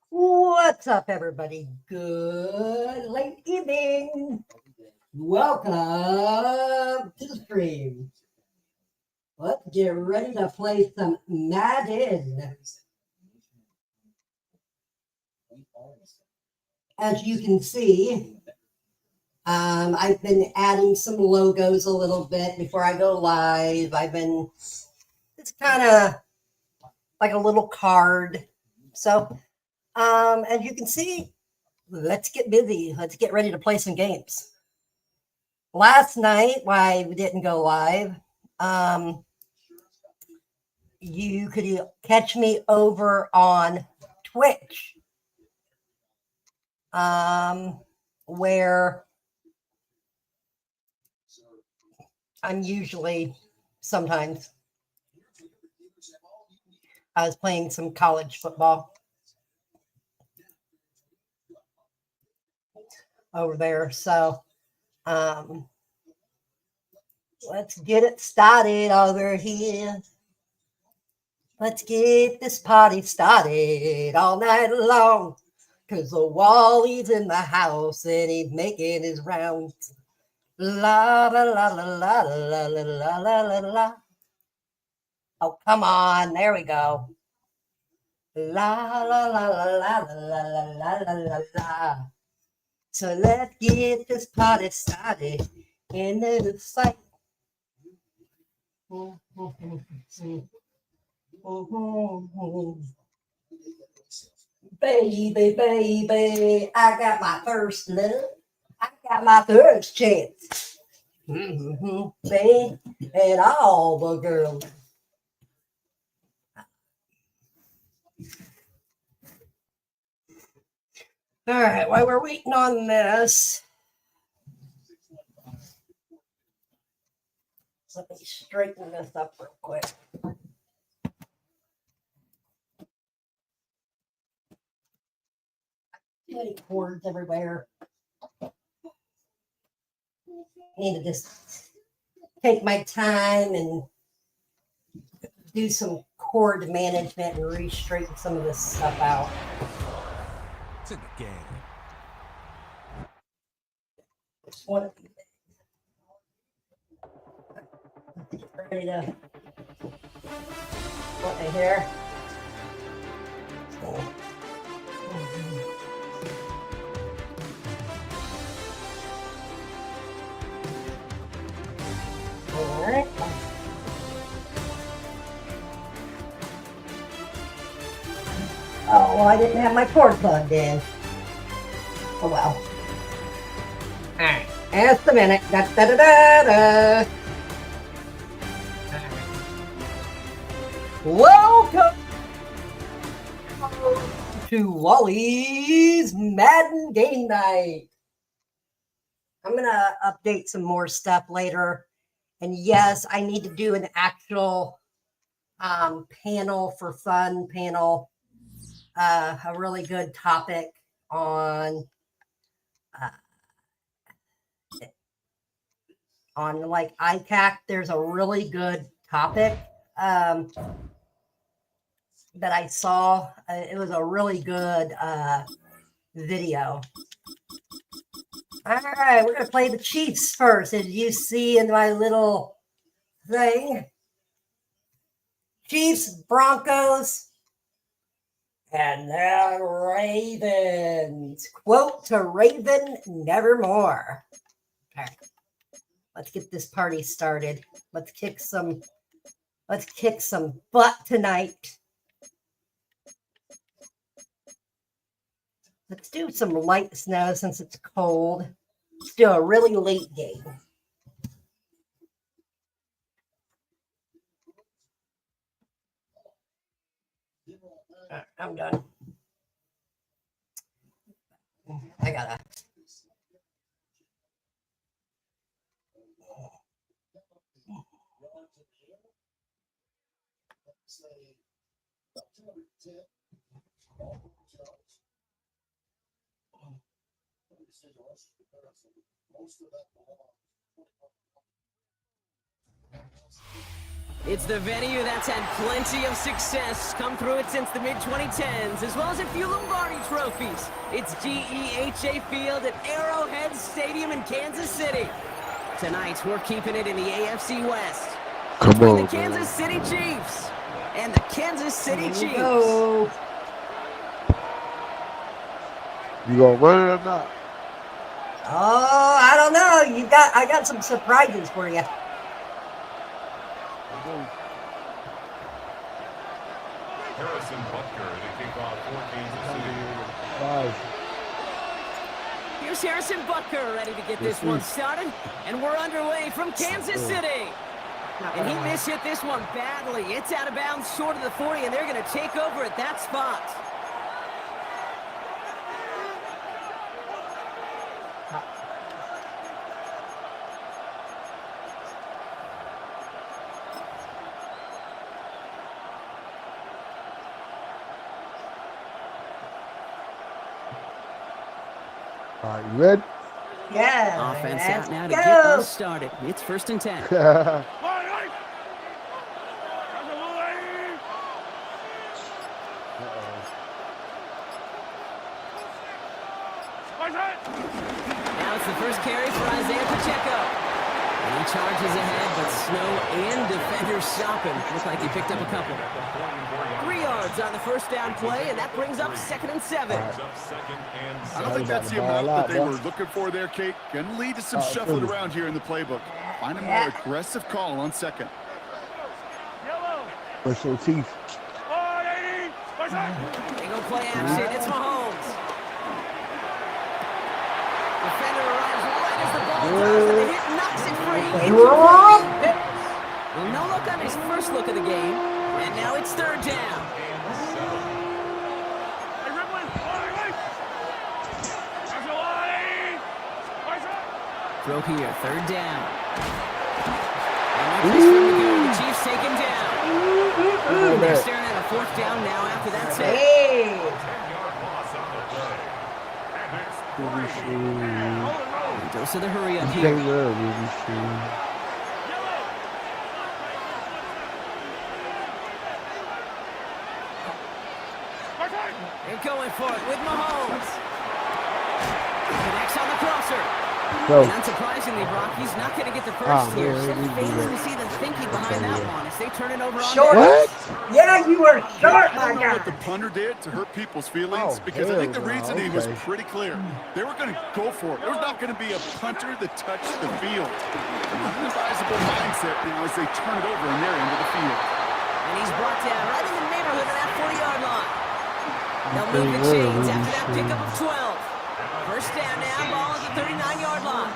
What's up, everybody? Good late evening. Welcome to the stream. Let's get ready to play some Madden. As you can see, I've been adding some logos a little bit before I go live. It's kind of like a little card. So, as you can see, let's get busy. Let's get ready to play some games. Last night, why we didn't go live, you could catch me over on Twitch, where I'm usually sometimes. I was playing some college football over there. So let's get it started over here. Let's get this party started all night long. Cause the Wally's in the house and he's making his rounds. La la la la la la la la la la la. Oh, come on. There we go. La la la la la la la la la la la. So let's get this party started in the fight. Baby, baby, I got my first love. I got my first chance. Baby, and all the girls. All right, while we're waiting on this, let me straighten this up real quick. Too many cords everywhere. Need to just take my time and do some cord management and re-straighten some of this stuff out. It's in the game. One of these days. Ready to put my hair. All right. Oh, well, I didn't have my cord plugged in. Oh, well. All right. Just a minute. Da, da, da, da, da. Welcome to Wally's Madden Game Night. I'm going to update some more stuff later. And yes, I need to do an actual panel for fun panel. A really good topic on like ICAC. There's a really good topic that I saw. It was a really good video. All right, we're going to play the Chiefs first. As you see in my little thing, Chiefs, Broncos, and the Ravens. Quote to Raven, nevermore. All right, let's get this party started. Let's kick some butt tonight. Let's do some light snow since it's cold. Let's do a really late game. Right, I'm done. I gotta. It's the venue that's had plenty of success come through it since the mid-2010s, as well as a few Lombardi trophies. It's GEHA Field at Arrowhead Stadium in Kansas City. Tonight, we're keeping it in the AFC West. Between the Kansas City Chiefs and the Kansas City Chiefs. Go. You gonna run it or not? Oh, I don't know. I got some surprises for you. Harrison Butker to kick off for Kansas City. Here's Harrison Butker ready to get this one started, and we're underway from Kansas City. And he mishit this one badly. It's out of bounds short of the 40, and they're going to take over at that spot. All right, you ready? Yeah. Offense let's out now to go. get us started. It's 1st and 10. Now it's the first carry for Isaiah Pacheco. And he charges ahead, but snow and defenders stop him. Looks like he picked up a couple. 3 yards on the first down play, and that brings up 2nd and 7. I don't think that's the amount that they were looking for there, Kate. Going to lead to some shuffling around here in the playbook. Find a more aggressive call on 2nd. Brush your teeth. They go play action. It's Mahomes. Defender arrives right as the ball drops, and the hit knocks it free. Well, no look on his first look of the game, and now it's 3rd down. Throw here, 3rd down. And no place for him to go. The Chiefs take him down. And they're staring at a 4th down now after that set. Hey. Dose of the hurry up here. They're going for it with Mahomes. Connects on the crosser. And unsurprisingly, Brock, he's not going to get the first here. So failing to see the thinking behind that one as they turn it over on Short. What? Yeah, you were short, I my don't know what guy. the punter did to hurt people's feelings because I think the reasoning was pretty clear. They were going to go for it. There was not going to be a punter that touched the field. An advisable mindset now as they turn it over in their end of the field. And he's brought down right in the neighborhood of that 40-yard line. They'll move the chains after that pickup of 12. First down now, ball at the 39-yard line.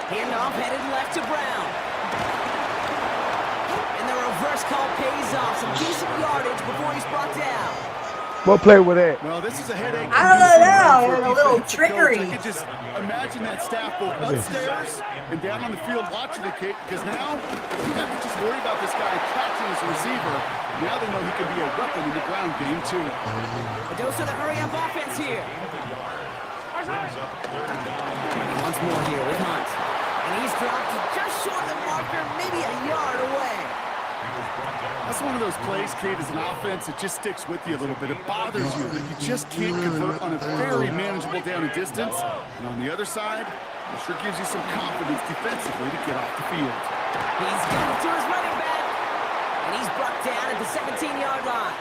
Handoff headed left to Brown. And the reverse call pays off. Some decent yardage before he's brought down. What play with that? Well, this is a headache. I don't know. A little trickery. I could just imagine that staff both upstairs and down on the field watching the kick because now you have to just worry about this guy catching his receiver. Now they know he can be a weapon in the ground game, too. A dose of the hurry-up offense here. Once more here with Hunt. And he's dropped just short of the marker, maybe a yard away. That's one of those plays, Kate, as an offense, it just sticks with you a little bit. It bothers you that you just can't convert on a very manageable down and distance. And on the other side, it sure gives you some confidence defensively to get off the field. He's got it to his running back. And he's brought down at the 17-yard line.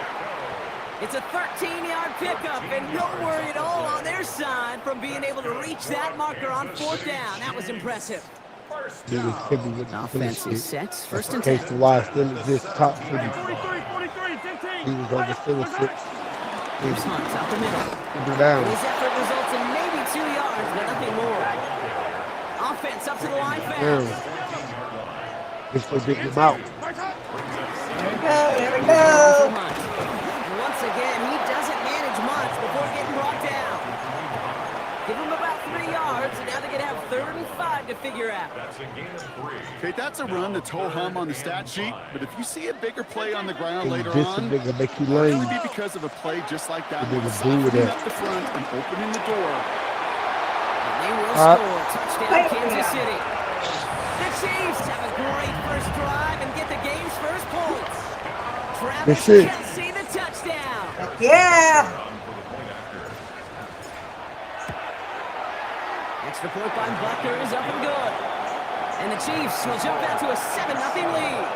It's a 13-yard pickup, and no worry at all on their side from being able to reach that marker on 4th down. That was impressive. Offense is set. 1st and 10. Case why still exists top 50. He was over still 6. Here's Hunt out the middle. Down. His effort results in maybe 2 yards, but nothing more. Offense up to the line fast. Just to dig him out. There we go. Once again, he doesn't manage much before getting brought down. Give him about 3 yards, and now they're going to have 3rd and 5 to figure out. Okay, that's a run that's ho-hum on the stat sheet, but if you see a bigger play on the ground later on, Nigga make you it'll lame. only be because of a play just like that. Nigga Softening do that. up the front and opening the door. And they will score. Touchdown, Kansas City. Chiefs have a great first drive and get the game's first points. Travis That's it. Kelce, the touchdown. Yeah. Extra point by Butker is up and good. And the Chiefs will jump out to a 7-0 lead.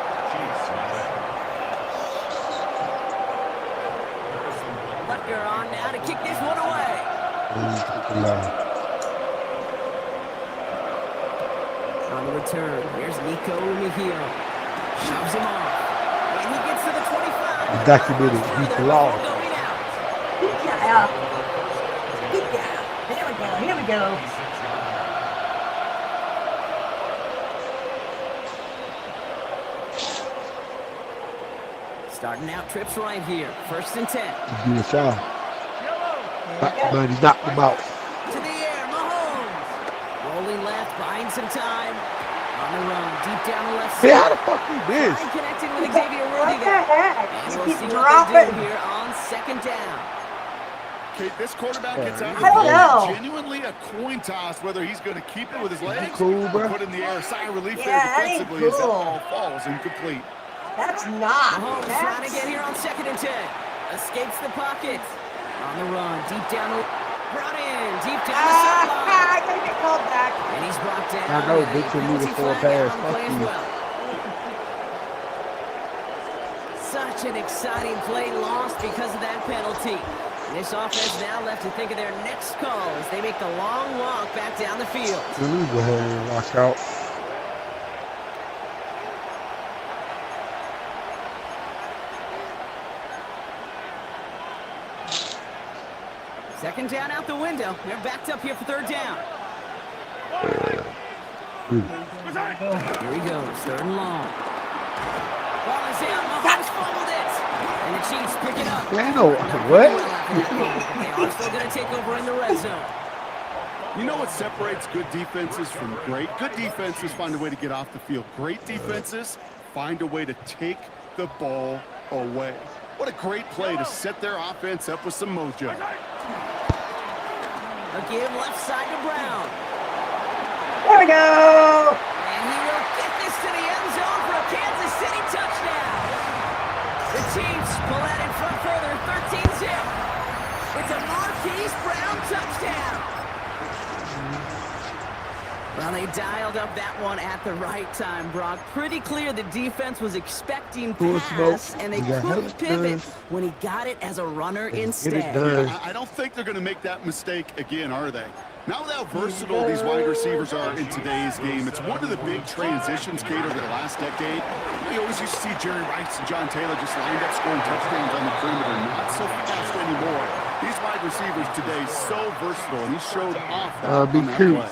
Butker on now to kick this one away. On the return, here's Nico Mejia. Shoves him off. And he gets to the 25. Documented. He's lost. Yeah. There we go. Here we go. Starting out trips right here. 1st and 10. Give it a shot. Man, he knocked him out. To the air, Mahomes. Rolling left, buying some time. On the run, deep down the left side. Hey, how the fuck you miss? And connecting with Xavier Worthy What the there. heck? And You we'll keep see what they dropping. do here on 2nd down. Kate, this quarterback gets out of I don't the know. game. Genuinely a coin toss whether he's going to keep it with his legs cool, or bro? put it in the air. Sigh of relief Yeah, there that ain't defensively as that cool. ball falls incomplete. That's not. Mahomes trying to get here on 2nd and 10. Escapes the pocket. On the run, deep down the... Brought in, deep down the sideline. I gotta get called back. And he's brought down. I know, with a bitch, you need a penalty full flag pass. on the Fuck play as you. well. Such an exciting play lost because of that penalty. And this offense now left to think of their next call as they make the long walk back down the field. Let me go ahead and watch out. Second down out the window. They're backed up here for 3rd down. Here he goes, 3rd and long. Ball is in. Mahomes fumbled it. And the Chiefs pick it up. Dano, what? They are still going to take over in the red zone. You know what separates good defenses from great? Good defenses find a way to get off the field. Great defenses find a way to take the ball away. What a great play to set their offense up with some mojo. A give left side to Brown. There we go. And he will get this to the end zone for a Kansas City touchdown. The Chiefs pull out in front further, 13-zip. It's a Marquise Brown touchdown. Well, they dialed up that one at the right time, Brock. Pretty clear the defense was expecting pass, and they couldn't pivot when he got it as a runner instead. I don't think they're going to make that mistake again, are they? Now with how versatile these wide receivers are in today's game, it's one of the big transitions, Kate, over the last decade. We always used to see Jerry Rice and John Taylor just lined up scoring touchdowns on the perimeter. Not so fast anymore. These wide receivers today so versatile, and he showed off that on that cute. play.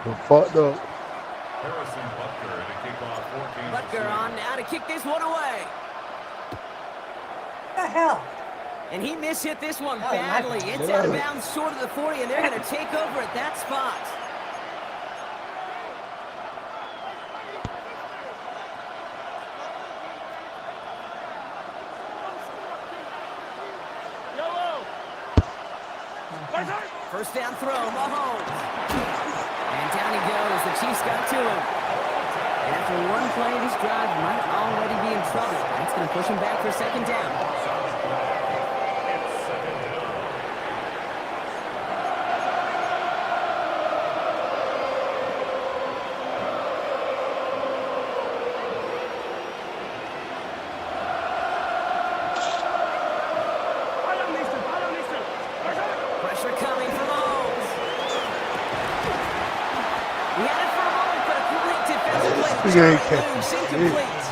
I'm fucked up. Harrison Butker to kick off 14. Butker on now to kick this one away. What the hell? And he mishit this one Oh, badly. my It's out of bounds short of the 40, and they're going to take over at that spot. First down throw, Mahomes. And down he goes. The Chiefs got to him. And after one play, this drive might already be in trouble. That's going to push him back for 2nd down. Pressure coming from Mahomes. He had it for a moment, but a great defensive play. He ain't catching Loose, shit. incomplete.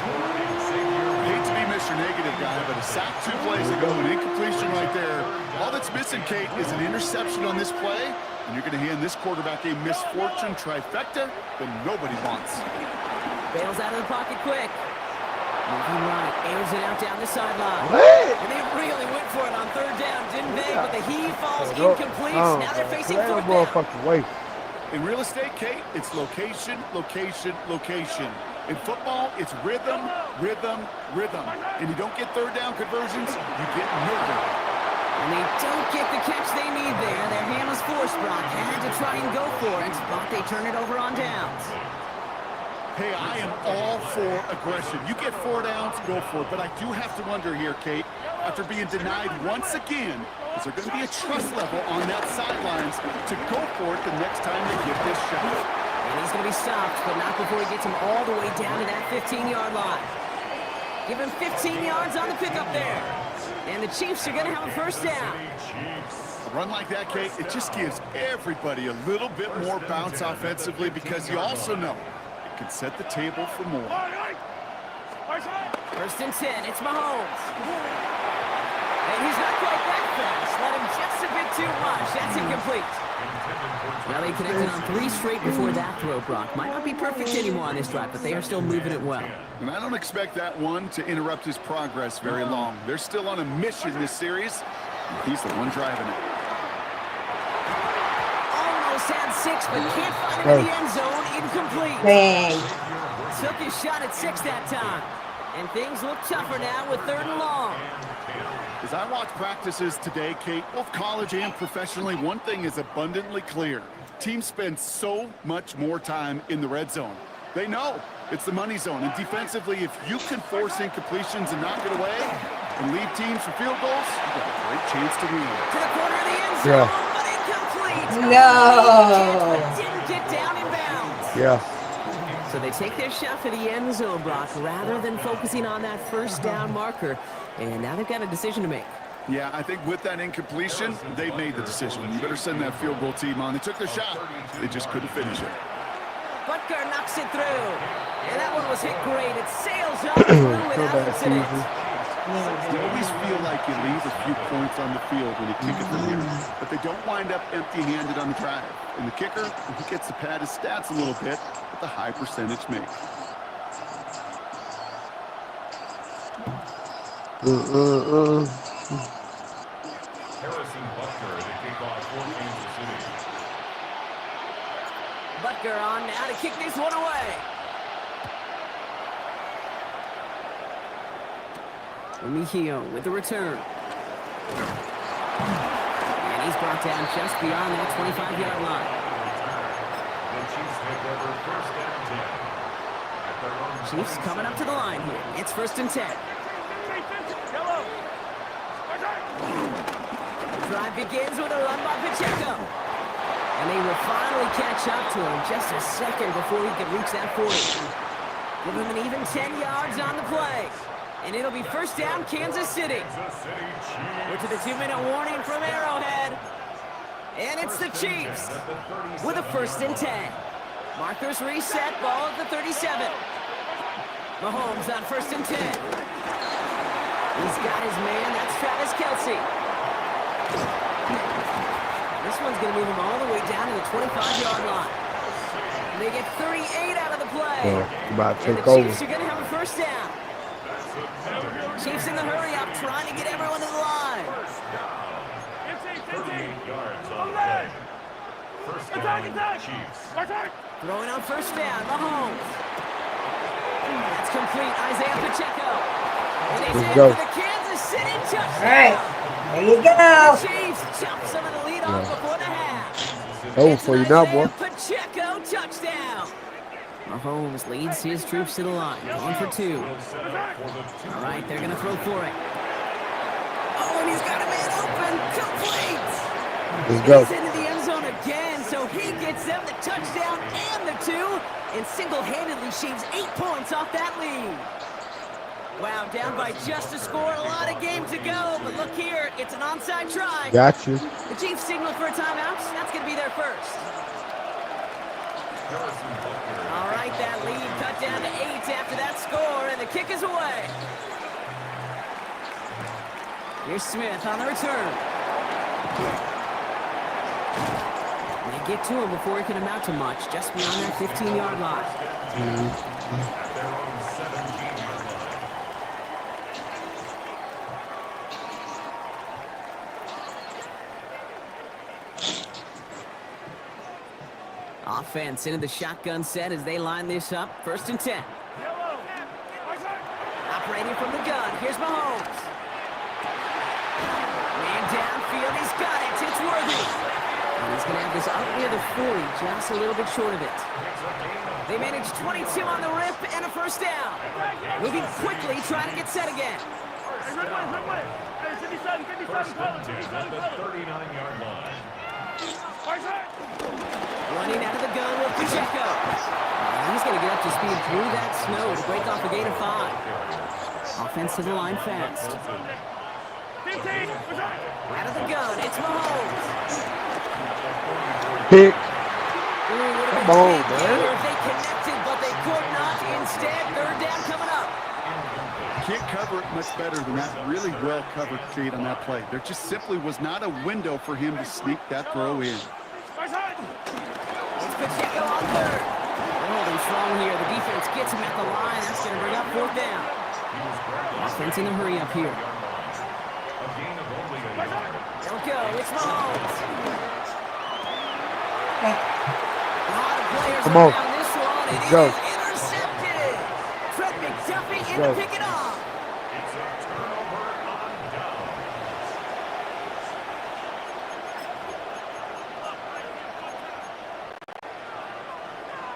Hate to be Mr. Negative guy, but a sack 2 plays ago, an incompletion right there. All that's missing, Kate, is an interception on this play, and you're going to hand this quarterback a misfortune trifecta that nobody wants. Bails out of the pocket quick. Moving right, airs it out down the sideline. What? And they really went for it on 3rd down, didn't they? But the heave falls Oh, incomplete. oh, Now they're facing that 4th down. motherfucking way. In real estate, Kate, it's location, location, location. In football, it's rhythm, rhythm, rhythm. And you don't get 3rd down conversions, you get murder. And they don't get the catch they need there. Their hand was forced, Brock. Had to try and go for it, but they turn it over on downs. Hey, I am all for aggression. You get 4 downs, go for it. But I do have to wonder here, Kate, after being denied once again, is there going to be a trust level on that sidelines to go for it the next time they get this shot? And he's going to be stopped, but not before he gets him all the way down to that 15-yard line. Give him 15 yards on the pickup there. And the Chiefs are going to have a first down. A run like that, Kate, it just gives everybody a little bit more bounce offensively because you also know it can set the table for more. First and 10, it's Mahomes. And he's not quite that fast. Let him just a bit too much. That's incomplete. Well, they connected on 3 straight before that throw, Brock. Might not be perfect anymore on this drive, but they are still moving it well. And I don't expect that one to interrupt his progress very long. They're still on a mission this series. He's the one driving it. Almost had 6, but can't find it in the end zone. Incomplete. Dang. Took his shot at 6 that time. And things look tougher now with 3rd and long. As I watch practices today, Kate, both college and professionally, one thing is abundantly clear. Teams spend so much more time in the red zone. They know it's the money zone. And defensively, if you can force incompletions and knock it away and leave teams for field goals, you've got a great chance to win. To the corner of the end zone, but incomplete. No. Didn't get down in bounds. Yeah. So they take their shot for the end zone, Brock, rather than focusing on that first down marker. And now they've got a decision to make. Yeah, I think with that incompletion, they made the decision. You better send that field goal team on. They took their shot. They just couldn't finish it. Butker knocks it through. And that one was hit great. It sails up through without incident. You always feel like you leave a few points on the field when you kick it from here, but they don't wind up empty-handed on the drive. And the kicker, he gets to pad his stats a little bit with a high percentage make. Harrison Butker, the kickoff for Kansas City. Butker on now to kick this one away. Mejio with the return. And he's brought down just beyond that 25-yard line. The Chiefs take over first down 10. At their own Chiefs coming up to the line here. It's 1st and 10. The drive begins with a run by Pacheco. And they will finally catch up to him just a second before he can reach that 40. Give him an even 10 yards on the play. And it'll be first down, Kansas City. We're to the 2-minute warning from Arrowhead. And it's the Chiefs with a 1st and 10. Markers reset, ball at the 37. Mahomes on 1st and 10. He's got his man, that's Travis Kelce. This one's going to move him all the way down to the 25-yard line. And they get 38 out of the play. About to And take the over. Chiefs are going to have a first down. Chiefs in the hurry up, trying to get everyone to the line. 38 yards on the play. First down, Chiefs. Throwing on first down, Mahomes. That's complete, Isaiah Pacheco. And he's in go. for the Kansas City touchdown. All right. There you go. Chiefs jump some of the lead off before the half. Oh, It's for you an now, boy. Isaiah Pacheco touchdown. Mahomes leads his troops to the line, going for 2. All right, they're going to throw for it. Oh, and he's got a man open, complete. Let's go. He's into the end zone again, so he gets them the touchdown and the 2, and single-handedly shaves 8 points off that lead. Wow, down by just a score, a lot of game to go, but look here, it's an onside try. Got you. The Chiefs signal for a timeout, that's going to be their first. All right, that lead cut down to 8 after that score, and the kick is away. Here's Smith on the return. They get to him before he can amount to much, just beyond that 15-yard line. At their own 17-yard line. Offense into the shotgun set as they line this up. 1st and 10. Operating from the gun. Here's Mahomes. Man downfield. He's got it. It's Worthy. And he's He's going to have this up near the 40, just a little bit short of it. They managed 22 on the rip and a first down. Moving quickly, trying to get set again. First and 10 at the 39-yard line. Running out of the gun with Pacheco. He's going to get up to speed through that snow to break off a gain of 5. Offense to the line fast. Out of the gun, it's Mahomes. Pick. Come on, man. They connected, but they could not. Instead, third down coming up. Can't cover it much better than that really well covered Creed on that play. There just simply was not a window for him to sneak that throw in. It's Pacheco on third. They're holding strong here. The defense gets him at the line. That's going to bring up fourth down. Offense in a hurry up here. They'll go. It's Mahomes. Come on. This one. It Go. is intercepted. Fred McDuffie in to pick it off. It's a turnover on down.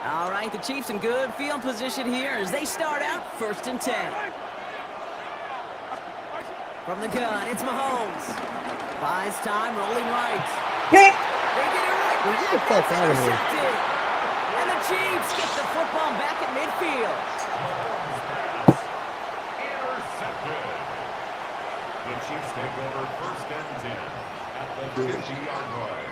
All right, the Chiefs in good field position here as they start out first and 10. From the gun, it's Mahomes. Buys time, rolling right. Pick. They get it right. Get the fuck out of here. Intercepted. And the Chiefs get the football back at midfield. Intercepted. The Chiefs take over first and 10 at the 50-yard line.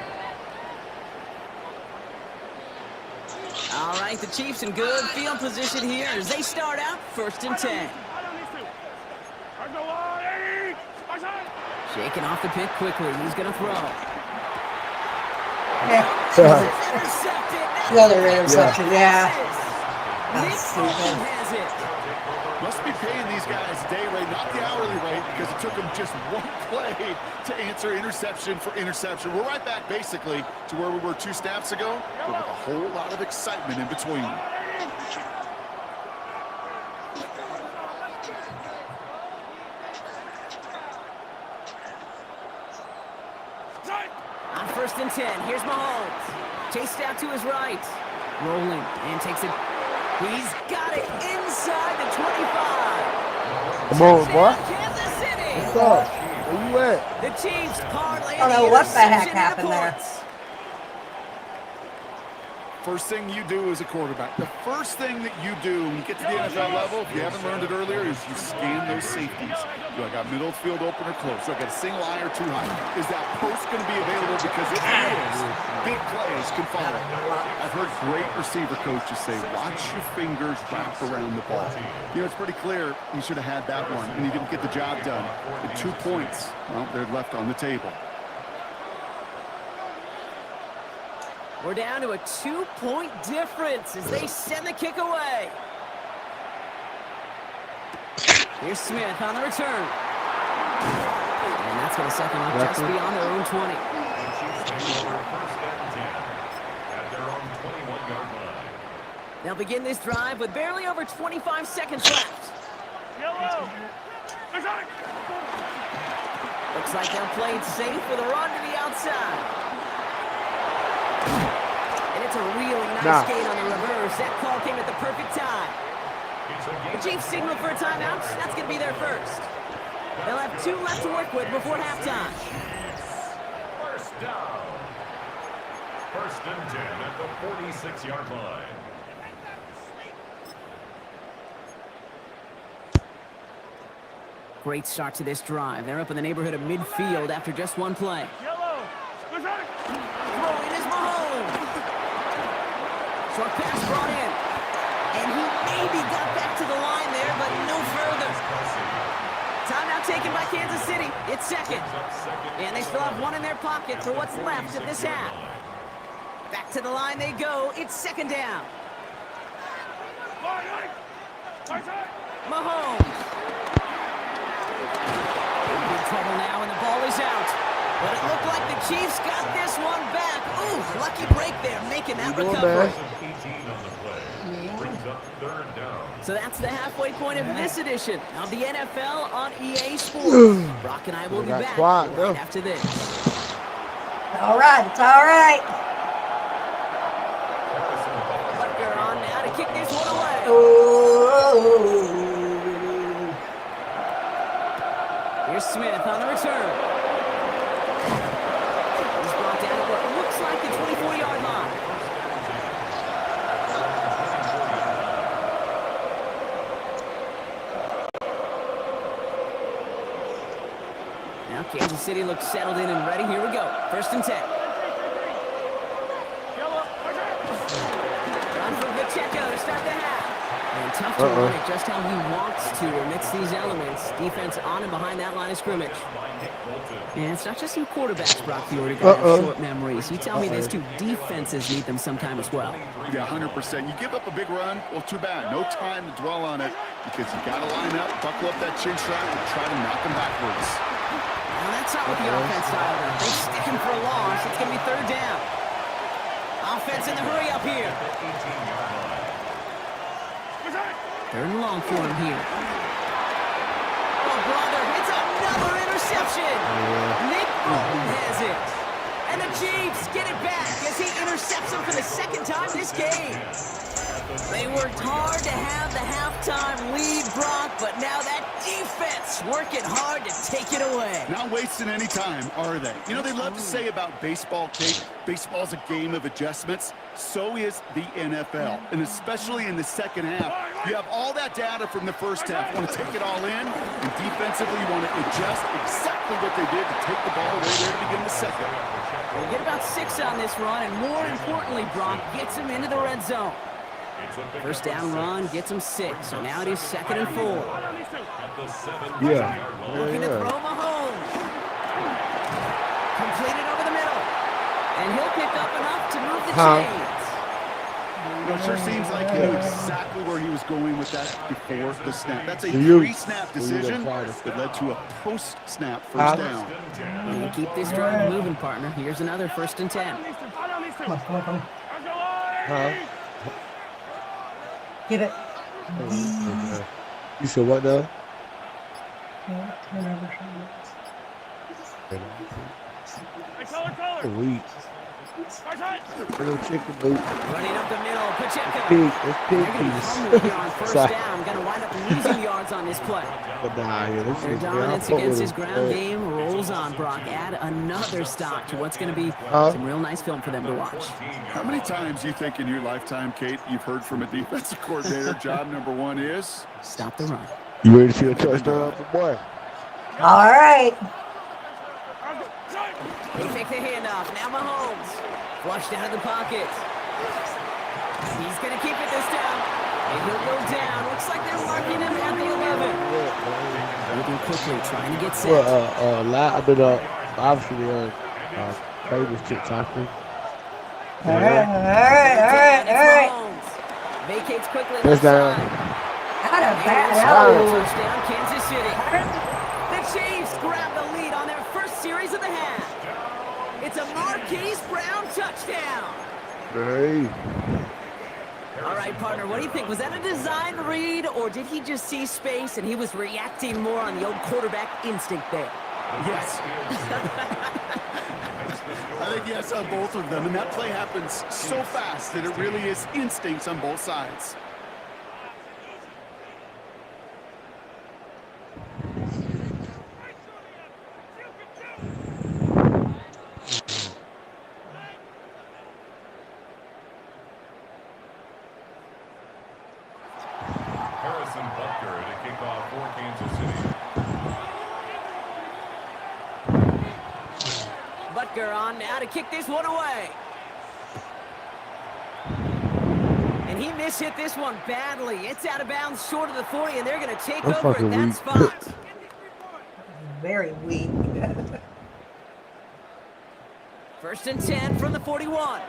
All right, the Chiefs in good field position here as they start out first and 10. Shaking off the pick quickly. He's going to throw. Intercepted. Another interception, yeah. Nick That's Bolton stupid. has it. Must be paying these guys day rate, not the hourly rate, because it took them just one play to answer interception for interception. We're right back, basically, to where we were 2 snaps ago, but with a whole lot of excitement in between. On first and 10, here's Mahomes. Chased out to his right. Rolling and takes it. He's got it inside the 25. Come on, boy. Kansas City. What's up? Where you at? The Chiefs parlay. I don't know what the heck happened there. First thing you do as a quarterback, the first thing that you do when you get to the NFL level, if you haven't learned it earlier, is you scan those safeties. Do I got middle field open or close? Do I got a single eye or too high? Is that post going to be available? Because if it is, big plays can follow. I've heard great receiver coaches say, watch your fingers wrap around the ball. You know, it's pretty clear you should have had that one, and you didn't get the job done. The 2 points, well, they're left on the table. We're down to a 2-point difference as they send the kick away. Here's Smith on the return. And that's going to set them up just beyond their own 20. The Chiefs take over first and 10 at their own 21-yard line. They'll begin this drive with barely over 25 seconds left. Looks like they'll play it safe with a run to the outside. And it's a really nice gain on the reverse. That call came at the perfect time. The Chiefs signal for a timeout. That's going to be their first. They'll have 2 left to work with before halftime. First down. First and 10 at the 46-yard line. Great start to this drive. They're up in the neighborhood of midfield after just 1 play. Throwing is Mahomes. Short pass brought in. And he maybe got back to the line there, but no further. Timeout taken by Kansas City. It's second. And they still have 1 in their pocket for what's left of this half. Back to the line they go. It's second down. Mahomes. In trouble now, and the ball is out. But it looked like the Chiefs got this one back. Ooh, lucky break there, making that recovery. 18 on the play. Brings up third down. So that's the halfway point of this edition of the NFL on EA Sports. Brock and I will be back right after this. All right, it's all right. Butker on now to kick this one away. Oh. Here's Smith on the return. He's brought down at what looks like the 24-yard line. Now Kansas City looks settled in and ready. Here we go. 1st and 10. Run from Pacheco to start the half. And tough to run it just how he wants to amidst these elements. Defense on and behind that line of scrimmage. And it's not just your quarterbacks, Brock Fiore, got short memories. You tell me this too. Defenses need them sometime as well. Yeah, 100%. You give up a big run, well, too bad. No time to dwell on it because you got to line up, buckle up that chin strap, and try to knock them backwards. Well, that's not what the offense style is. They stick him for a loss. It's going to be 3rd down. Offense in the hurry up here. 3rd and long for him here. Oh, brother, it's another interception. Nick Bolton has it. And the Chiefs get it back as he intercepts him for the 2nd time this game. They worked hard to have the halftime lead, Brock, but now that defense working hard to take it away. Not wasting any time, are they? You know, they love to say about baseball, Kate, baseball's a game of adjustments. So is the NFL, and especially in the 2nd half. You have all that data from the 1st half. You want to take it all in, and defensively you want to adjust exactly what they did to take the ball away there to begin the 2nd. They get about 6 on this run, and more importantly, Brock gets him into the red zone. 1st down run gets him 6, so now it is 2nd and 4. Yeah. Looking to throw Mahomes. Completed over the middle. And he'll pick up enough to move the chains. You know, it sure seems like he knew exactly where he was going with that before the snap. That's a pre-snap decision that led to a post-snap 1st down. And keep this drive moving, partner. Here's another 1st and 10. Give it. You said what now? Weak. Little chicken boot. Running up the middle, Pacheco. Pig. It's pig They're going to piece. fumble here on 1st down. Going to wind up losing yards on this play. Their dominance against his ground game rolls on, Brock. Add another stop to what's going to be some real nice film for them to watch. How many times do you think in your lifetime, Kate, you've heard from a defensive coordinator, job number 1 is? Stop the run. You ready to see a touchdown, boy? All right. They fake the handoff. Now Mahomes. Flushed out of the pocket. He's going to keep it this time. And he'll go down. Looks like they're marking him at the 11. Moving quickly, trying to get set. I've been obviously famous TikToker. All right. Vacates quickly. First down. Out of Touchdown, Kansas City. The Chiefs grab the lead on their 1st series of the half. It's a Marquise Brown touchdown. Hey. All right, partner, what do you think? Was that a design read, or did he just see space and he was reacting more on the old quarterback instinct there? Yes. I think yes on both of them, and that play happens so fast that it really is instincts on both sides. Butker to kick off for Kansas City. Butker on now to kick this one away. And he mishit this one badly. It's out of bounds short of the 40, and they're going to take over at that spot. Very weak. 1st and 10 from the 41.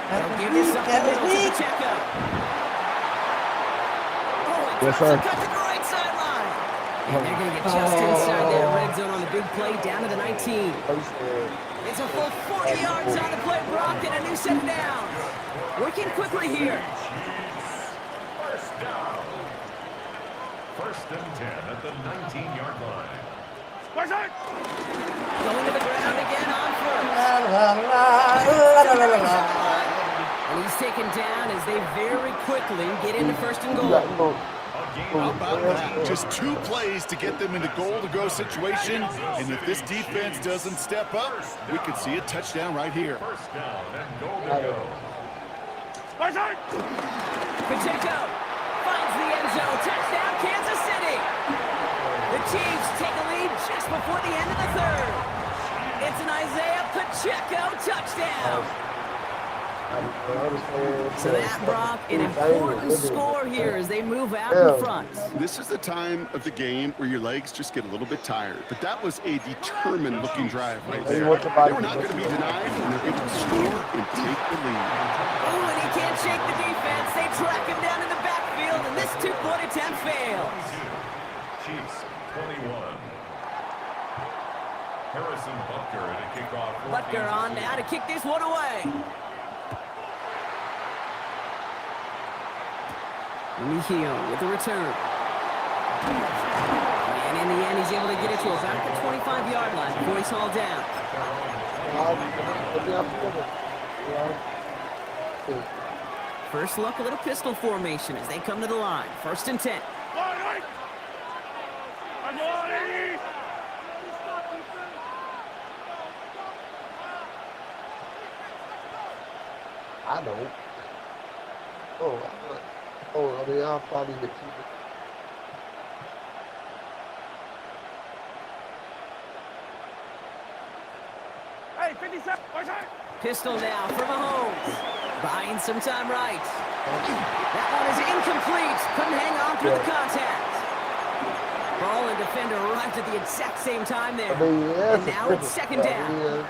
They'll give this up the middle to Pacheco. Yes, sir. Cut to the right sideline. And they're going to get just inside that red zone on the big play down to the 19. It's a full 40 yards on the play, Brock, and a new set of downs. Working quickly here. First and 10 at the 19-yard line. Going to the ground again on first. And he's taken down as they very quickly get into first and goal. How about that? Just 2 plays to get them into goal-to-go situation, and if this defense doesn't step up, we could see a touchdown right here. First down and goal to go. Pacheco finds the end zone. Touchdown, Kansas City. The Chiefs take a lead just before the end of the third. It's an Isaiah Pacheco touchdown. So that, Brock, an important score here as they move out in front. This is the time of the game where your legs just get a little bit tired, but that was a determined-looking drive right there. They were not going to be denied, and they're able to score and take the lead. Oh, and he can't shake the defense. They track him down in the backfield, and this 2-point attempt fails. Chiefs 21. Harrison Butker at a kickoff. Butker on now to kick this one away. Mejio with the return. And in the end, he's able to get it to about the 25-yard line before he's hauled down. First look, a little pistol formation as they come to the line. First and 10. I don't. I mean, I'll probably keep it. Hey, 57. Pistol now for Mahomes. Buying some time right. That one is incomplete. Couldn't hang on through the contact. Ball and defender arrived at the exact same time there. And now it's second down.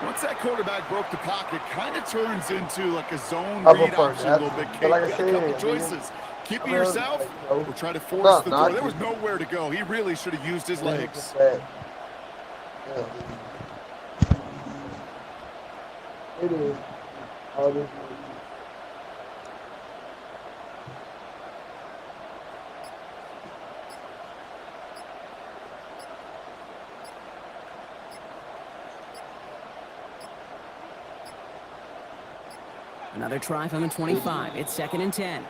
Once that quarterback broke the pocket, kind of turns into like a zone read option a little bit. Kate, like I got said, a couple choices. Keep it yourself or try to force the throw. There was nowhere to go. He really should have used his legs. It is. Another try from the 25. It's second and 10.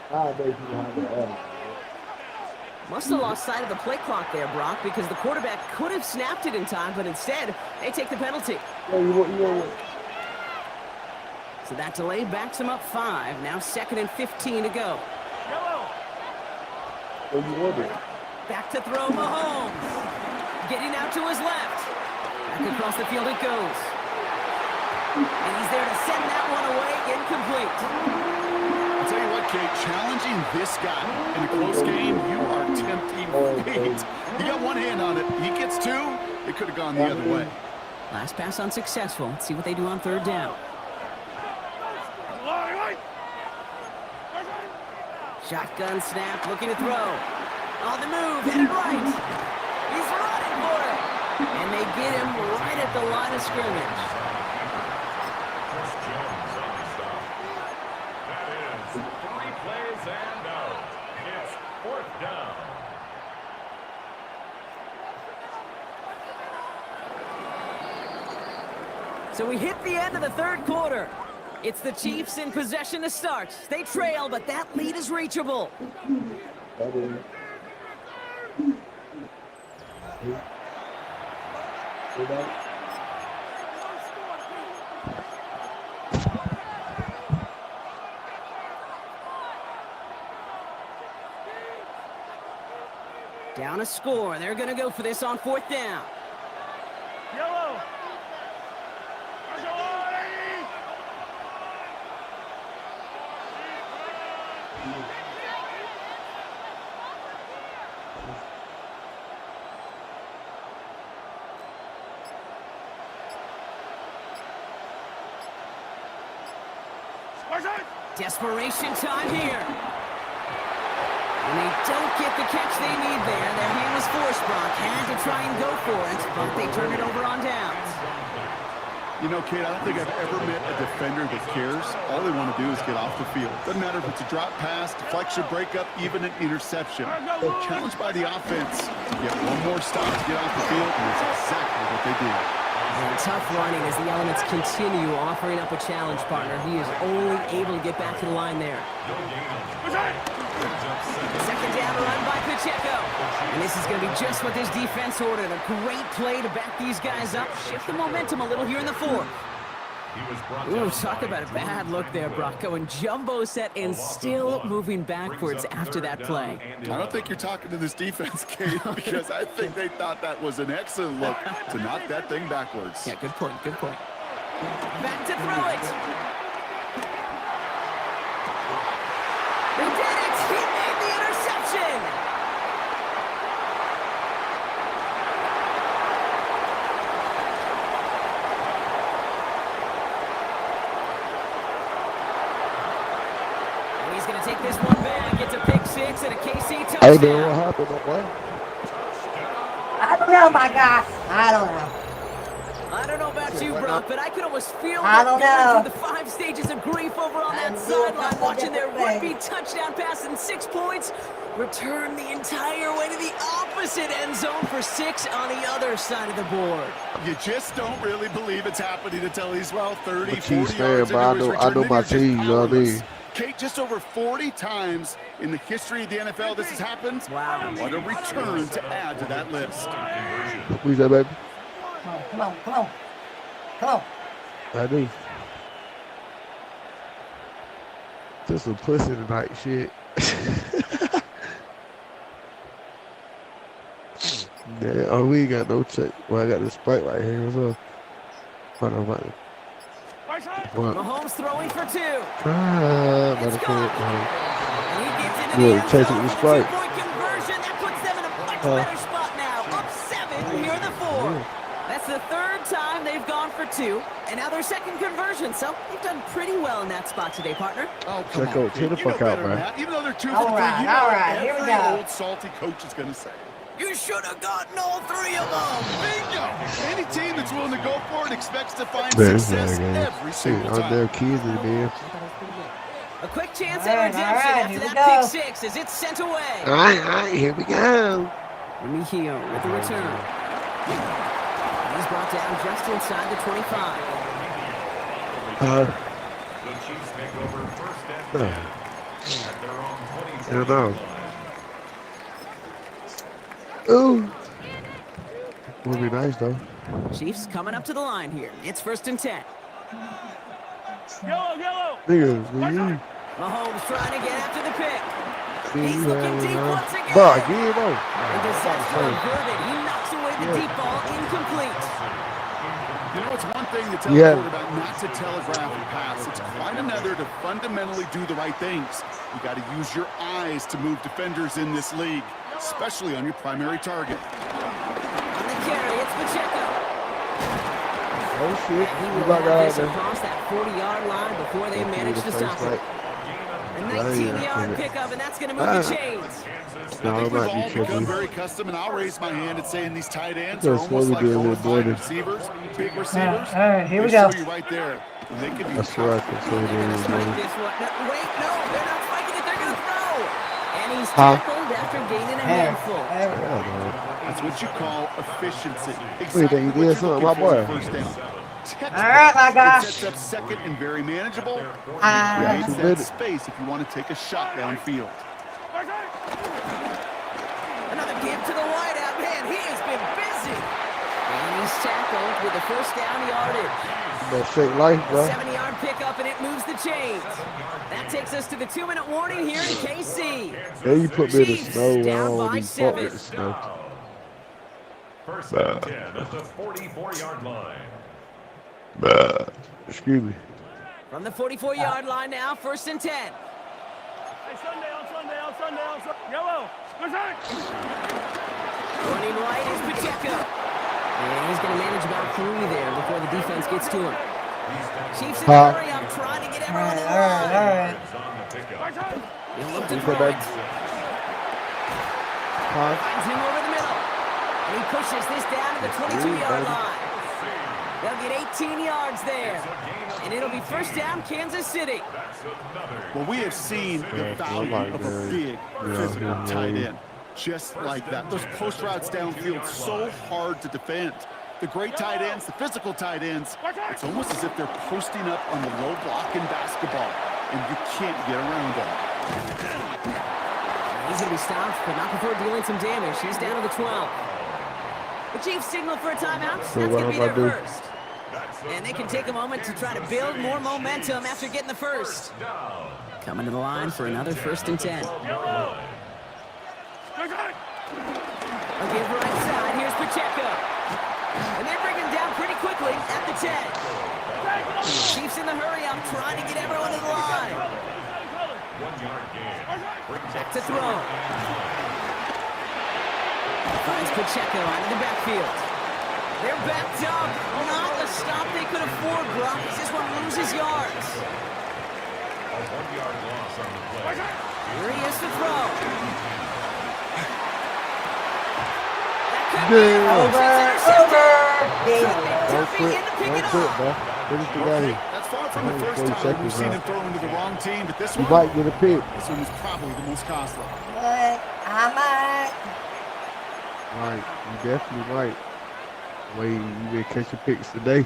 Must have lost sight of the play clock there, Brock, because the quarterback could have snapped it in time, but instead, they take the penalty. So that delay backs them up 5. Now second and 15 to go. Back to throw Mahomes. Getting out to his left. Back across the field it goes. And he's there to send that one away, incomplete. I'll tell you what, Kate, challenging this guy in a close game, you are tempting fate. You got one hand on it. He gets 2. It could have gone the other way. Last pass unsuccessful. Let's see what they do on third down. Shotgun snap, looking to throw. On the move, headed right. He's running for it. And they get him right at the line of scrimmage. That is 3 plays and out. It's 4th down. So we hit the end of the third quarter. It's the Chiefs in possession to start. They trail, but that lead is reachable. Down a score. They're going to go for this on 4th down. Yellow. Desperation time here. And they don't get the catch they need there. Their hand was forced, Brock. Had to try and go for it, but they turn it over on downs. You know, Kate, I don't think I've ever met a defender that cares. All they want to do is get off the field. Doesn't matter if it's a drop pass, deflection, breakup, even an interception. They're challenged by the offense to get one more stop to get off the field, and that's exactly what they do. And tough running as the elements continue offering up a challenge, partner. He is only able to get back to the line there. Second down run by Pacheco. And this is going to be just what this defense ordered. A great play to back these guys up. Shift the momentum a little here in the fourth. Ooh, talk about a bad look there, Brock. Going jumbo set and still moving backwards after that play. I don't think you're talking to this defense, Kate, because I think they thought that was an excellent look to knock that thing backwards. Yeah, good point, good point. Back to throw it. They did it! He made the interception! And he's going to take this one back. It's a pick six and a KC touchdown. Hey, man, what happened, my boy? I don't know, my guy. I don't know. I don't know about you, Brock, but I could almost feel I don't know. the 5 stages of grief over on that sideline, watching their would-be touchdown pass in 6 points return the entire way to the opposite end zone for 6 on the other side of the board. You just don't really believe it's happening until he's, well, 30, I'm a Chiefs 40 fan, yards but into his I know return, my then you're team, just you know what I mean? powerless. Kate, just over 40 times in the history of the NFL this has happened. Wow. What a return to add to that list. Who's that, baby? Come on, come on. Come on. I do. Just some pussy tonight, shit. Yeah, oh, we ain't got no check. Well, I got this Sprite right here. What's up? Hold on, hold on. What? Mahomes throwing for 2. It's gone. And he gets into Yeah, the end chase it zone with for the Sprite. 2-point conversion. That puts them in a much better spot now. Up 7 here in the 4. That's the 3rd time they've gone for 2, and now their 2nd conversion. So they've done pretty well in that spot today, partner. Oh, come Check on, out, Kate. chill the You know fuck out, better than man. that. Even though they're 2 All for 3, right, you know all what right, here we every go. old salty coach is going to say. You should have gotten all 3 of them. Bingo! Any team that's willing to go for it expects to find Man, success man, every shit, single on time. their kids, man. A quick chance All at right, redemption all right, after here we that go. pick 6 as it's sent away. All right, here we go. Mejio with the return. He's brought down just inside the 25. The Chiefs take over first and 10 at their own I don't 20 know. Ooh. Would be nice, though. Chiefs coming up to the line here. It's 1st and 10. Yellow, yellow. Nigga, will you? Mahomes trying to get after the pick. See He's you looking having deep on. once again. Bro, get it on. Interception averted. He knocks away the Yeah. deep ball, incomplete. You know, it's one thing to tell Yeah. a quarterback not to telegraph a pass. It's quite another to fundamentally do the right things. You got to use your eyes to move defenders in this league, especially on your primary target. On the carry, it's Pacheco. Oh, shit. He You will got have that this there. across that 40-yard line before they manage to stop it. A Yeah, 19-yard yeah. pickup, and that's going to move the chains. No, I I'm think we've not all be become tripping. very custom, and I'll raise my hand and say these tight ends That's are what almost we like do in bona the fide morning. receivers, big receivers. All right, here we They go. show you right there. And they can be That's what I can say They're going to there. strike this one. No, wait, no, they're not spiking it. They're going to throw. And he's Huh? tackled after gaining a There. handful. There we go. That's what you call efficiency. Wait, you what did you're something, looking my for in boy. first down. Textbook. All right, my It gosh. sets up second and very manageable. Ah. Creates Yeah, that good. space if you want to take a shot downfield. Another give to the wideout. Man, he has been busy. And he's tackled with the first down yardage. That straight life, bro. 7-yard pickup, and it moves the chains. That takes us to the 2-minute warning here in KC. Then you put me in the Chiefs snow. I down don't by even fuck 7. with the snow. First and 10 at the 44-yard line. Excuse me. From the 44-yard line now, 1st and 10. Hey, Sunday, on Sunday, on Sunday, on Sunday. Yellow. Return. Running right is Pacheco. And he's going to manage about 3 there before the defense gets to him. Chiefs in a hurry up, trying to get All everyone right, in all right, all line. right. It's on the pickup. Return. He'll look to You throw go it. back. Finds him over the middle. And he pushes this down to the 22-yard line. They'll get 18 yards there. And it'll be first down, Kansas City. Well, we have seen the value of a big physical tight end. Just like that. Those post routes downfield, so hard to defend. The great tight ends, the physical tight ends, it's almost as if they're posting up on the low block in basketball, and you can't get around them. He's going to be stopped, but not before dealing some damage. He's down to the 12. The Chiefs signal for a timeout. That's going to be their first. And they can take a moment to try to build more momentum after getting the first. Coming to the line for another 1st and 10. I'll give right side. Here's Pacheco. And they bring him down pretty quickly at the 10. Chiefs in the hurry up, trying to get everyone to the line. 1 yard gain. Back to throw. Finds Pacheco out of the backfield. They're backed up. Not the stop they could afford, Brock. This one loses yards. A 1 yard loss on the play. Here he is to throw. Don't quit, bro. Finish the game. That's far from the first time we've seen him throw into the wrong team, but this You one, might get a pick. this one was probably the most costly. But I might. Right, you definitely right. Way you been catching picks today.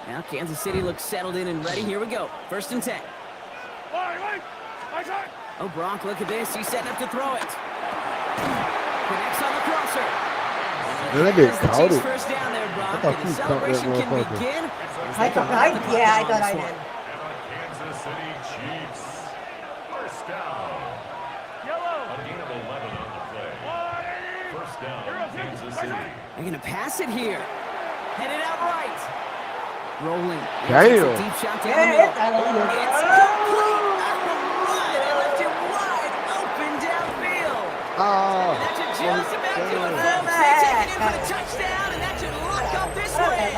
Now Kansas City looks settled in and ready. Here we go. 1st and 10. Oh, Brock, look at this. He's setting up to throw it. Connects on the crosser. Man, that There's bitch the caught Chiefs it. first down there, Brock. thought And he the caught that celebration can motherfucker. begin. I thought I did. Kansas City Chiefs. First down. A gain of 11 on the play. First down, Kansas City. They're going to pass it here. Headed out right. Rolling. Damn. Deep shot down the middle. It's complete. They left it wide open downfield. Ah. That should just about do it, folks. They take it in for the touchdown, and that should lock up this win.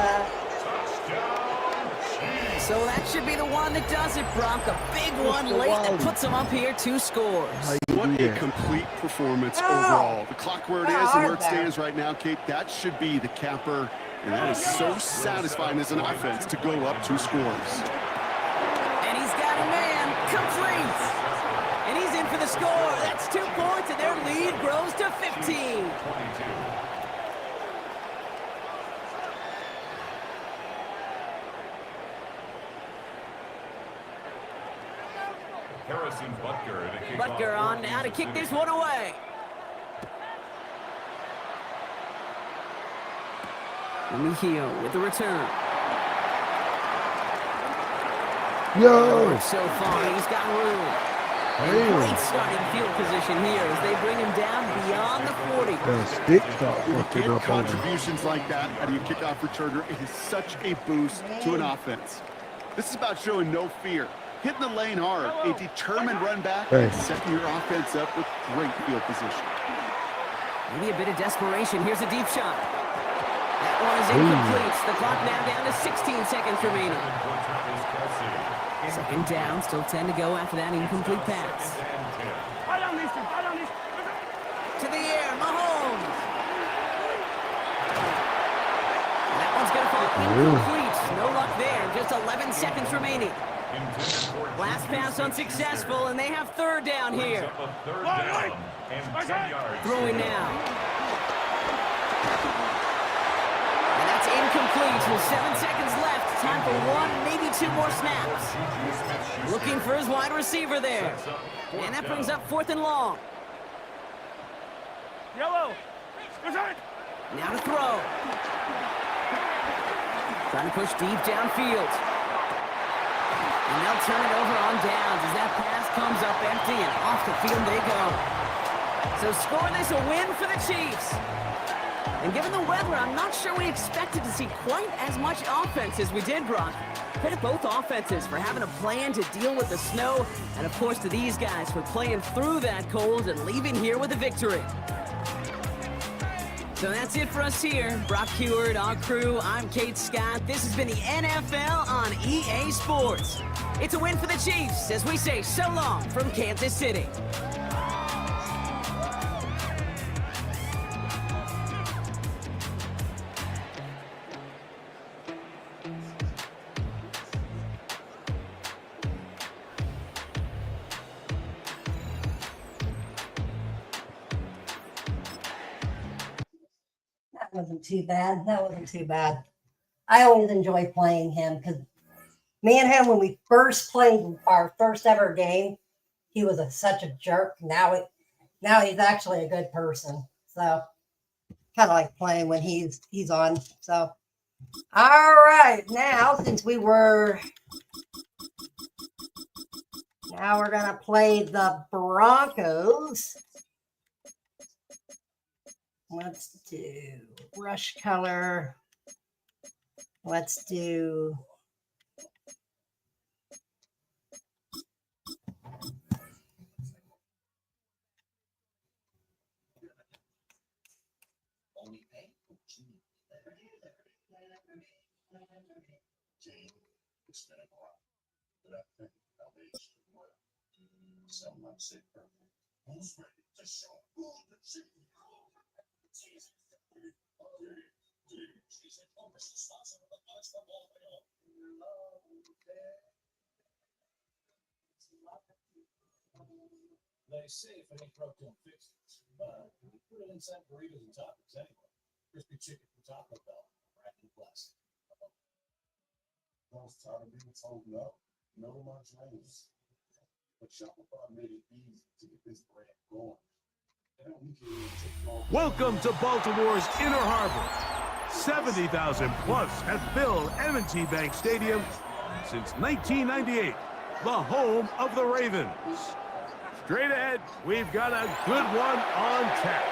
So that should be the one that does it, Brock. A big one late that puts them up here 2 scores. What a complete performance overall. The clock where it is and where it stands right now, Kate, that should be the capper. And that is so satisfying as an offense to go up 2 scores. And he's got a man complete. And he's in for the score. That's 2 points, and their lead grows to 15. Harrison Butker to kick Butker off on now to kick this one away. Mejio with the return. Yo. So far, he's got room. Damn. Great starting field position here as they bring him down beyond the 40. That stick start When you fucking get up on him. contributions like that out of your kickoff returner, it is such a boost to an offense. This is about showing no fear, hitting the lane hard, a determined run back, and setting your offense up with great field position. Maybe a bit of desperation. Here's a deep shot. That one is incomplete. The clock now down to 16 seconds remaining. 2nd down, still 10 to go after that incomplete pass. To the air, Mahomes. That one's going to fall incomplete. No luck there. Just 11 seconds remaining. Last pass unsuccessful, and they have 3rd down here. Throwing now. And that's incomplete with 7 seconds left. Time for 1, maybe 2 more snaps. Looking for his wide receiver there. And that brings up 4th and long. Yellow. Now to throw. Trying to push deep downfield. And they'll turn it over on downs as that pass comes up empty and off the field they go. So scoreless, a win for the Chiefs. And given the weather, I'm not sure we expected to see quite as much offense as we did, Brock. Credit both offenses for having a plan to deal with the snow, and of course to these guys for playing through that cold and leaving here with a victory. So that's it for us here. Brock Heward, our crew, I'm Kate Scott. This has been the NFL on EA Sports. It's a win for the Chiefs as we say so long from Kansas City. wasn't too bad. That wasn't too bad. I always enjoy playing him because me and him, when we first played our first ever game, he was such a jerk. Now he's actually a good person. So kind of like playing when he's on. So all right, now we're gonna play the Broncos. Let's do brush color. Let's do They say if it ain't broke, don't fix it. But we put it inside burritos and tacos anyway. Crispy chicken from Taco Bell, wrapped in plastic. I was tired of being told no. No my dreams. But Shopify made it easy to get this brand going. Welcome to Baltimore's Inner Harbor. 70,000 plus have filled M&T Bank Stadium since 1998, the home of the Ravens. Straight ahead, we've got a good one on tap.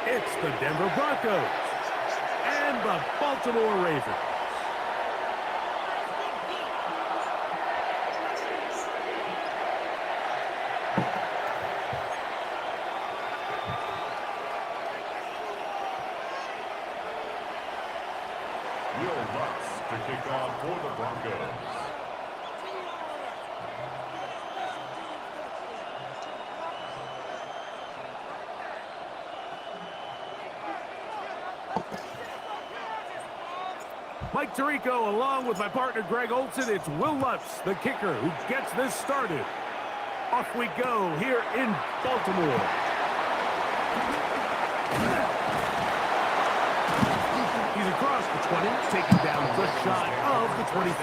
It's the Denver Broncos and the Baltimore Ravens. Will Lutz to kick off for the Broncos. Mike Tirico, along with my partner Greg Olson, it's Will Lutz, the kicker, who gets this started. Off we go here in Baltimore. He's across the 20, taking down just shy of the 25.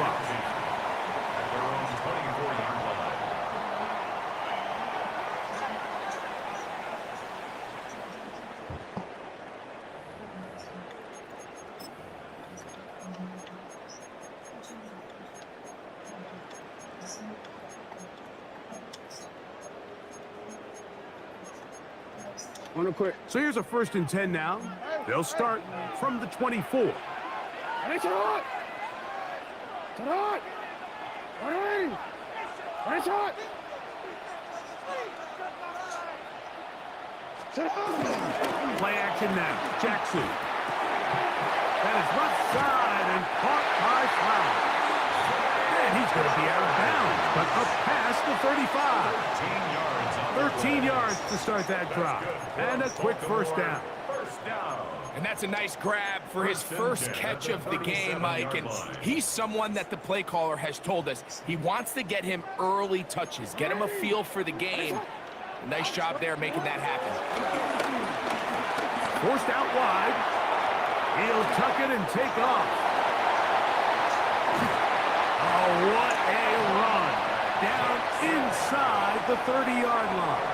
At their own 24-yard line. So here's a 1st and 10 now. They'll start from the 24. Play action now. Jackson. That is left side and caught by Flower. And he's going to be out of bounds, but up past the 35. 13 yards to start that drive. And a quick first down. And that's a nice grab for his first catch of the game, Mike. And he's someone that the play caller has told us he wants to get him early touches, get him a feel for the game. Nice job there making that happen. Forced out wide. He'll tuck it and take off. Oh, what a run. Down inside the 30-yard line.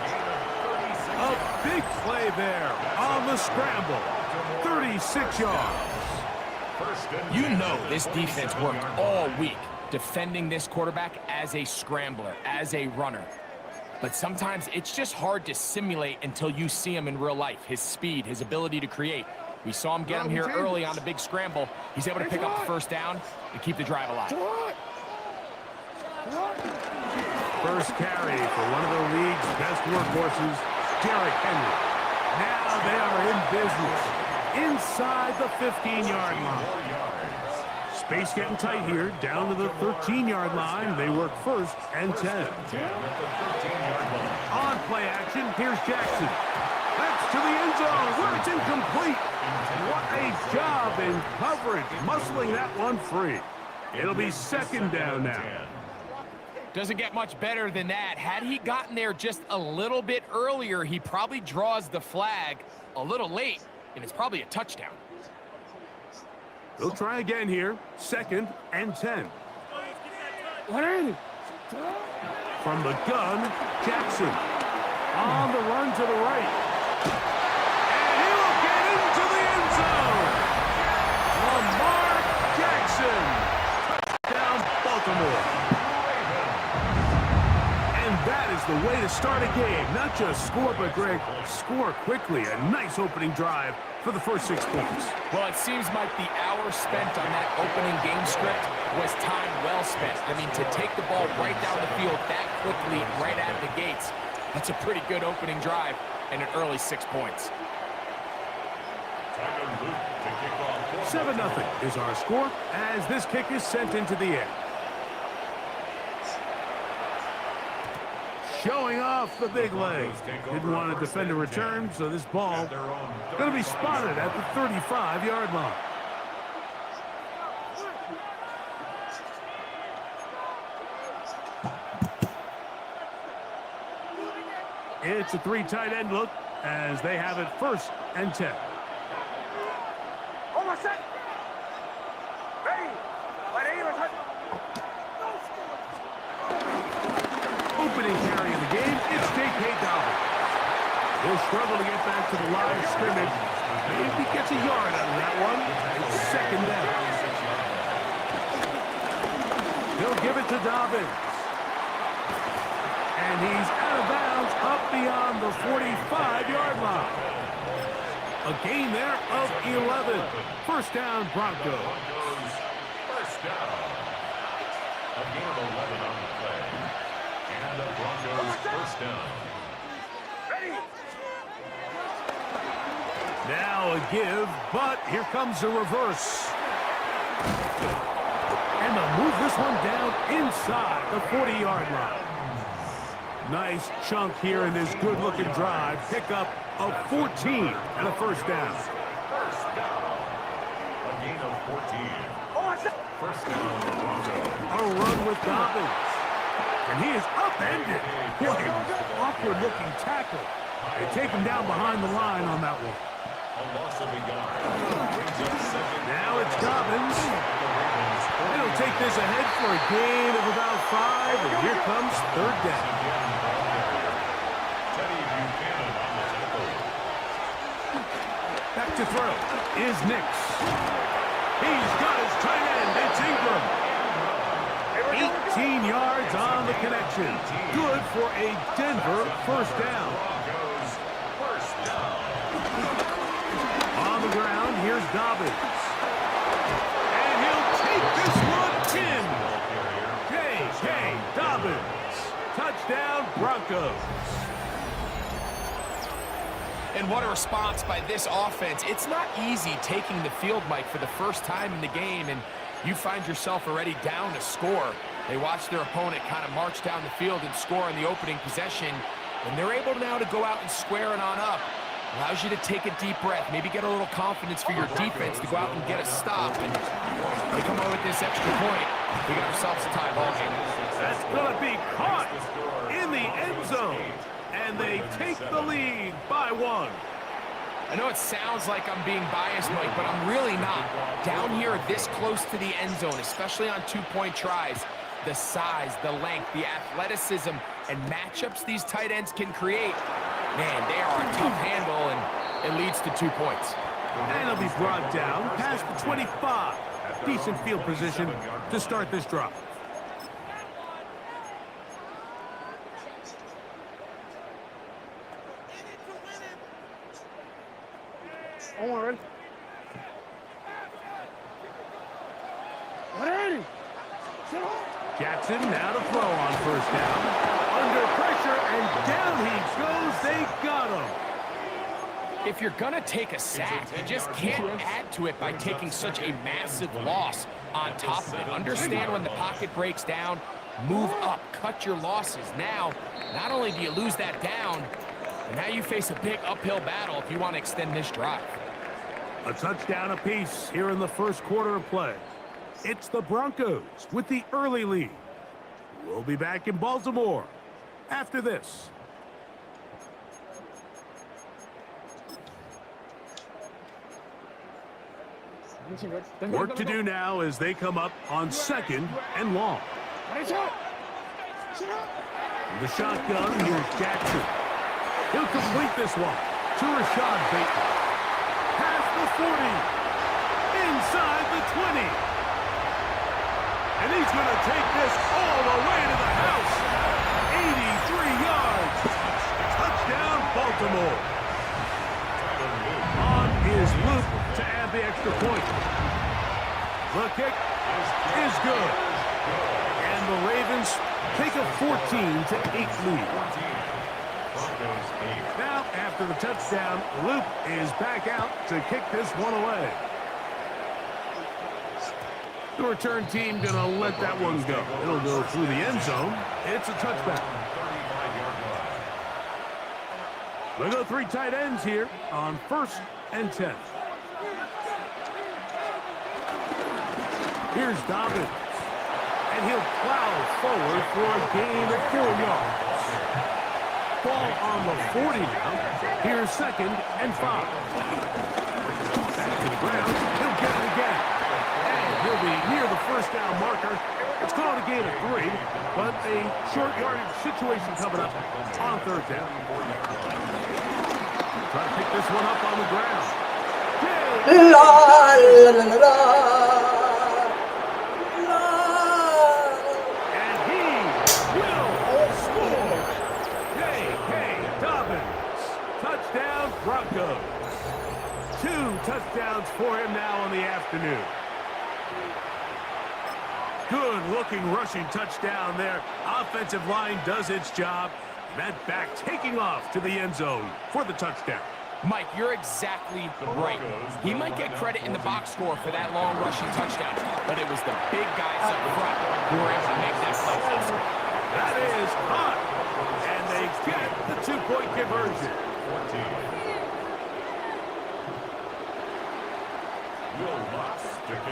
A big play there on the scramble. 36 yards. You know this defense worked all week defending this quarterback as a scrambler, as a runner. But sometimes it's just hard to simulate until you see him in real life. His speed, his ability to create. We saw him get him here early on a big scramble. He's able to pick up the first down and keep the drive alive. First carry for one of the league's best workhorses, Derrick Henry. Now they are in business inside the 15-yard line. Space getting tight here, down to the 13-yard line. They work 1st and 10. On play action, here's Jackson. That's to the end zone, where it's incomplete. What a job in coverage, muscling that one free. It'll be 2nd down now. Doesn't get much better than that. Had he gotten there just a little bit earlier, he probably draws the flag a little late, and it's probably a touchdown. They'll try again here. 2nd and 10. From the gun, Jackson. On the run to the right. And he'll get into the end zone. Lamar Jackson. Touchdown, Baltimore. And that is the way to start a game. Not just score, but Greg, score quickly. A nice opening drive for the first 6 points. Well, it seems like the hour spent on that opening game script was time well spent. I mean, to take the ball right down the field that quickly, right out of the gates, that's a pretty good opening drive and an early 6 points. 7-0 is our score as this kick is sent into the air. Showing off the big leg. Didn't want to defend a return, so this ball going to be spotted at the 35-yard line. It's a 3 tight end look as they have it 1st and 10. Opening carry of the game, it's J.K. Dobbins. He'll struggle to get back to the line of scrimmage. Maybe gets a yard out of that one. It's 2nd down. He'll give it to Dobbins. And he's out of bounds up beyond the 45-yard line. A gain there of 11. 1st down, Broncos. 1st down. A gain of 11 on the play. And the Broncos 1st down. Now a give, but here comes a reverse. And they'll move this one down inside the 40-yard line. Nice chunk here in this good-looking drive. Pick up of 14 and a 1st down. 1st down. A gain of 14. 1st down, Broncos. A run with Dobbins. And he is upended. Boy, awkward-looking tackle. They take him down behind the line on that one. A loss of a yard. Now it's Dobbins. He'll take this ahead for a gain of about 5, and here comes 3rd down. Back to throw is Nix. He's got his tight end. It's Ingram. 18 yards on the connection. Good for a Denver 1st down. On the ground, here's Dobbins. And he'll take this one in. J.K. Dobbins. Touchdown, Broncos. And what a response by this offense. It's not easy taking the field, Mike, for the first time in the game, and you find yourself already down to score. They watch their opponent kind of march down the field and score on the opening possession, and they're able now to go out and square it on up. Allows you to take a deep breath, maybe get a little confidence for your defense to go out and get a stop. And they come over with this extra point. We got ourselves a tie ball game. That's going to be caught in the end zone. And they take the lead by 1. I know it sounds like I'm being biased, Mike, but I'm really not. Down here this close to the end zone, especially on 2-point tries, the size, the length, the athleticism, and matchups these tight ends can create, man, they are a tough handle, and it leads to 2 points. And he'll be brought down past the 25. Decent field position to start this drive. Jackson now to throw on 1st down. Under pressure, and down he goes. They got him. If you're going to take a sack, you just can't add to it by taking such a massive loss on top of it. Understand when the pocket breaks down, move up, cut your losses. Now, not only do you lose that down, but now you face a big uphill battle if you want to extend this drive. A touchdown apiece here in the 1st quarter of play. It's the Broncos with the early lead. We'll be back in Baltimore after this. Work to do now as they come up on 2nd and long. The shotgun, here's Jackson. He'll complete this one to Rashad Bateman. Past the 40. Inside the 20. And he's going to take this all the way to the house. 83 yards. Touchdown, Baltimore. On is Luke to add the extra point. The kick is good. And the Ravens take a 14-8 lead. Now, after the touchdown, Luke is back out to kick this one away. The return team going to let that one go. It'll go through the end zone. It's a touchback. We'll go 3 tight ends here on 1st and 10. Here's Dobbins. And he'll plow forward for a gain of 4 yards. Ball on the 40 now. Here's 2nd and 5. Back to the ground. He'll get it again. And he'll be near the 1st down marker. It's called a gain of 3, but a short yardage situation coming up on 3rd down. Try to pick this one up on the ground. La, la, la, la, la. And he will score. J.K. Dobbins. Touchdown, Broncos. 2 touchdowns for him now in the afternoon. Good-looking rushing touchdown there. Offensive line does its job. That back taking off to the end zone for the touchdown. Mike, you're exactly right. He might get credit in the box score for that long rushing touchdown, but it was the big guys up front who were able to make that play possible. That is hot, and they get the 2-point conversion.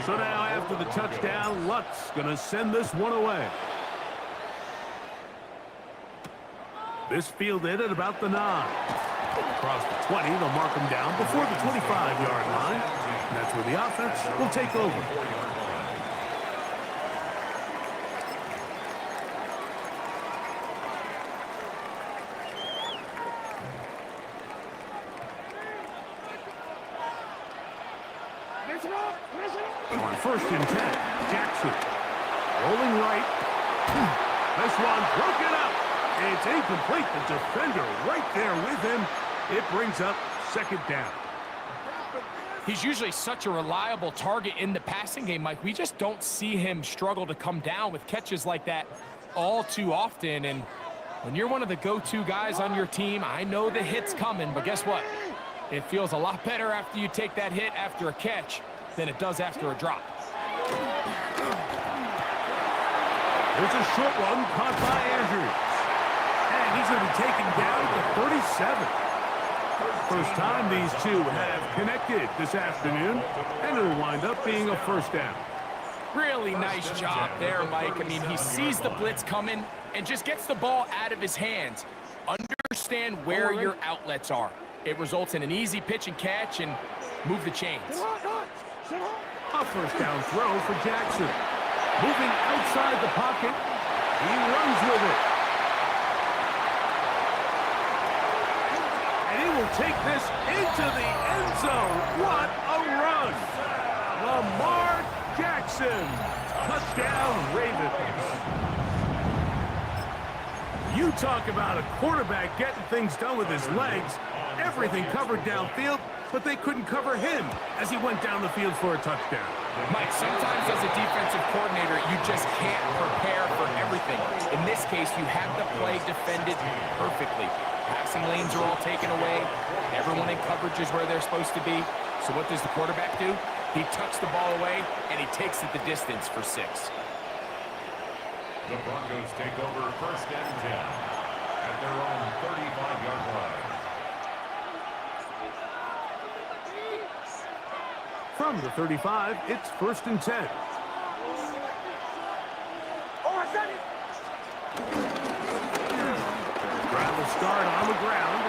So now after the touchdown, Lutz going to send this one away. This fielded at about the 9. Across the 20, they'll mark him down before the 25-yard line. And that's where the offense will take over. On 1st and 10, Jackson. Rolling right. This one broken up. It's incomplete. The defender right there with him. It brings up 2nd down. He's usually such a reliable target in the passing game, Mike. We just don't see him struggle to come down with catches like that all too often. And when you're one of the go-to guys on your team, I know the hit's coming, but guess what? It feels a lot better after you take that hit after a catch than it does after a drop. There's a short one caught by Andrews. And he's going to be taken down to 37. First time these two have connected this afternoon, and it'll wind up being a 1st down. Really nice job there, Mike. I mean, he sees the blitz coming and just gets the ball out of his hands. Understand where your outlets are. It results in an easy pitch and catch and move the chains. A 1st down throw for Jackson. Moving outside the pocket, he runs with it. And he will take this into the end zone. What a run! Lamar Jackson. Touchdown, Ravens. You talk about a quarterback getting things done with his legs. Everything covered downfield, but they couldn't cover him as he went down the field for a touchdown. Mike, sometimes as a defensive coordinator, you just can't prepare for everything. In this case, you have the play defended perfectly. Passing lanes are all taken away. Everyone in coverage is where they're supposed to be. So what does the quarterback do? He tucks the ball away, and he takes it the distance for 6. The Broncos take over 1st and 10 at their own 35-yard line. From the 35, it's 1st and 10. Grab the start on the ground.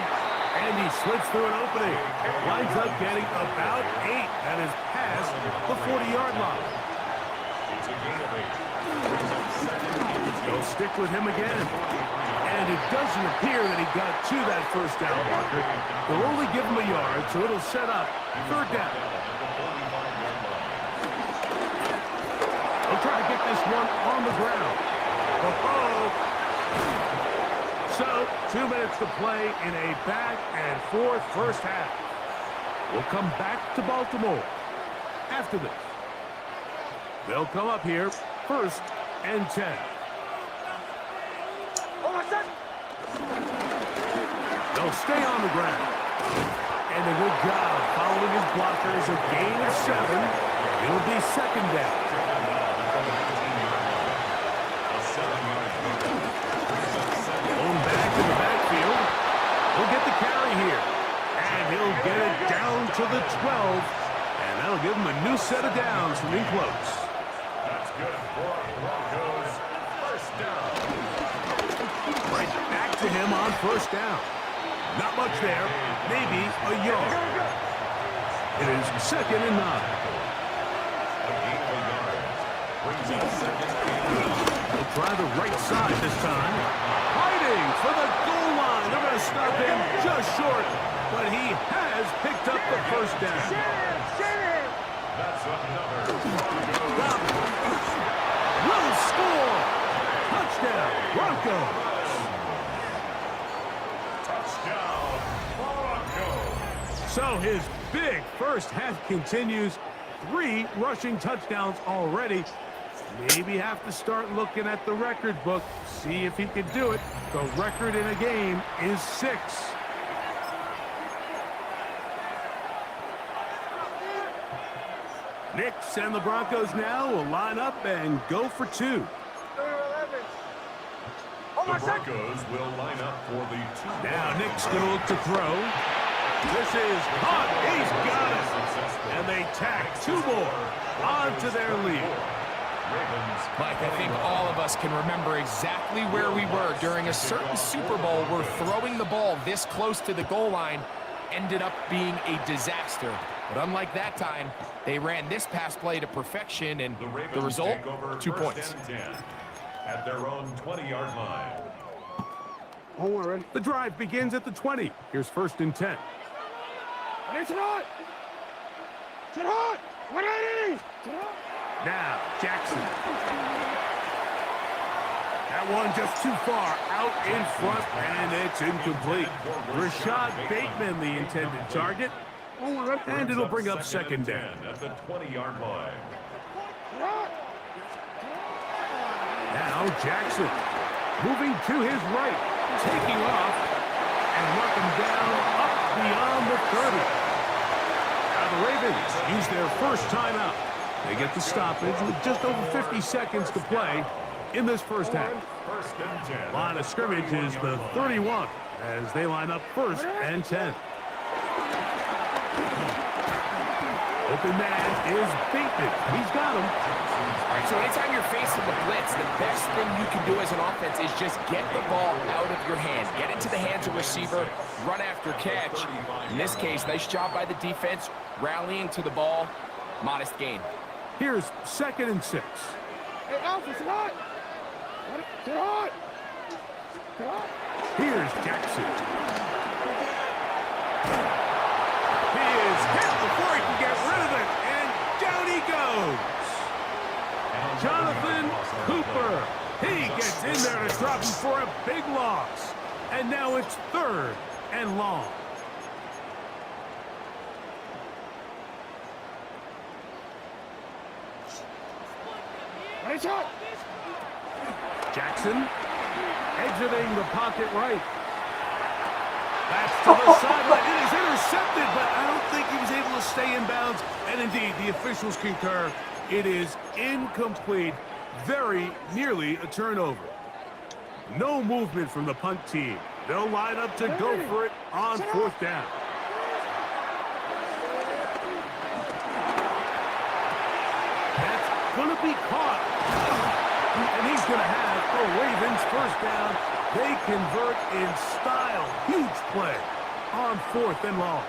And he slits through an opening. Winds up getting about 8 and is past the 40-yard line. They'll stick with him again. And it doesn't appear that he got to that first down marker. They'll only give him a yard, so it'll set up 3rd down. They'll try to get this one on the ground. So, 2 minutes to play in a back-and-forth first half. We'll come back to Baltimore after this. They'll come up here 1st and 10. They'll stay on the ground. And a good job following his blockers. A gain of 7. It'll be 2nd down. Going back in the backfield. He'll get the carry here. And he'll get it down to the 12. And that'll give him a new set of downs from in close. That's good for Broncos. 1st down. Right back to him on 1st down. Not much there. Maybe a yard. It is 2nd and 9. They'll try the right side this time. Fighting for the goal line. They're going to stop him just short. But he has picked up the 1st down. That's another. Will score. Touchdown, Broncos. So his big first half continues. 3 rushing touchdowns already. Maybe have to start looking at the record book. See if he can do it. The record in a game is 6. Knicks and the Broncos now will line up and go for 2. The Broncos will line up for the 2. Now Nick's going to look to throw. This is caught. He's got it. And they tack 2 more onto their lead. Mike, I think all of us can remember exactly where we were during a certain Super Bowl where throwing the ball this close to the goal line ended up being a disaster. But unlike that time, they ran this pass play to perfection, and the result, 2 points. At their own 20-yard line. The drive begins at the 20. Here's 1st and 10. Now, Jackson. That one just too far out in front, and it's incomplete. Rashad Bateman, the intended target. And it'll bring up 2nd down. At the 20-yard line. Now Jackson moving to his right, taking off, and knocking down up beyond the 30. Now the Ravens use their first timeout. They get the stoppage with just over 50 seconds to play in this first half. 1st and 10. Line of scrimmage is the 31 as they line up 1st and 10. Open man is Bateman. He's got him. All right, so anytime you're facing the blitz, the best thing you can do as an offense is just get the ball out of your hand. Get into the hands of receiver, run after catch. In this case, nice job by the defense, rallying to the ball. Modest gain. Here's 2nd and 6. Hey, Alpha, sit hot. Sit hot. Here's Jackson. He is hit before he can get rid of it, and down he goes. Jonathan Cooper. He gets in there to drop him for a big loss. And now it's 3rd and long. Jackson exiting the pocket right. That's to the sideline. It is intercepted, but I don't think he was able to stay in bounds. And indeed, the officials concur. It is incomplete. Very nearly a turnover. No movement from the punt team. They'll line up to go for it on 4th down. That's going to be caught. And he's going to have the Ravens 1st down. They convert in style. Huge play. on 4th and long.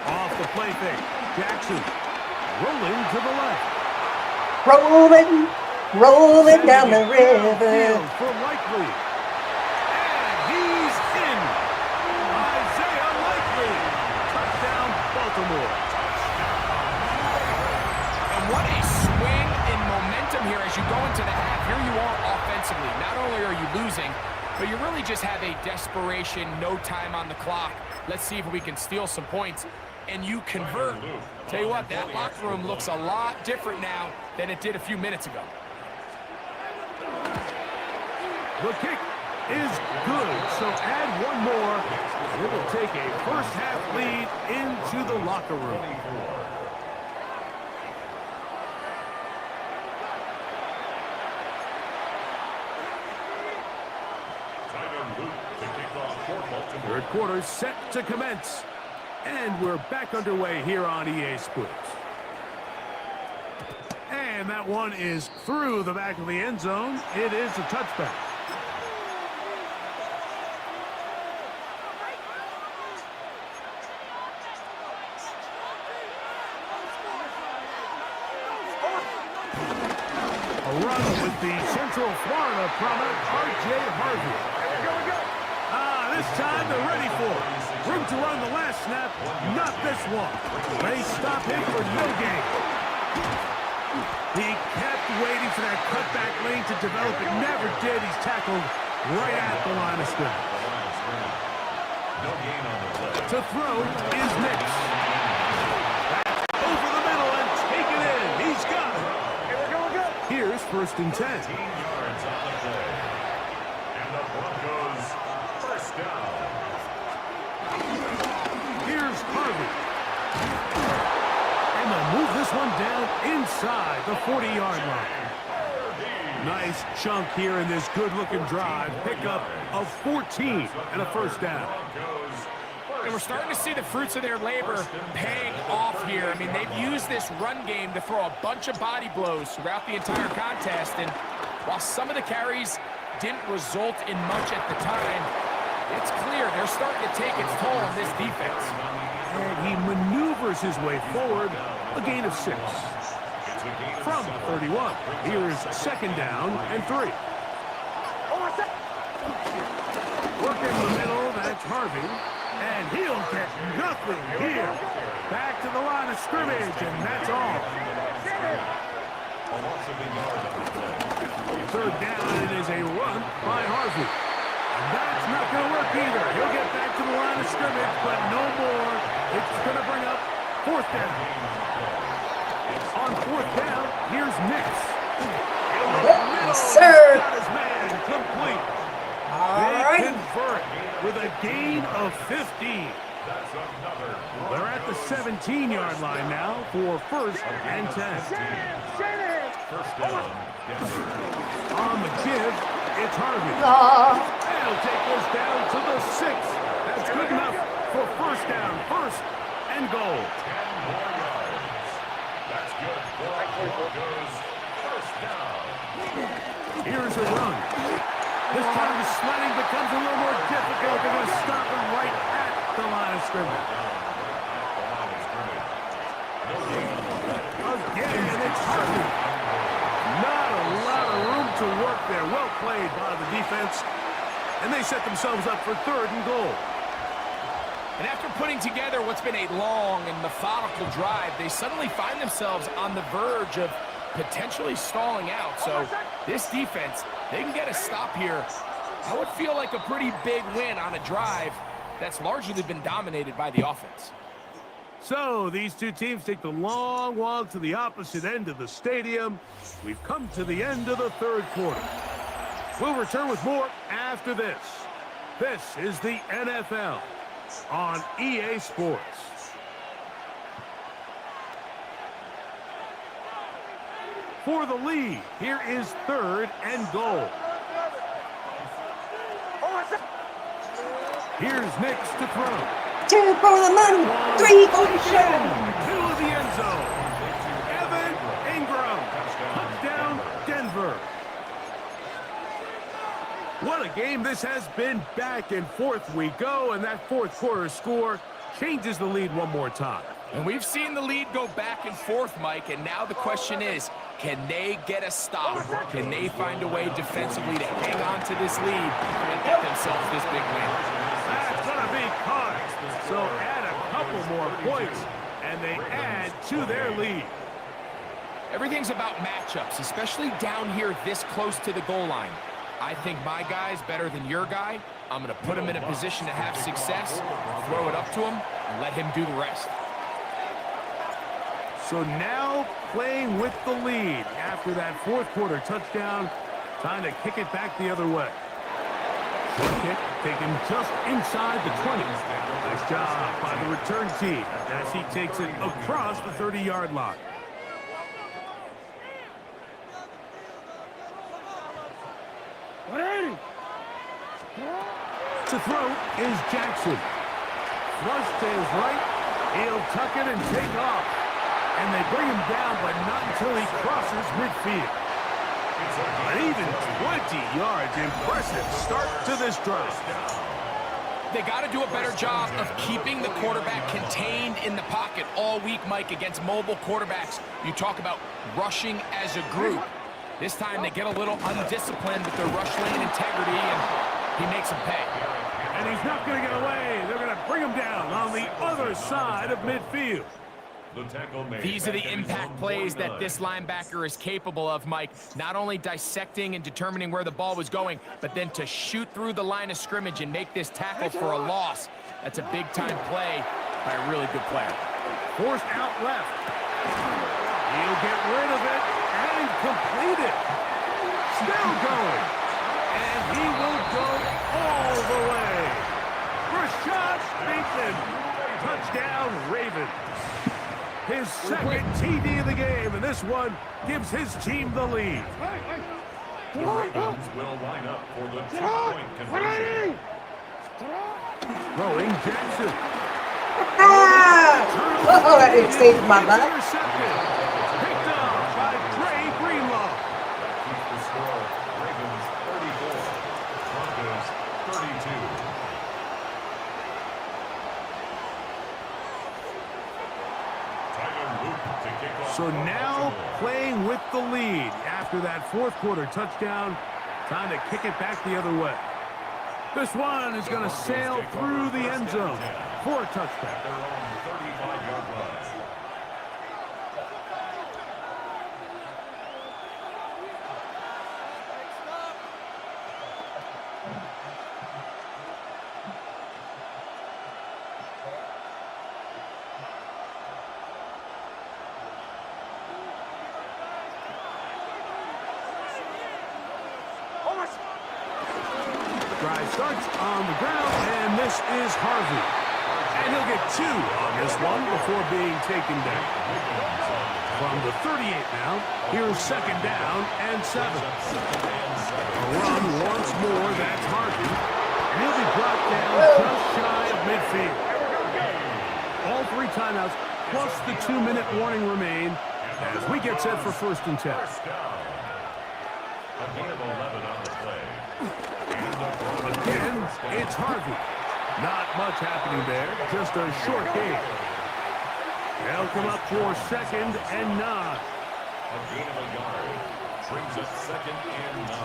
Off the play fake. Jackson rolling to the left. Rolling down the river. For Likely. And he's in. Isaiah Likely. Touchdown, Baltimore. And what a swing in momentum here as you go into the half. Here you are offensively. Not only are you losing, but you really just have a desperation, no time on the clock. Let's see if we can steal some points. And you convert. Tell you what, that locker room looks a lot different now than it did a few minutes ago. The kick is good, so add one more. It will take a first-half lead into the locker room. Third quarter set to commence. And we're back underway here on EA Sports. And that one is through the back of the end zone. It is a touchback. A run with the Central Florida prominent R.J. Harvey. This time they're ready for it. Room to run the last snap, not this one. They stop him for no gain. He kept waiting for that cutback lane to develop. It never did. He's tackled right at the line of scrimmage. To throw is Nix. Over the middle and take it in. He's got it. Here's 1st and 10. And the Broncos first down. Here's Harvey. And they'll move this one down inside the 40-yard line. Nice chunk here in this good-looking drive. Pickup of 14 and a first down. And we're starting to see the fruits of their labor paying off here. I mean, they've used this run game to throw a bunch of body blows throughout the entire contest. And while some of the carries didn't result in much at the time, it's clear they're starting to take its toll on this defense. And he maneuvers his way forward, a gain of 6. From 31, here's 2nd down and 3. Working the middle, that's Harvey. And he'll get nothing here. Back to the line of scrimmage, and that's all. 3rd down, it is a run by Harvey. That's not going to work either. He'll get back to the line of scrimmage, but no more. It's going to bring up 4th down. On 4th down, here's Nix. Yes, sir. Got his man complete. They convert with a gain of 15. They're at the 17-yard line now for 1st and 10. On the give, it's Harvey. They'll take this down to the 6. That's good enough for 1st down, 1st and goal. 10 more yards. That's good for Broncos. 1st down. Here's a run. This time the sledding becomes a little more difficult. They're going to stop him right at the line of scrimmage. Again, and it's Harvey. Not a lot of room to work there. Well played by the defense. And they set themselves up for 3rd and goal. And after putting together what's been a long and methodical drive, they suddenly find themselves on the verge of potentially stalling out. So this defense, they can get a stop here. I would feel like a pretty big win on a drive that's largely been dominated by the offense. So these two teams take the long walk to the opposite end of the stadium. We've come to the end of the 3rd quarter. We'll return with more after this. This is the NFL on EA Sports. For the lead, here is 3rd and goal. Here's Nix to throw. 2 for the money, 3 for the show. Middle of the end zone. Evan Ingram. Touchdown, Denver. What a game this has been. Back and forth we go, and that fourth quarter score changes the lead one more time. And we've seen the lead go back and forth, Mike, and now the question is, can they get a stop? Can they find a way defensively to hang on to this lead and get themselves this big win? That's going to be caught. So add a couple more points, and they add to their lead. Everything's about matchups, especially down here this close to the goal line. I think my guy's better than your guy. I'm going to put him in a position to have success, throw it up to him, and let him do the rest. So now playing with the lead after that fourth quarter touchdown, time to kick it back the other way. Short kick taken just inside the 20. Nice job by the return team as he takes it across the 30-yard line. To throw is Jackson. Flush to his right. He'll tuck it and take off. And they bring him down, but not until he crosses midfield. An even 20 yards. Impressive start to this drive. They got to do a better job of keeping the quarterback contained in the pocket all week, Mike, against mobile quarterbacks. You talk about rushing as a group. This time they get a little undisciplined with their rush lane integrity, and he makes them pay. And he's not going to get away. They're going to bring him down on the other side of midfield. These are the impact plays that this linebacker is capable of, Mike. Not only dissecting and determining where the ball was going, but then to shoot through the line of scrimmage and make this tackle for a loss. That's a big-time play by a really good player. Forced out left. He'll get rid of it and complete it. Still going. And he will go all the way. Rashad Bateman. Touchdown, Ravens. His second TD of the game, and this one gives his team the lead. The Ravens will line up for the two-point conversion. Throwing Jackson. Oh, that didn't save my butt. Intercepted. Picked up by Dre Greenlaw. That keeps the score. Ravens 34, Broncos 32. So now playing with the lead after that fourth quarter touchdown. Time to kick it back the other way. This one is going to sail through the end zone for a touchdown. Their own 35-yard line. Drive starts on the ground, and this is Harvey. And he'll get 2 on this one before being taken down. From the 38 now, here's second down and 7. A run once more, that's Harvey. And he'll be brought down just shy of midfield. All 3 timeouts, plus the 2-minute warning remain as we get set for 1st and 10. A gain of 11 on the play. Again, it's Harvey. Not much happening there, just a short game. They'll come up for 2nd and 9. A gain of a yard. Brings up 2nd and 9.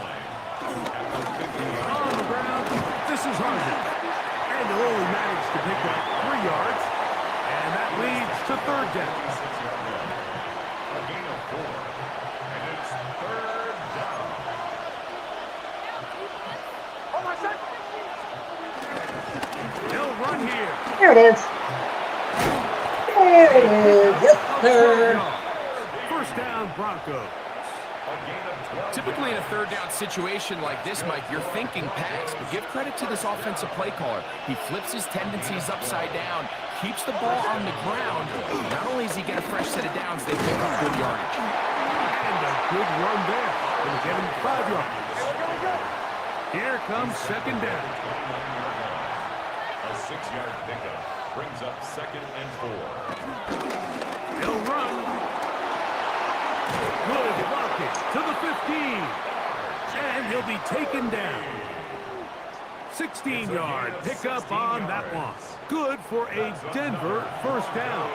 On the ground, this is Harvey. And they'll only manage to pick up 3 yards. And that leads to 3rd down. A gain of 4. And it's 3rd down. They'll run here. There it is. There it is. Yes, sir. 1st down, Broncos. Typically in a 3rd down situation like this, Mike, you're thinking pass, but give credit to this offensive play caller. He flips his tendencies upside down, keeps the ball on the ground. Not only does he get a fresh set of downs, they pick up good yardage. And a good run there. Gonna get him 5 yards. Here comes 2nd down. A 6-yard pickup brings up 2nd and 4. He'll run. Good blocking to the 15. And he'll be taken down. 16-yard pickup on that one. Good for a Denver first down.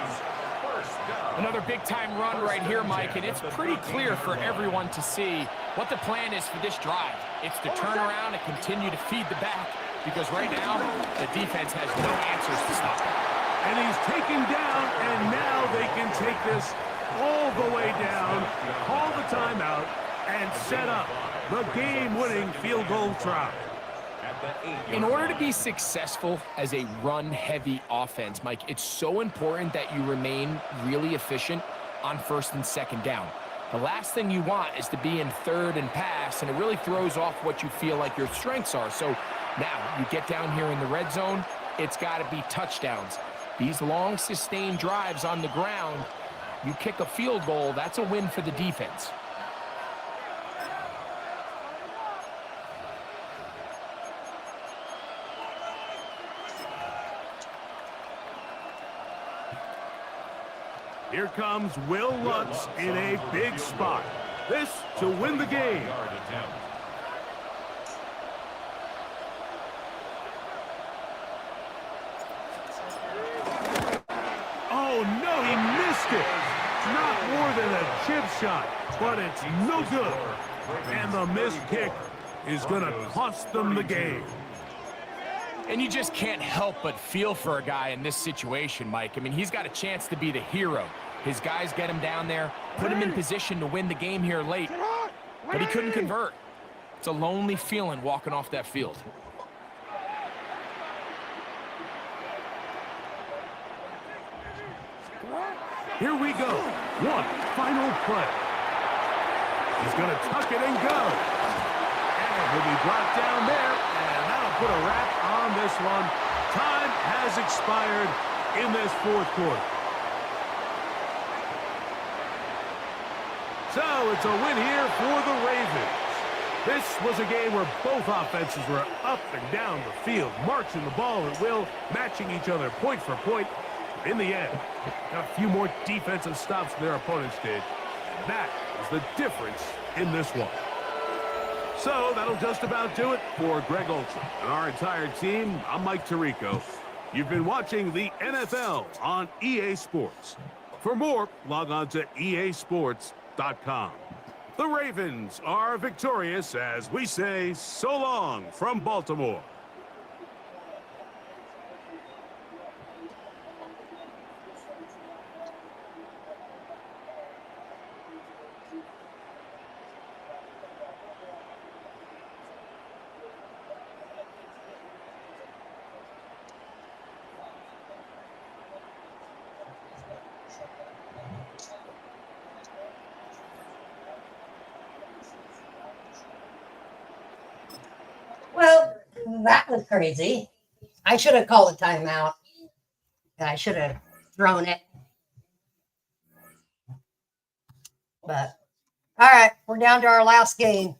Another big-time run right here, Mike, and it's pretty clear for everyone to see what the plan is for this drive. It's to turn around and continue to feed the back, because right now, the defense has no answers to stop it. And he's taken down, and now they can take this all the way down, call the timeout, and set up the game-winning field goal try. In order to be successful as a run-heavy offense, Mike, it's so important that you remain really efficient on 1st and 2nd down. The last thing you want is to be in 3rd and pass, and it really throws off what you feel like your strengths are. So now you get down here in the red zone, it's got to be touchdowns. These long, sustained drives on the ground, you kick a field goal, that's a win for the defense. Here comes Will Lutz in a big spot. This to win the game. Oh, no, he missed it. Not more than a chip shot, but it's no good. And the missed kick is going to cost them the game. And you just can't help but feel for a guy in this situation, Mike. I mean, he's got a chance to be the hero. His guys get him down there, put him in position to win the game here late, but he couldn't convert. It's a lonely feeling walking off that field. Here we go. One final play. He's going to tuck it and go. And he'll be brought down there, and that'll put a wrap on this one. Time has expired in this 4th quarter. So it's a win here for the Ravens. This was a game where both offenses were up and down the field, marching the ball at will, matching each other point for point. In the end, got a few more defensive stops than their opponents did. That is the difference in this one. So that'll just about do it for Greg Olson and our entire team. I'm Mike Tirico. You've been watching the NFL on EA Sports. For more, log on to easports.com. The Ravens are victorious as we say so long from Baltimore. Well, that was crazy. I should have called a timeout. I should have thrown it. But, all right, we're down to our last game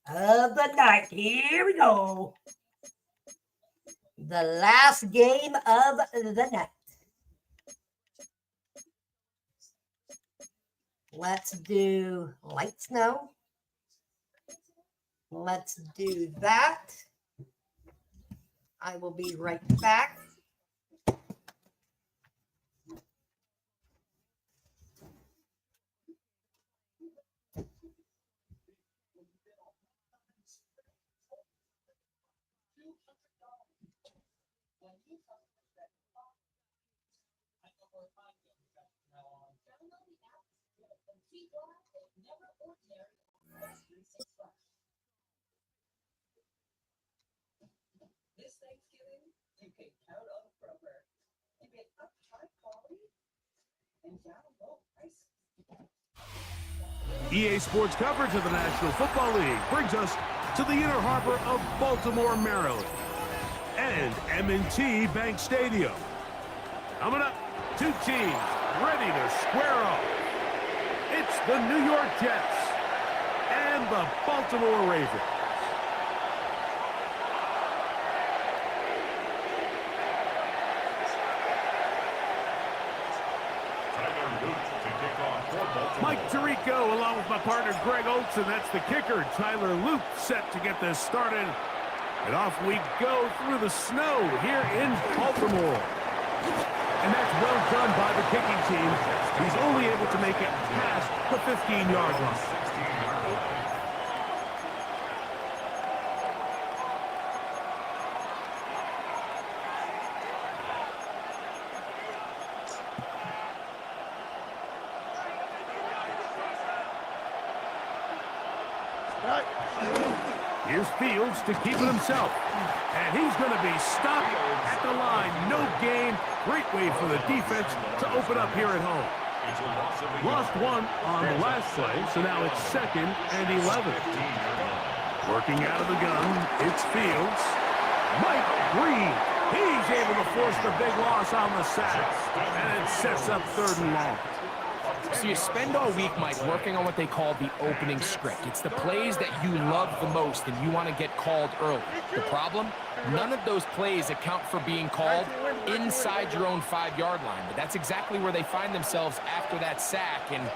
of the night. Here we go. The last game of the night. Let's do light snow. Let's do that. I will be right back. This Thanksgiving, you can count on Kroger. You get up high quality and down low prices. EA Sports coverage of the National Football League brings us to the inner harbor of Baltimore, Maryland, and M&T Bank Stadium. Coming up, two teams ready to square off. It's the New York Jets and the Baltimore Ravens. Mike Tirico along with my partner Greg Olson. That's the kicker. Tyler Luke set to get this started. And off we go through the snow here in Baltimore. And that's well done by the kicking team. He's only able to make it past the 15-yard line. Here's Fields to keep it himself. And he's going to be stopped at the line. No gain. Great way for the defense to open up here at home. Lost one on the last play, so now it's 2nd and 11. Working out of the gun, it's Fields. Mike Green. He's able to force the big loss on the sack. And it sets up 3rd and long. So you spend all week, Mike, working on what they call the opening script. It's the plays that you love the most and you want to get called early. The problem? None of those plays account for being called inside your own 5-yard line. But that's exactly where they find themselves after that sack, and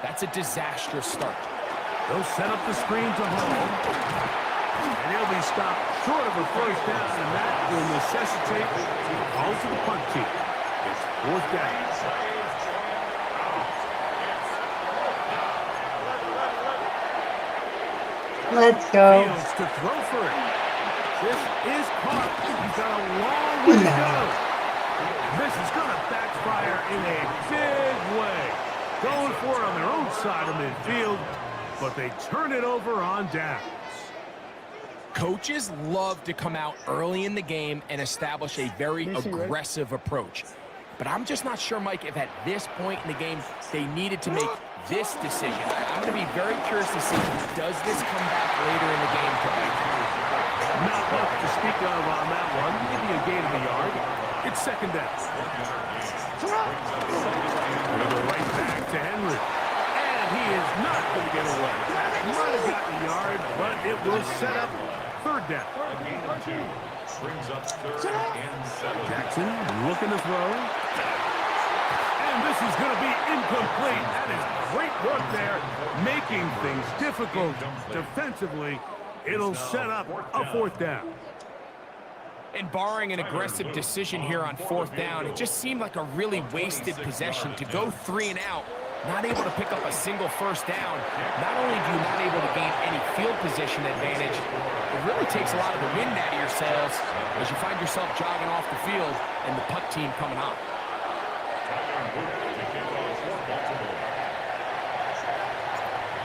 that's a disastrous start. They'll set up the screen to Hall. And he'll be stopped short of a 1st down, and that will necessitate a call to the punt team. It's 4th down. Let's go. Fields to throw for it. This is caught. He's got a long way to go. This is going to backfire in a big way. Going for it on their own side of midfield, but they turn it over on downs. Coaches love to come out early in the game and establish a very aggressive approach. But I'm just not sure, Mike, if at this point in the game they needed to make this decision. I'm going to be very curious to see, does this come back later in the game to bite? Not much to speak of on that one. Maybe a gain of a yard. It's 2nd down. Another right back to Henry. And he is not going to get away. Might have gotten a yard, but it will set up 3rd down. Brings up 3rd and 7. Jackson looking to throw. And this is going to be incomplete. That is great work there, making things difficult defensively. It'll set up a 4th down. And barring an aggressive decision here on 4th down, it just seemed like a really wasted possession to go 3 and out, not able to pick up a single 1st down. Not only do you not able to gain any field position advantage, it really takes a lot of the wind out of your sails as you find yourself jogging off the field and the punt team coming on.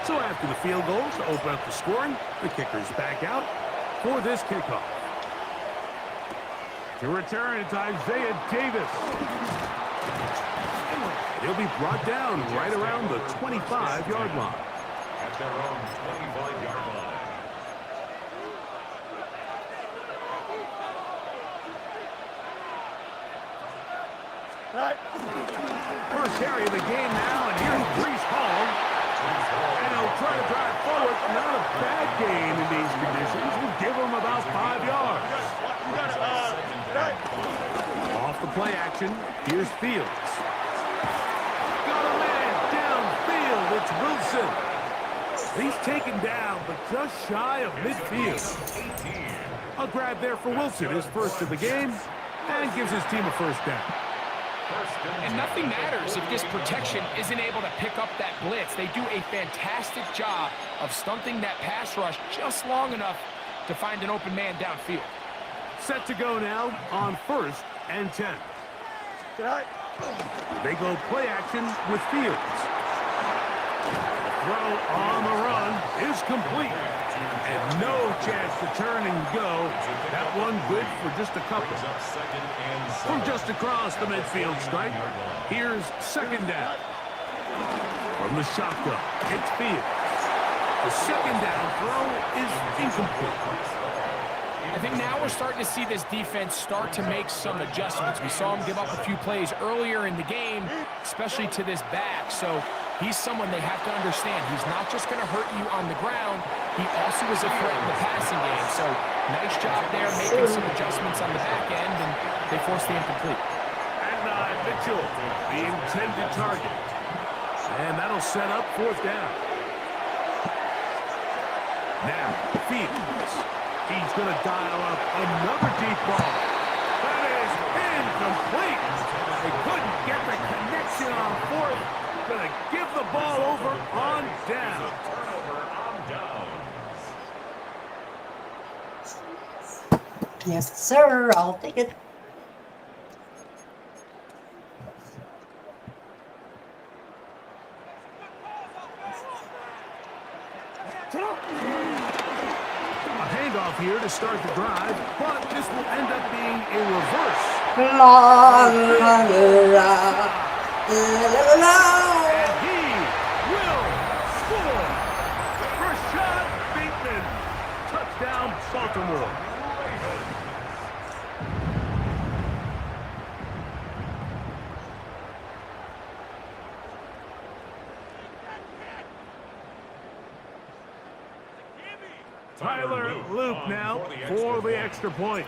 So after the field goal to open up the scoring, the kicker's back out for this kickoff. To return, it's Isaiah Davis. He'll be brought down right around the 25-yard line. At their own 25-yard line. First carry of the game now, and here's Breece Hall. And he'll try to drive forward. Not a bad gain in these conditions. We'll give him about 5 yards. Off the play action, here's Fields. Got a man downfield. It's Wilson. He's taken down, but just shy of midfield. A grab there for Wilson, his 1st of the game, and gives his team a 1st down. And nothing matters if this protection isn't able to pick up that blitz. They do a fantastic job of stunting that pass rush just long enough to find an open man downfield. Set to go now on 1st and 10. They go play action with Fields. The throw on the run is complete. And no chance to turn and go. That one good for just a couple. From just across the midfield stripe, here's 2nd down. From the shotgun, it's Fields. The 2nd down throw is incomplete. I think now we're starting to see this defense start to make some adjustments. We saw him give up a few plays earlier in the game, especially to this back. So he's someone they have to understand. He's not just going to hurt you on the ground. He also is a threat in the passing game. So nice job there making some adjustments on the back end, and they forced the incomplete. And Mitchell, the intended target. And that'll set up 4th down. Now, Fields. He's going to dial up another deep ball. That is incomplete. They couldn't get the connection on 4th. Going to give the ball over on down. Turnover on downs. Yes, sir. I'll take it. A handoff here to start the drive, but this will end up being a reverse. La, la, la, la, la. And he will score. Rashad Bateman. Touchdown, Baltimore. Tyler Loop now for the extra point.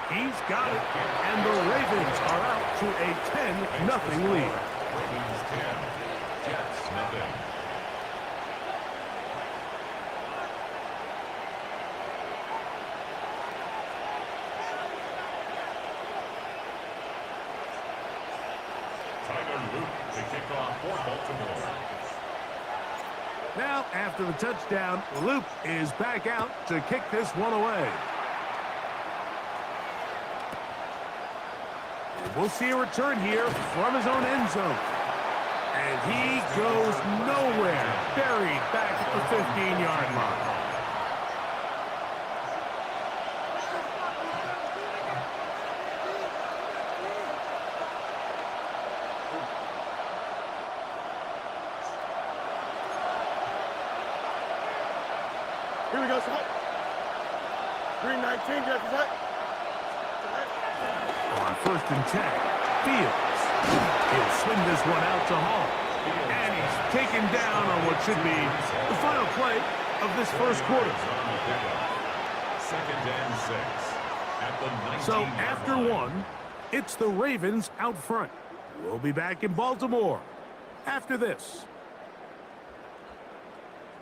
He's got it, and the Ravens are out to a 10-0 lead. Ravens 10, Jets nothing. Tyler Luke to kick off for Baltimore. Now, after the touchdown, Luke is back out to kick this one away. And we'll see a return here from his own end zone. And he goes nowhere, buried back at the 15-yard line. Here we go, son. 319, Jeffrey, son. On 1st and 10, Fields. He'll swing this one out to Hall. And he's taken down on what should be the final play of this first quarter. 2nd and 6 at the 19. So after one, it's the Ravens out front. We'll be back in Baltimore after this.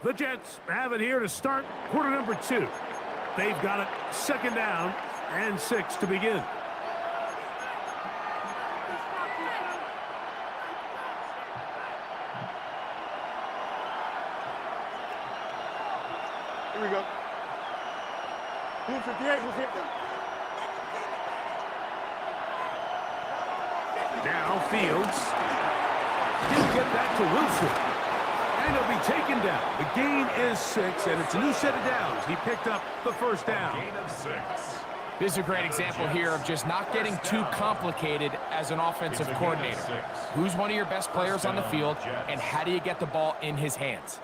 The Jets have it here to start quarter number 2. They've got it 2nd down and 6 to begin. Here we go. 258, we'll hit them. Now Fields. He'll get that to Wilson. And he'll be taken down. The gain is 6, and it's a new set of downs. He picked up the 1st down. Gain of 6. This is a great example here of just not getting too complicated as an offensive coordinator. Who's one of your best players on the field, and how do you get the ball in his hands?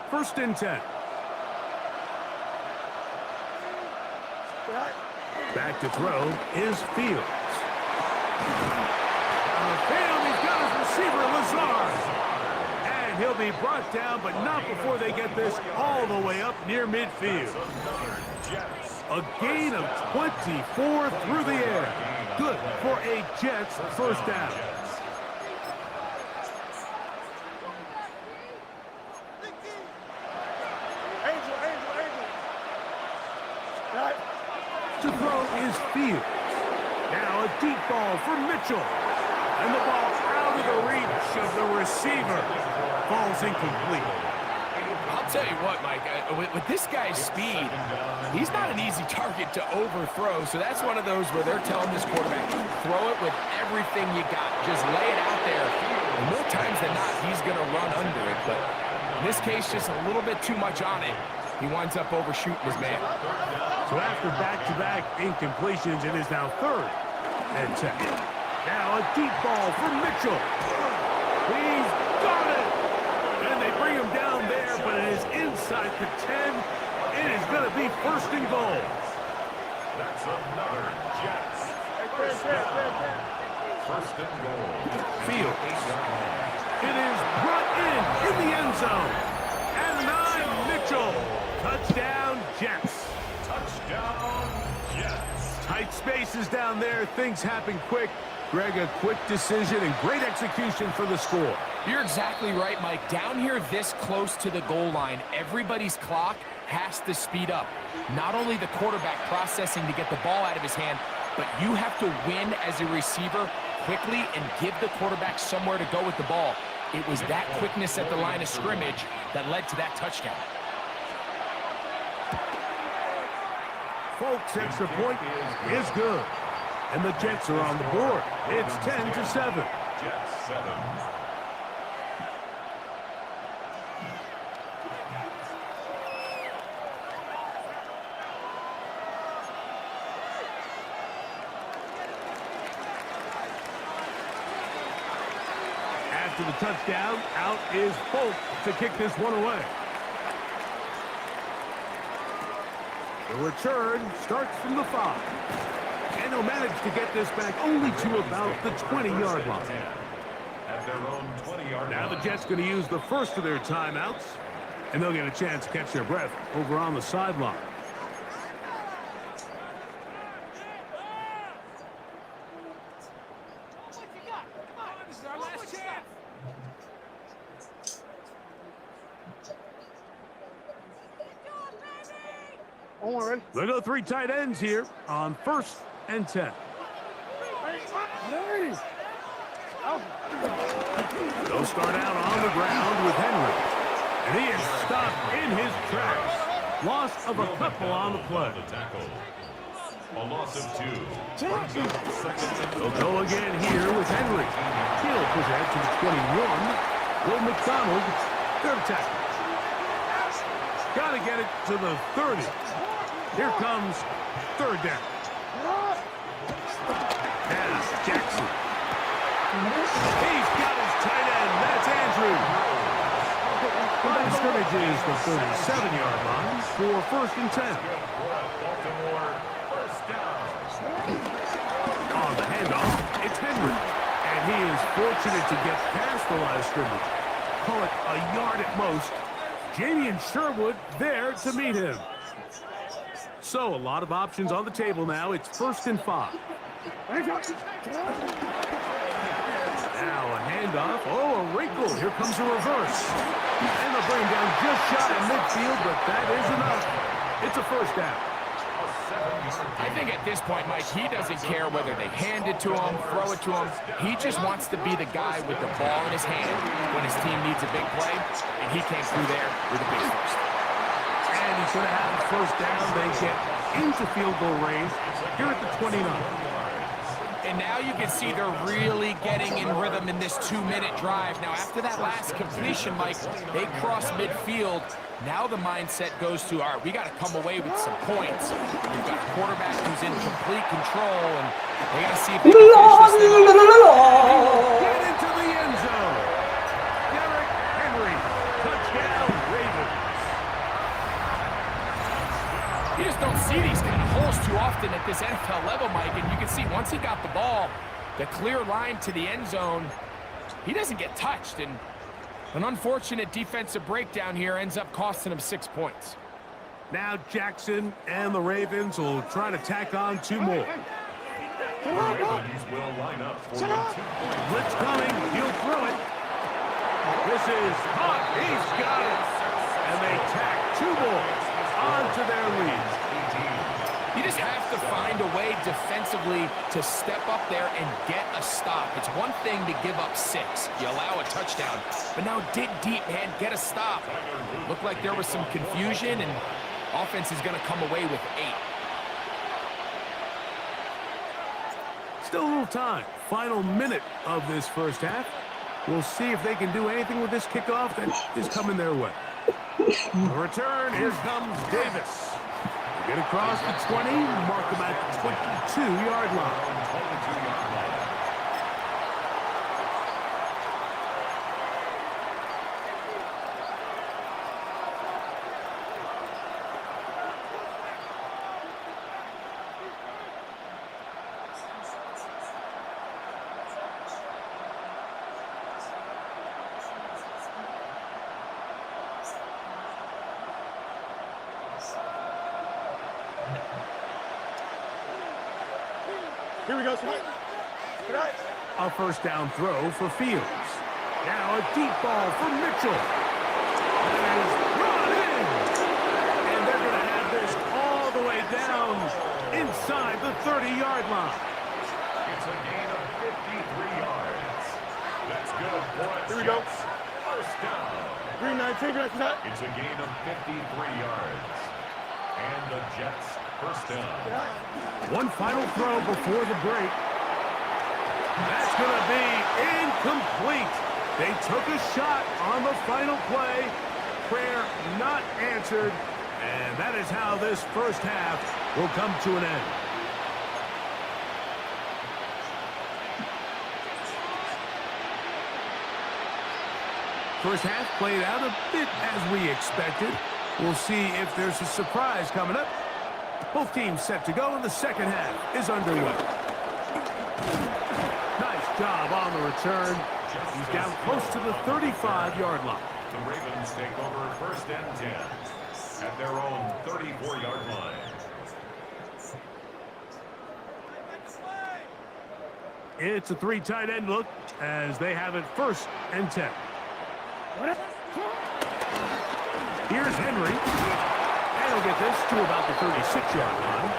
First and 10. Back to throw is Fields. On the field, he's got his receiver, Lazard. And he'll be brought down, but not before they get this all the way up near midfield. A gain of 24 through the air. Good for a Jets 1st down. To throw is Fields. Now a deep ball for Mitchell. And the ball out of the reach of the receiver. Falls incomplete. I'll tell you what, Mike, with this guy's speed, he's not an easy target to overthrow. So that's one of those where they're telling this quarterback, throw it with everything you got. Just lay it out there. And more times than not, he's going to run under it. But in this case, just a little bit too much on it. He winds up overshooting his man. So after back-to-back incompletions, it is now 3rd and 10. Now a deep ball for Mitchell. He's got it! And they bring him down there, but it is inside the 10. It is going to be 1st and goal. That's another Jets. First and goal. Fields. It is brought in the end zone. And 9, Mitchell. Touchdown, Jets. Touchdown, Jets. Tight spaces down there. Things happen quick. Greg, a quick decision and great execution for the score. You're exactly right, Mike. Down here this close to the goal line, everybody's clock has to speed up. Not only the quarterback processing to get the ball out of his hand, but you have to win as a receiver quickly and give the quarterback somewhere to go with the ball. It was that quickness at the line of scrimmage that led to that touchdown. Folks, extra point is good. And the Jets are on the board. It's 10-7. Jets 7. After the touchdown, out is Folk to kick this one away. The return starts from the 5. And he'll manage to get this back only to about the 20-yard line. At their own 20-yard line. Now the Jets going to use the first of their timeouts, and they'll get a chance to catch their breath over on the sideline. They go 3 tight ends here on 1st and 10. They'll start out on the ground with Henry. And he is stopped in his tracks. Loss of a couple on the play. A loss of 2. They'll go again here with Henry. He'll push ahead to the 21. Will McDonald, third tackle. Got to get it to the 30. Here comes 3rd down. Now Jackson. He's got his tight end. That's Andrew. Line of scrimmage is the 37-yard line for 1st and 10. Baltimore, first down. On the handoff, it's Henry. And he is fortunate to get past the line of scrimmage. Call it a yard at most. Jamie and Sherwood there to meet him. So, a lot of options on the table now. It's 1st and 5. Now a handoff. Oh, a wrinkle. Here comes a reverse. And they'll bring him down just shy of midfield, but that is enough. It's a 1st down. I think at this point, Mike, he doesn't care whether they hand it to him, throw it to him. He just wants to be the guy with the ball in his hand when his team needs a big play, and he came through there with a big first. And he's going to have a 1st down. They get into field goal range here at the 29. And now you can see they're really getting in rhythm in this 2-minute drive. Now, after that last completion, Mike, they cross midfield. Now the mindset goes to, all right, we got to come away with some points. We've got a quarterback who's in complete control, and they got to see if they can finish this thing off. Get into the end zone. Derrick Henry, touchdown Ravens. You just don't see these kind of holes too often at this NFL level, Mike, and you can see once he got the ball, the clear line to the end zone, he doesn't get touched, and an unfortunate defensive breakdown here ends up costing him 6 points. Now Jackson and the Ravens will try to tack on 2 more. The Ravens will line up for the 2-point. Blitz coming. He'll throw it. This is hot. He's got it. And they tack 2 more onto their lead. You just have to find a way defensively to step up there and get a stop. It's one thing to give up 6. You allow a touchdown. But now dig deep, man. Get a stop. Looked like there was some confusion, and offense is going to come away with 8. Still a little time. Final minute of this first half. We'll see if they can do anything with this kickoff that is coming their way. The return. Here comes Davis. Get across the 20, mark him at the 22-yard line. Here we go. A first down throw for Fields. Now a deep ball for Mitchell. That is brought in. And they're going to have this all the way down inside the 30-yard line. It's a gain of 53 yards. That's good for a Here we go. First down. Green 19, It's a gain of 53 yards. And the Jets first down. One final throw before the break. That's going to be incomplete. They took a shot on the final play. Prayer not answered. And that is how this first half will come to an end. First half played out a bit as we expected. We'll see if there's a surprise coming up. Both teams set to go, and the second half is underway. Nice job on the return. He's down close to the 35-yard line. The Ravens take over first and 10 at their own 34-yard line. It's a three tight end look as they have it first and 10. Here's Henry. And he'll get this to about the 36-yard line.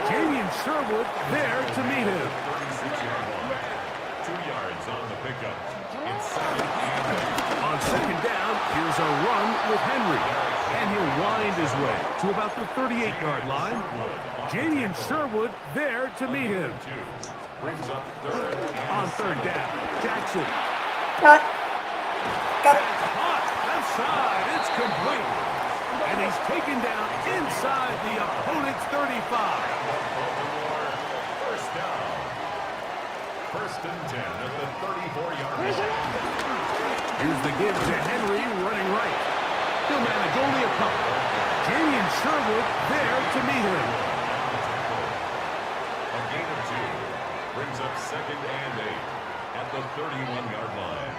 Jamie and Sherwood there to meet him. 36-yard line. 2 yards on the pickup. It's second and 8. On second down, here's a run with Henry. And he'll wind his way to about the 38-yard line. Jamie and Sherwood there to meet him. Brings up third. On third down, Jackson. Cut. Cut. Hot left side, it's complete. And he's taken down inside the opponent's 35. First down. First and 10 at the 34-yard line. Here's the give to Henry running right. He'll manage only a couple. Jamie and Sherwood there to meet him. A gain of 2. Brings up second and 8 at the 31-yard line.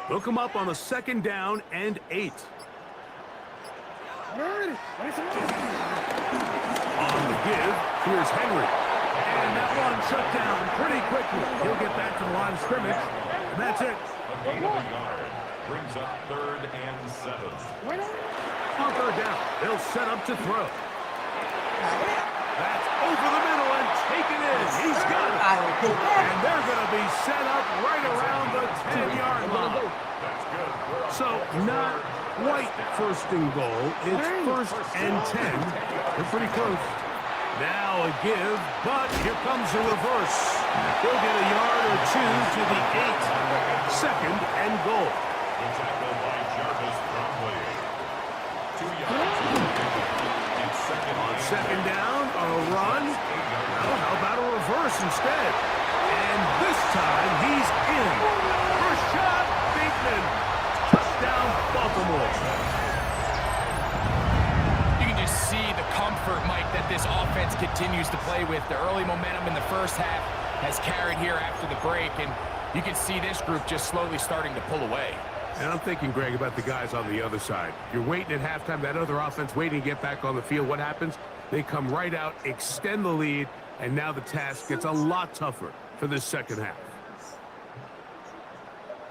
Hook him up on a second down and 8. On the give, here's Henry. And that one shut down pretty quickly. He'll get back to the line of scrimmage. And that's it. A gain of a yard. Brings up third and 7. On third down, they'll set up to throw. That's over the middle and taken in. He's got it. And they're going to be set up right around the 10-yard line. So not quite first and goal. It's first and 10. They're pretty close. Now a give, but here comes a reverse. They'll get a yard or two to the 8. Second and goal. The tackle by Jarvis promptly. 2 yards. It's second On second down, a run. Well, how about a reverse instead? And this time he's in. First shot, Bateman. Touchdown, Baltimore. You can just see the comfort, Mike, that this offense continues to play with. The early momentum in the first half has carried here after the break, and you can see this group just slowly starting to pull away. And I'm thinking, Greg, about the guys on the other side. You're waiting at halftime, that other offense waiting to get back on the field. What happens? They come right out, extend the lead, and now the task gets a lot tougher for this second half.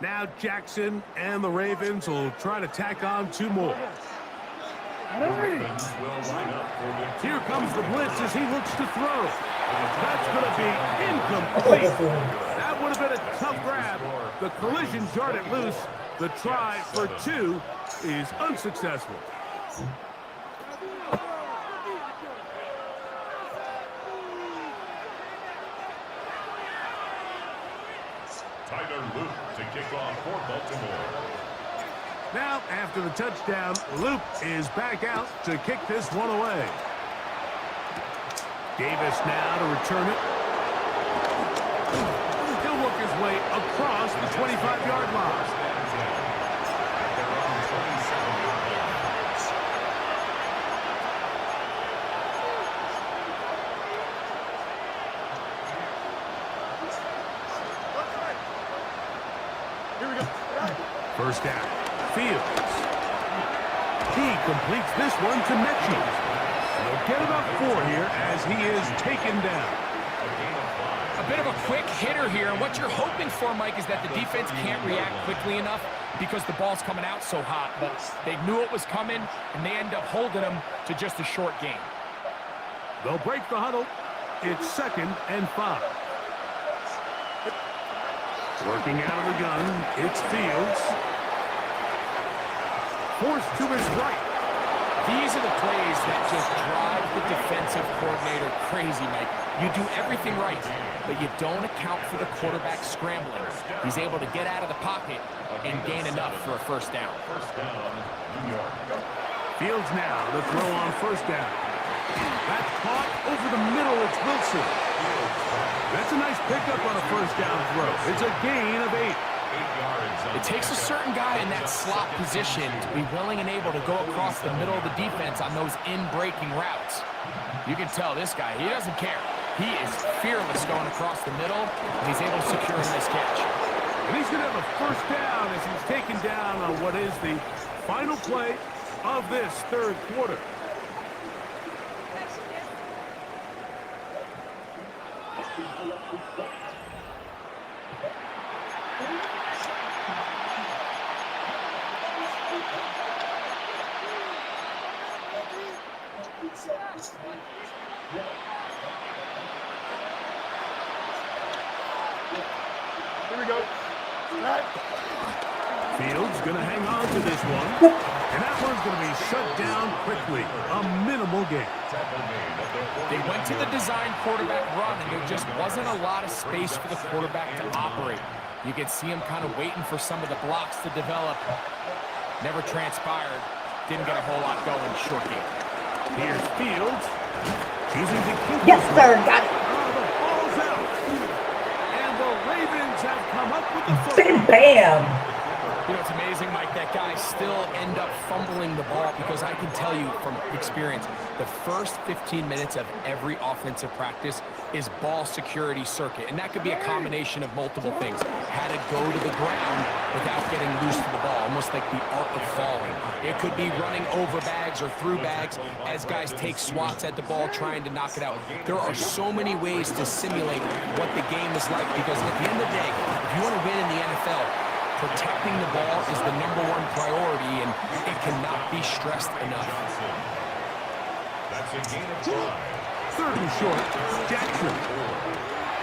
Now Jackson and the Ravens will try to tack on 2 more. The Ravens will line up for the Here comes the blitz as he looks to throw. That's going to be incomplete. That would have been a tough grab. The collision jarred it loose. The try for 2 is unsuccessful. Tyler Luke to kick off for Baltimore. Now, after the touchdown, Luke is back out to kick this one away. Davis now to return it. He'll work his way across the 25-yard line. First down. Fields. He completes this one to Mechie. They'll get about 4 here as he is taken down. A bit of a quick hitter here, and what you're hoping for, Mike, is that the defense can't react quickly enough because the ball's coming out so hot. But they knew it was coming, and they end up holding them to just a short game. They'll break the huddle. It's 2nd and 5. Working out of the gun, it's Fields. Forced to his right. These are the plays that just drive the defensive coordinator crazy, Mike. You do everything right, but you don't account for the quarterback scrambling. He's able to get out of the pocket and gain enough for a first down. Fields now to throw on first down. That's caught over the middle. It's Wilson. That's a nice pickup on a first down throw. It's a gain of 8. It takes a certain guy in that slot position to be willing and able to go across the middle of the defense on those in-breaking routes. You can tell this guy, he doesn't care. He is fearless going across the middle, and he's able to secure a nice catch. And he's going to have a first down as he's taken down on what is the final play of this 3rd quarter. Here we go. Fields going to hang on to this one. And that one's going to be shut down quickly. A minimal gain. They went to the design quarterback run, and there just wasn't a lot of space for the quarterback to operate. You could see him kind of waiting for some of the blocks to develop. Never transpired. Didn't get a whole lot going. Short game. Here's Fields. Choosing to keep Yes, sir. Got it. the ball's out. And the Ravens have come up with the Bam, football. bam. You know, it's amazing, Mike, that guys still end up fumbling the ball because I can tell you from experience, the first 15 minutes of every offensive practice is ball security circuit. And that could be a combination of multiple things. How to go to the ground without getting loose to the ball, almost like the art of falling. It could be running over bags or through bags as guys take swats at the ball trying to knock it out. There are so many ways to simulate what the game is like because at the end of the day, if you want to win in the NFL, protecting the ball is the #1 priority, and it cannot be stressed enough. That's a gain of 5. 3rd and short. Jackson.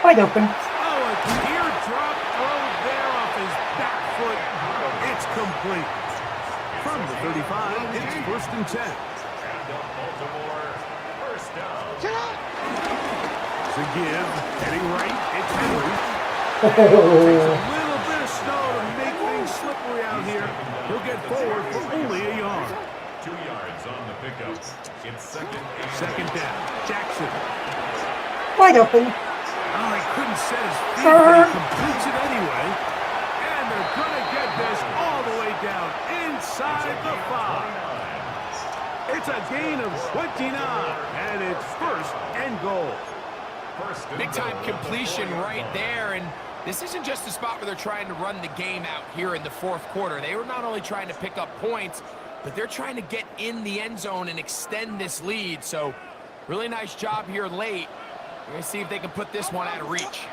Wide open. Oh, a teardrop throw there off his back foot. It's complete. From the 35, it's 1st and 10. And up Baltimore. First down. It's a give. Heading right, it's Henry. Oh, A little bit of snow to make things slippery out here. He'll get forward for only a yard. 2 yards on the pickup. It's 2nd down. Jackson. wide open. Oh, he couldn't set his feet, but he completes it anyway. And they're going to get this all the way down inside the 5. It's a gain of 29, and it's 1st and goal. Big time completion right there, and this isn't just a spot where they're trying to run the game out here in the 4th quarter. They were not only trying to pick up points, but they're trying to get in the end zone and extend this lead. So really nice job here late. We're going to see if they can put this one out of reach.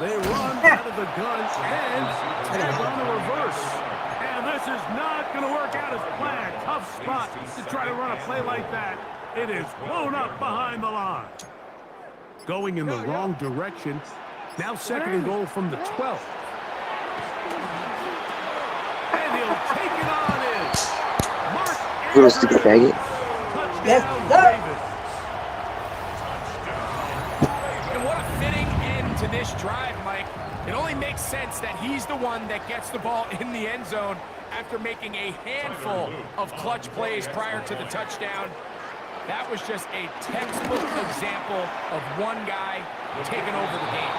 They run out of the gun and tag on the reverse. And this is not going to work out as planned. Tough spot to try to run a play like that. It is blown up behind the line. Going in the wrong direction. Now 2nd and goal from the 12th. And he'll take it on in. Mark Little stupid faggot. Yes, Touchdown, sir. Ravens. And what a fitting end to this drive, Mike. It only makes sense that he's the one that gets the ball in the end zone after making a handful of clutch plays prior to the touchdown. That was just a textbook example of one guy taking over the game.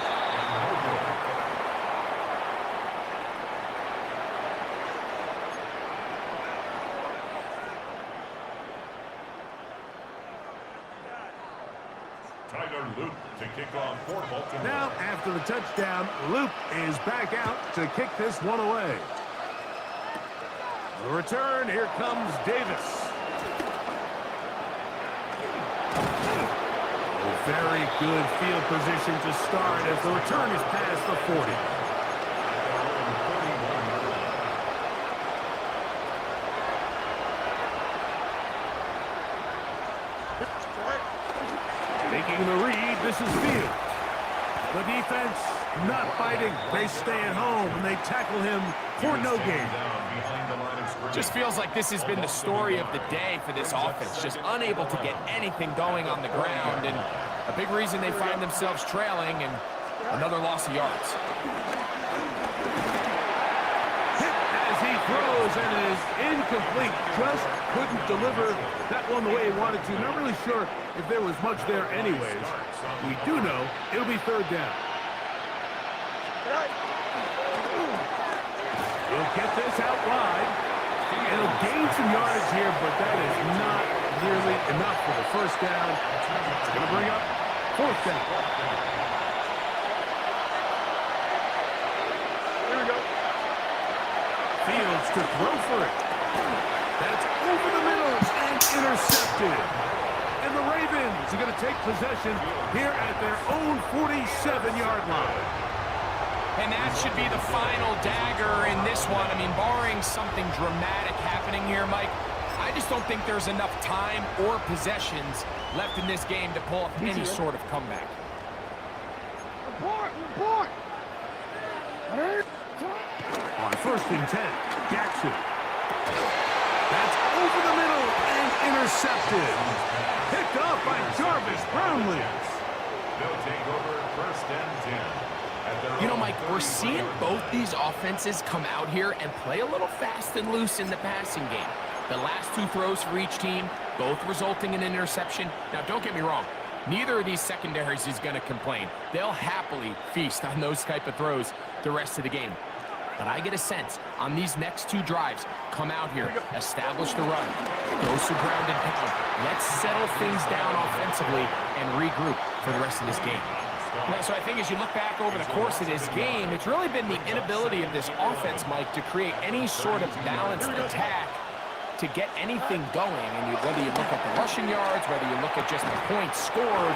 Tyler Luke to kick off for Baltimore. Now, after the touchdown, Luke is back out to kick this one away. The return, here comes Davis. A very good field position to start as the return is past the 40. Making the read, this is Field. The defense not fighting. They stay at home and they tackle him for no gain. Just feels like this has been the story of the day for this offense. Just unable to get anything going on the ground, and a big reason they find themselves trailing and another loss of yards. Hit as he throws and it is incomplete. Just couldn't deliver that one the way he wanted to. Not really sure if there was much there anyways. We do know it'll be third down. He'll get this out wide. It'll gain some yardage here, but that is not nearly enough for the first down. It's going to bring up fourth down. Here we go. Fields to throw for it. That's over the middle and intercepted. And the Ravens are going to take possession here at their own 47-yard line. And that should be the final dagger in this one. I mean, barring something dramatic happening here, Mike, I just don't think there's enough time or possessions left in this game to pull off any sort of comeback. Report! On first and 10, Jackson. That's over the middle and intercepted. Picked up by Jarvis Brownlee. They'll take over first and 10. You know, Mike, we're seeing both these offenses come out here and play a little fast and loose in the passing game. The last two throws for each team, both resulting in an interception. Now, don't get me wrong. Neither of these secondaries is going to complain. They'll happily feast on those type of throws the rest of the game. But I get a sense on these next two drives, come out here, establish the run, go some ground and pound. Let's settle things down offensively and regroup for the rest of this game. Yeah, So I think as you look back over the course of this game, it's really been the inability of this offense, Mike, to create any sort of balanced attack to get anything going. And whether you look at the rushing yards, whether you look at just the points scored,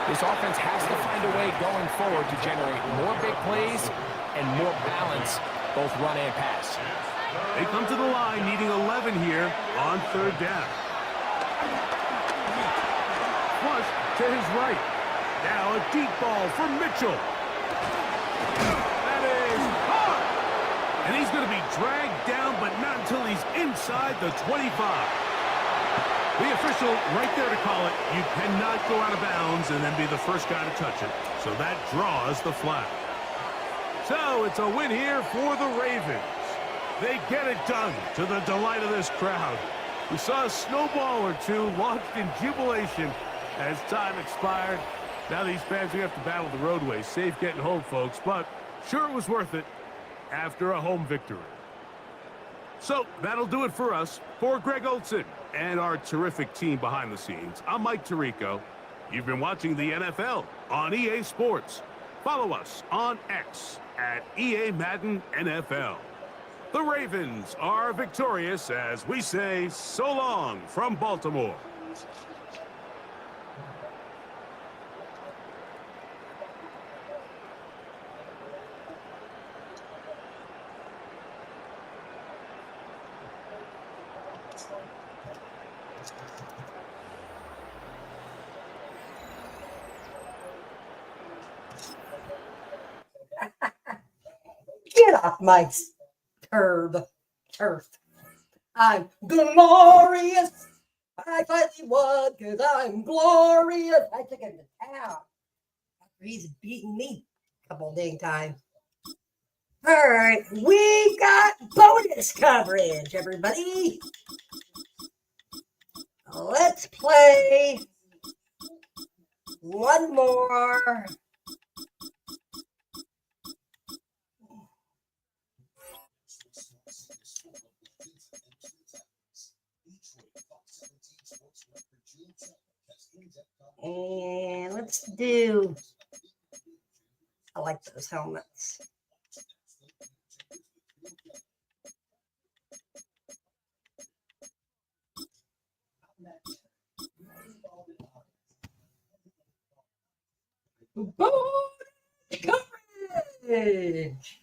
this offense has to find a way going forward to generate more big plays and more balance, both run and pass. They come to the line needing 11 here on third down. Flush to his right. Now a deep ball for Mitchell. That is hard. And he's going to be dragged down, but not until he's inside the 25. The official right there to call it. You cannot go out of bounds and then be the first guy to touch it. So that draws the flag. So it's a win here for the Ravens. They get it done to the delight of this crowd. We saw a snowball or two launched in jubilation as time expired. Now these fans, we have to battle the roadways. Safe getting home, folks, but sure it was worth it after a home victory. So that'll do it for us. For Greg Olson and our terrific team behind the scenes, I'm Mike Tirico. You've been watching the NFL on EA Sports. Follow us on X at EA Madden NFL. The Ravens are victorious as we say so long from Baltimore. Get off my turf. I'm glorious. I finally won because I'm glorious. I took him to town after he's beaten me a couple dang times. All right, we got bonus coverage, everybody. Let's play one more. And let's do, I like those helmets. Coverage.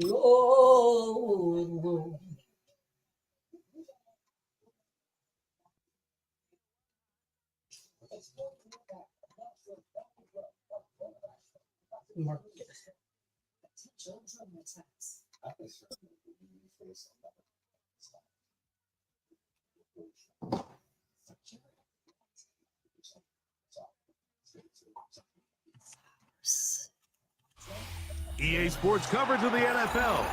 Lord. Marcus. EA Sports coverage of the NFL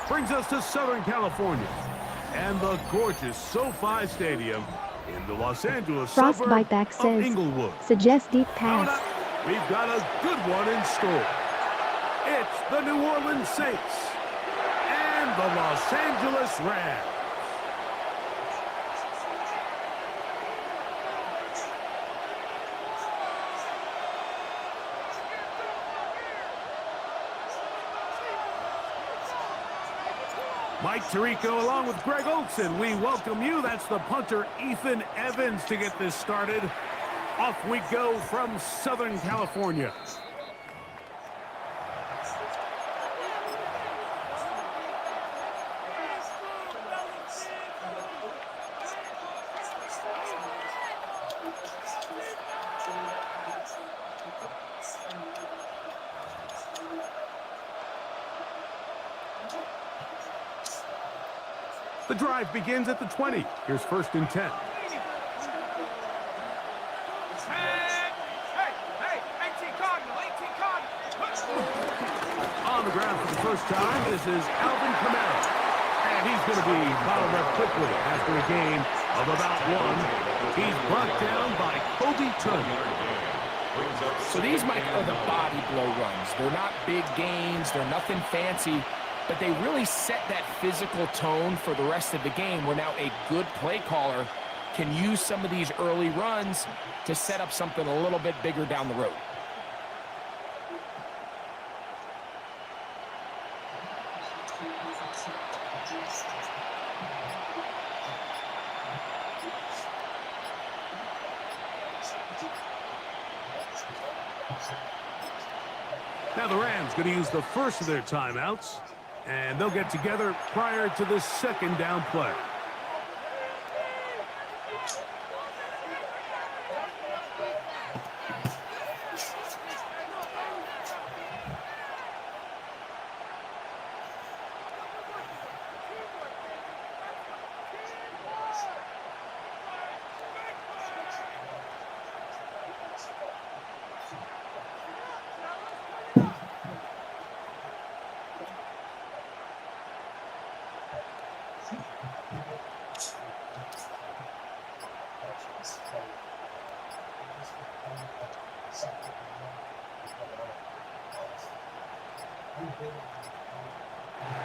brings us to Southern California and the gorgeous SoFi Stadium in the Los Angeles suburb Frostbite back of says, Inglewood. suggest deep Coming pass. up, we've got a good one in store. It's the New Orleans Saints and the Los Angeles Rams. Mike Tirico along with Greg Olson. We welcome you. That's the punter, Ethan Evans, to get this started. Off we go from Southern California. The drive begins at the 20. Here's 1st and 10. On the ground for the first time, this is Alvin Kamara. And he's going to be bottled up quickly after a gain of about 1. He's brought down by Kobe Turner. So these, Mike, are the body blow runs. They're not big gains. They're nothing fancy. But they really set that physical tone for the rest of the game where now a good play caller can use some of these early runs to set up something a little bit bigger down the road. Now the Rams going to use the first of their timeouts, and they'll get together prior to the 2nd down play.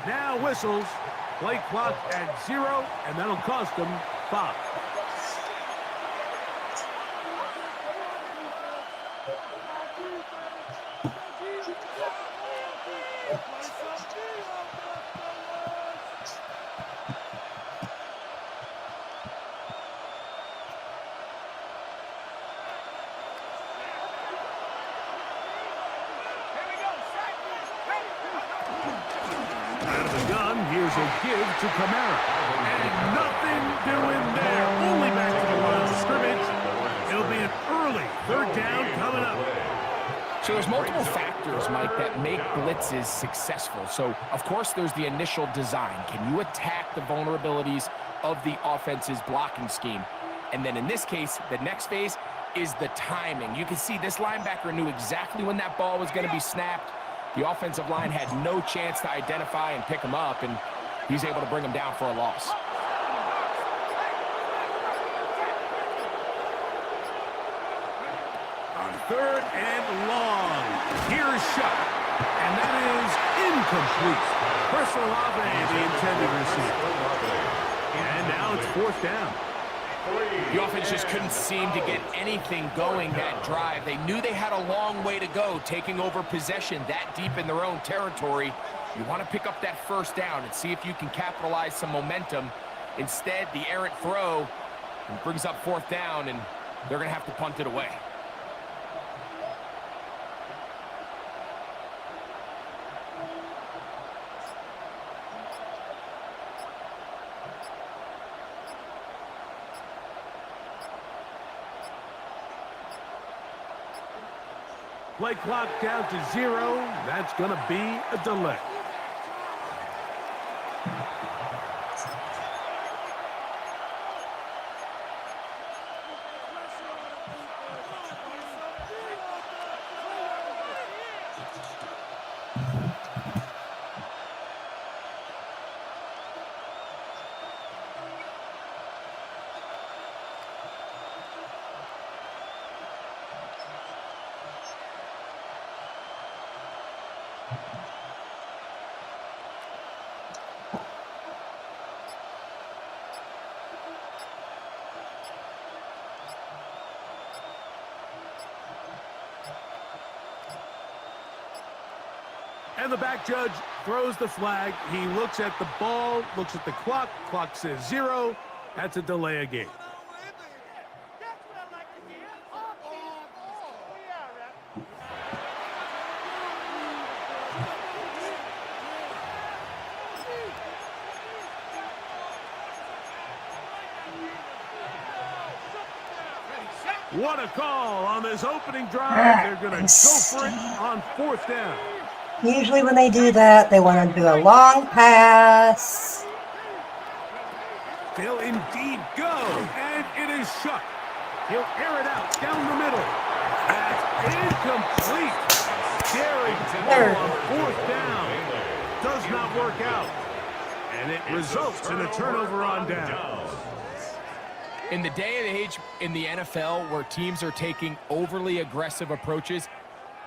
Now whistles. Play clock at 0, and that'll cost them 5. Here's a give to Kamara. And nothing doing there. Only back to the line of scrimmage. It'll be an early 3rd down coming up. So there's multiple factors, Mike, that make blitzes successful. So, of course, there's the initial design. Can you attack the vulnerabilities of the offense's blocking scheme? And then in this case, the next phase is the timing. You can see this linebacker knew exactly when that ball was going to be snapped. The offensive line had no chance to identify and pick him up, and he's able to bring him down for a loss. On 3rd and long. Here's shot. And that is incomplete. Chris Olave, the intended receiver. And now it's 4th down. The offense just couldn't seem to get anything going that drive. They knew they had a long way to go, taking over possession that deep in their own territory. You want to pick up that first down and see if you can capitalize some momentum. Instead, the errant throw brings up fourth down, and they're going to have to punt it away. Play clock down to 0. That's going to be a delay. And the back judge throws the flag. He looks at the ball, looks at the clock. Clock says 0. That's a delay of game. What a call on this opening drive. They're going to go for it on fourth down. Usually when they do that, they want to do a long pass. They'll indeed go, and it is shut. He'll air it out down the middle. That's incomplete. Daring throw on fourth down. Does not work out. And it results in a turnover on down. In the day and age in the NFL where teams are taking overly aggressive approaches,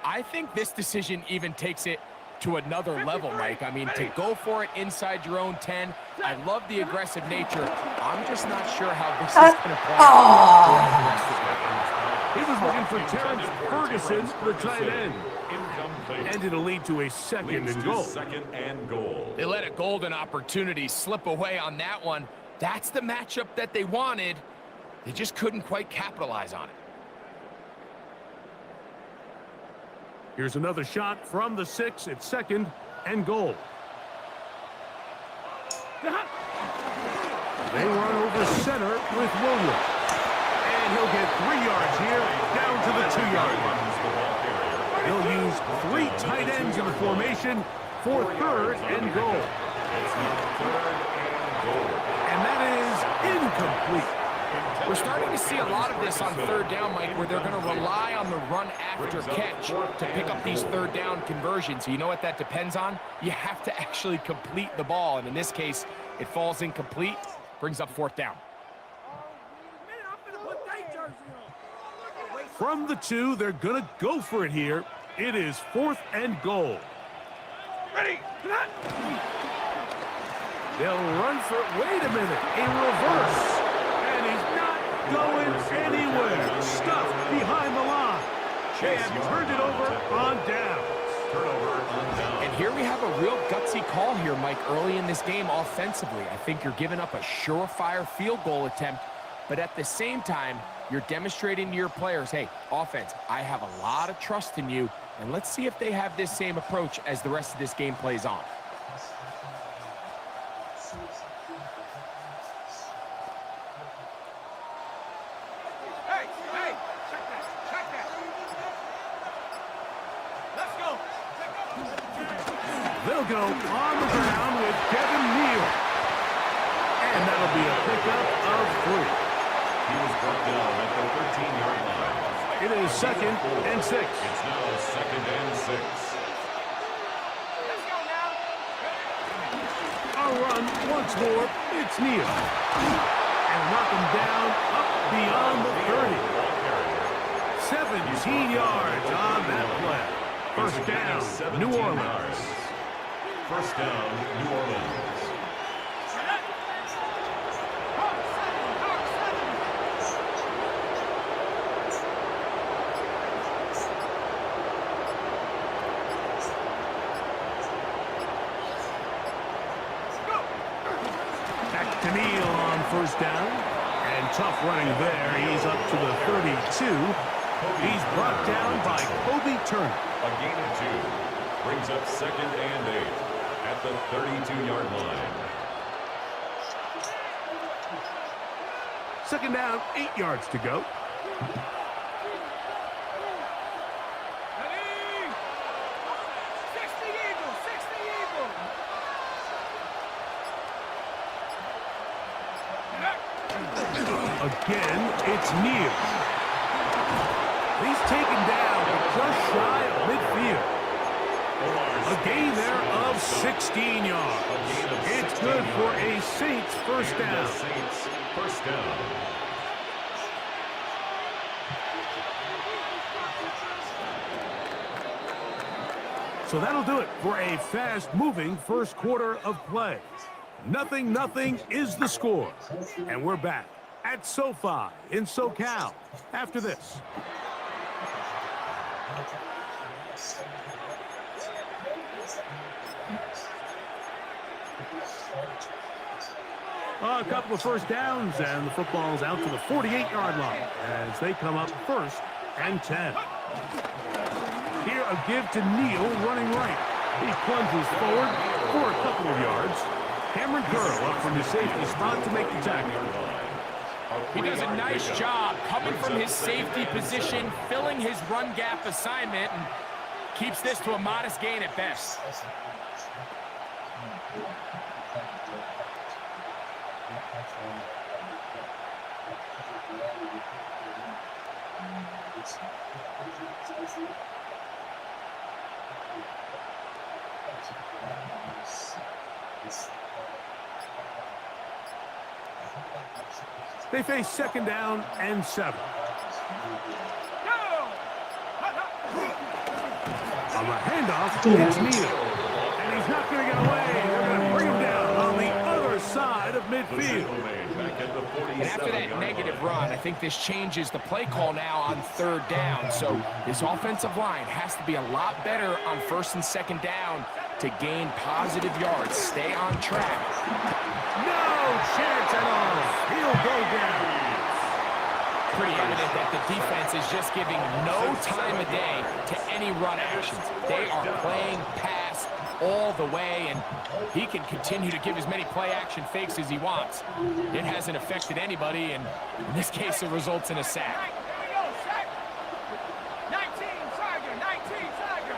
I think this decision even takes it to another level, Mike. I mean, to go for it inside your own 10, I love the aggressive nature. I'm just not sure how this is going to play out the rest of the game. He was looking for Terrence Ferguson, the tight end. And it'll lead to a second and goal. They let a golden opportunity slip away on that one. That's the matchup that they wanted. They just couldn't quite capitalize on it. Here's another shot from the 6. It's second and goal. They run over center with Williams. And he'll get 3 yards here, down to the 2-yard line. He'll use 3 tight ends in the formation for third and goal. And that is incomplete. We're starting to see a lot of this on third down, Mike, where they're going to rely on the run after catch to pick up these third down conversions. You know what that depends on? You have to actually complete the ball. And in this case, it falls incomplete, brings up fourth down. From the 2, they're going to go for it here. It is fourth and goal. Ready? They'll run for it. Wait a minute. A reverse. And he's not going anywhere. Stuffed behind the line. They have turned it over on downs. And here we have a real gutsy call here, Mike, early in this game offensively. I think you're giving up a surefire field goal attempt, but at the same time, you're demonstrating to your players, hey, offense, I have a lot of trust in you, and let's see if they have this same approach as the rest of this game plays on. They'll go on the ground with Kevin Neal. And that'll be a pickup of 3. He was brought down at the 13-yard line. It is second and 6. It's now second and 6. A run once more. It's Neal. And knock him down up beyond the 30. 17 yards on that play. First down, New Orleans. First down, New Orleans. first down. And tough running there. He's up to the 32. He's brought down by Kobe Turner. A gain of 2. Brings up 2nd and 8 at the 32-yard line. 2nd down, 8 yards to go. Again, it's Neal. He's taken down just shy of midfield. A gain there of 16 yards. It's good for a Saints first down. Saints first down. So that'll do it for a fast-moving first quarter of play. 0-0 is the score. And we're back at SoFi in SoCal after this. A couple of first downs, and the football's out to the 48-yard line as they come up 1st and 10. Here, a give to Neal running right. He plunges forward for a couple of yards. Cameron Curl up from the safety spot to make the tackle. He does a nice job coming from his safety position, filling his run gap assignment, and keeps this to a modest gain at best. They face 2nd down and 7. On the handoff, it's Neal. And he's not going to get away. They're going to bring him down on the other side of midfield. And after that negative run, I think this changes the play call now on 3rd down. So this offensive line has to be a lot better on 1st and 2nd down to gain positive yards. Stay on track. No chance at all. He'll go down. Pretty evident that the defense is just giving no time of day to any run actions. They are playing pass all the way, and he can continue to give as many play-action fakes as he wants. It hasn't affected anybody, and in this case, it results in a sack. 19, Tiger, 19, Tiger.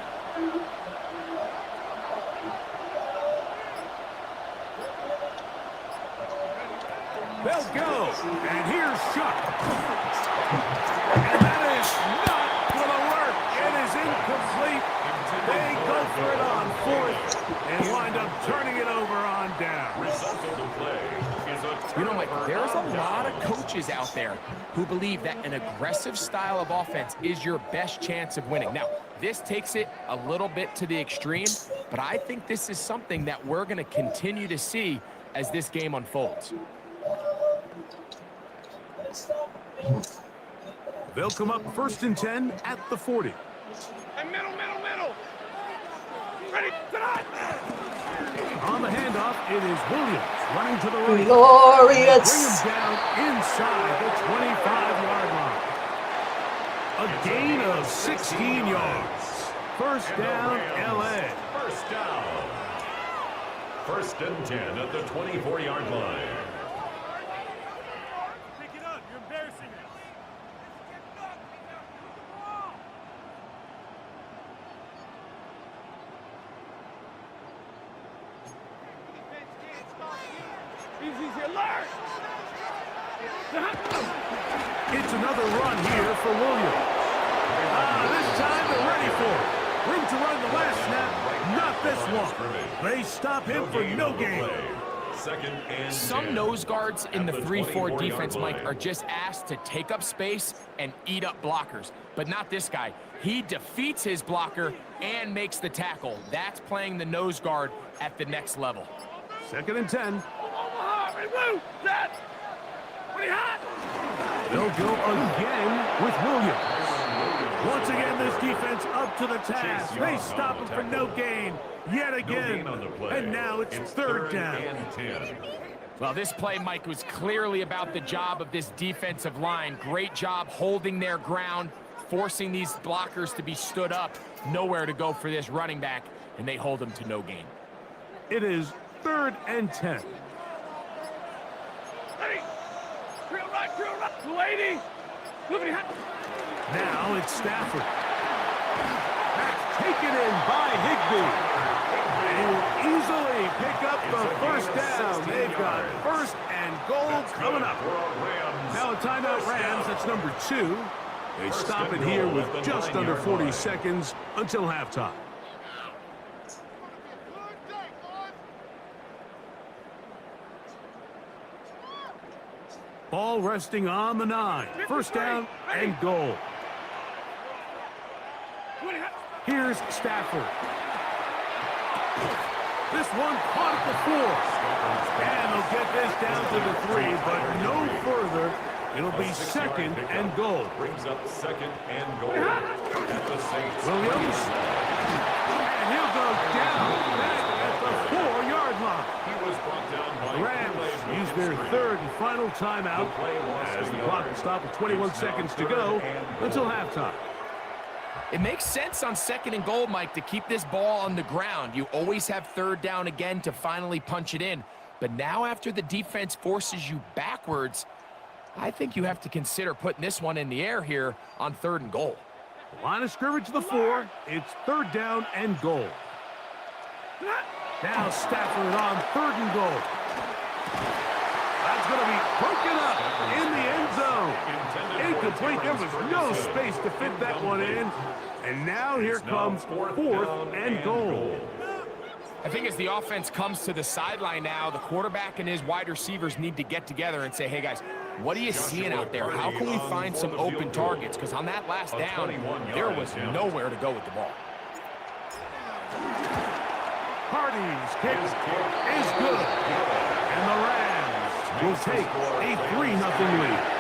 They'll go, and here's Shuck. And that is not going to work. It is incomplete. They go for it on 4th and wind up turning it over on down. Result of the play is a You know, Mike, there's a lot of coaches out there who believe that an aggressive style of offense is your best chance of winning. Now, this takes it a little bit to the extreme, but I think this is something that we're going to continue to see as this game unfolds. They'll come up 1st and 10 at the 40. And middle. Ready, tonight. On the handoff, it is Williams running to the right. Glorious. Bring him down inside the 25-yard line. A gain of 16 yards. First down, LA. first down. 1st and 10 at the 24-yard line. Pick it up. You're embarrassing us. Easy, alert! It's another run here for Williams. This time they're ready for it. Room to run the last snap, not this one. They stop him for no gain. 2nd and Some 10. nose guards in the At the 3-4 24-yard defense, Mike, line. are just asked to take up space and eat up blockers. But not this guy. He defeats his blocker and makes the tackle. That's playing the nose guard at the next level. 2nd and 10. They'll go again with Williams. Once again, this defense up to the task. They stop him for no gain yet No again. gain on the play. And now it's 3rd down. and 10. Well, this play, Mike, was clearly about the job of this defensive line. Great job holding their ground, forcing these blockers to be stood up. Nowhere to go for this running back, and they hold him to no gain. It is 3rd and 10. Ready? Drill right, drill right. 280. Moving ahead. Now it's Stafford. That's taken in by Higbee. They will easily pick up the first down. They've got 1st and goal coming up. Now a timeout Rams, that's number 2. They stop it here with just under 40 seconds until halftime. Ball resting on the 9. 1st down and goal. Here's Stafford. This one caught at the 4. And they'll get this down to the 3, but no further. It'll be 2nd and goal. Brings up 2nd and goal at the Saints. Williams. And he'll go down back at the 4-yard line. He was brought down by The Rams use their 3rd and final timeout as the clock will stop with 21 seconds to go until halftime. It makes sense on 2nd and goal, Mike, to keep this ball on the ground. You always have 3rd down again to finally punch it in. But now after the defense forces you backwards, I think you have to consider putting this one in the air here on 3rd and goal. Line of scrimmage to the 4. It's 3rd down and goal. Now Stafford on 3rd and goal. That's going to be broken up in the end zone. Incomplete. There was no space to fit that one in. And now here comes 4th and goal. I think as the offense comes to the sideline now, the quarterback and his wide receivers need to get together and say, hey, guys, what are you seeing out there? How can we find some open targets? Because on that last down, there was nowhere to go with the ball. Hardy's kick is good. And the Rams will take a 3-0 lead.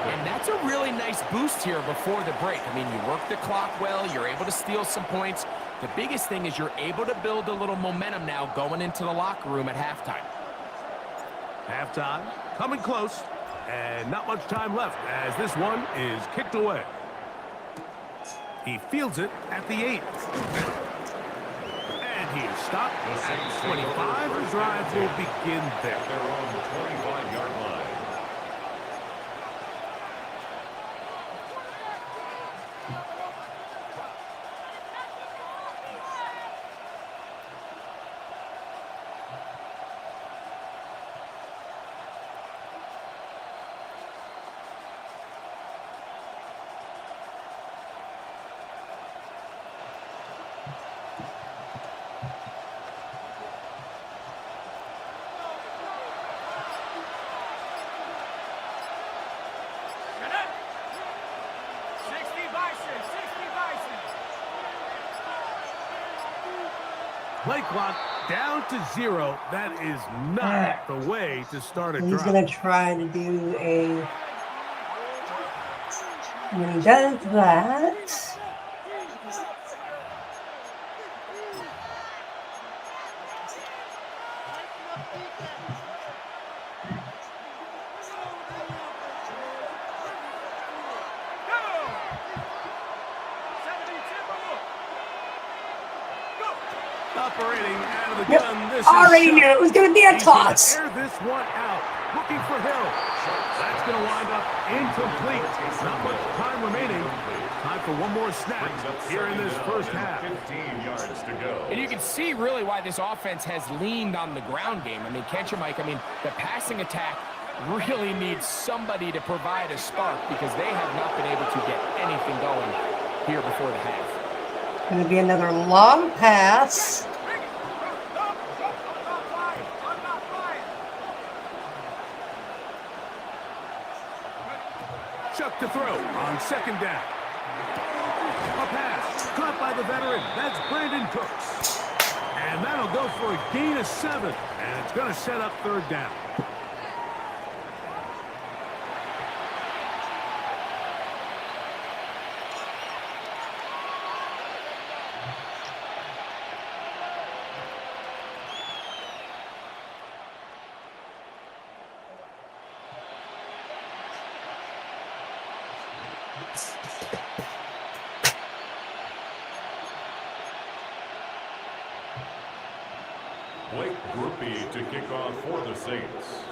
And that's a really nice boost here before the break. I mean, you work the clock well, you're able to steal some points. The biggest thing is you're able to build a little momentum now going into the locker room at halftime. Halftime coming close, and not much time left as this one is kicked away. He fields it at the 8. And he is stopped at 25. The drive will begin there. They're on the 25-yard line. Play clock down to 0. That is not the way to start a drive. He's going to try to do a... When he does that... Operating out of the gun. This already is knew it was going to be a toss. Air this one out. Looking for Hill. That's going to wind up incomplete. Not much time remaining. Time for one more snap here in this first half. 15 yards to go. And you can see really why this offense has leaned on the ground game. I mean, can't you, Mike? I mean, the passing attack really needs somebody to provide a spark because they have not been able to get anything going here before the half. Going to be another long pass. Chuck to throw on 2nd down. A pass caught by the veteran. That's Brandon Cooks. And that'll go for a gain of 7. And it's going to set up 3rd down. Blake Groupie to kick off for the Saints.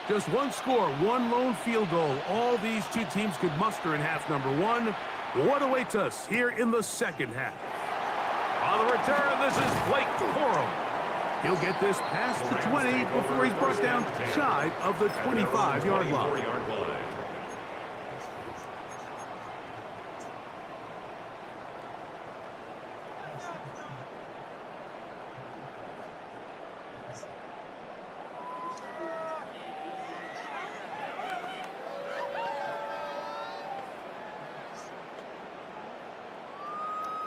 Just one score, one lone field goal. All these two teams could muster in half number one. What awaits us here in the second half? On the return, this is Blake Corum. He'll get this past the 20 before he's brought down shy of the 25-yard line.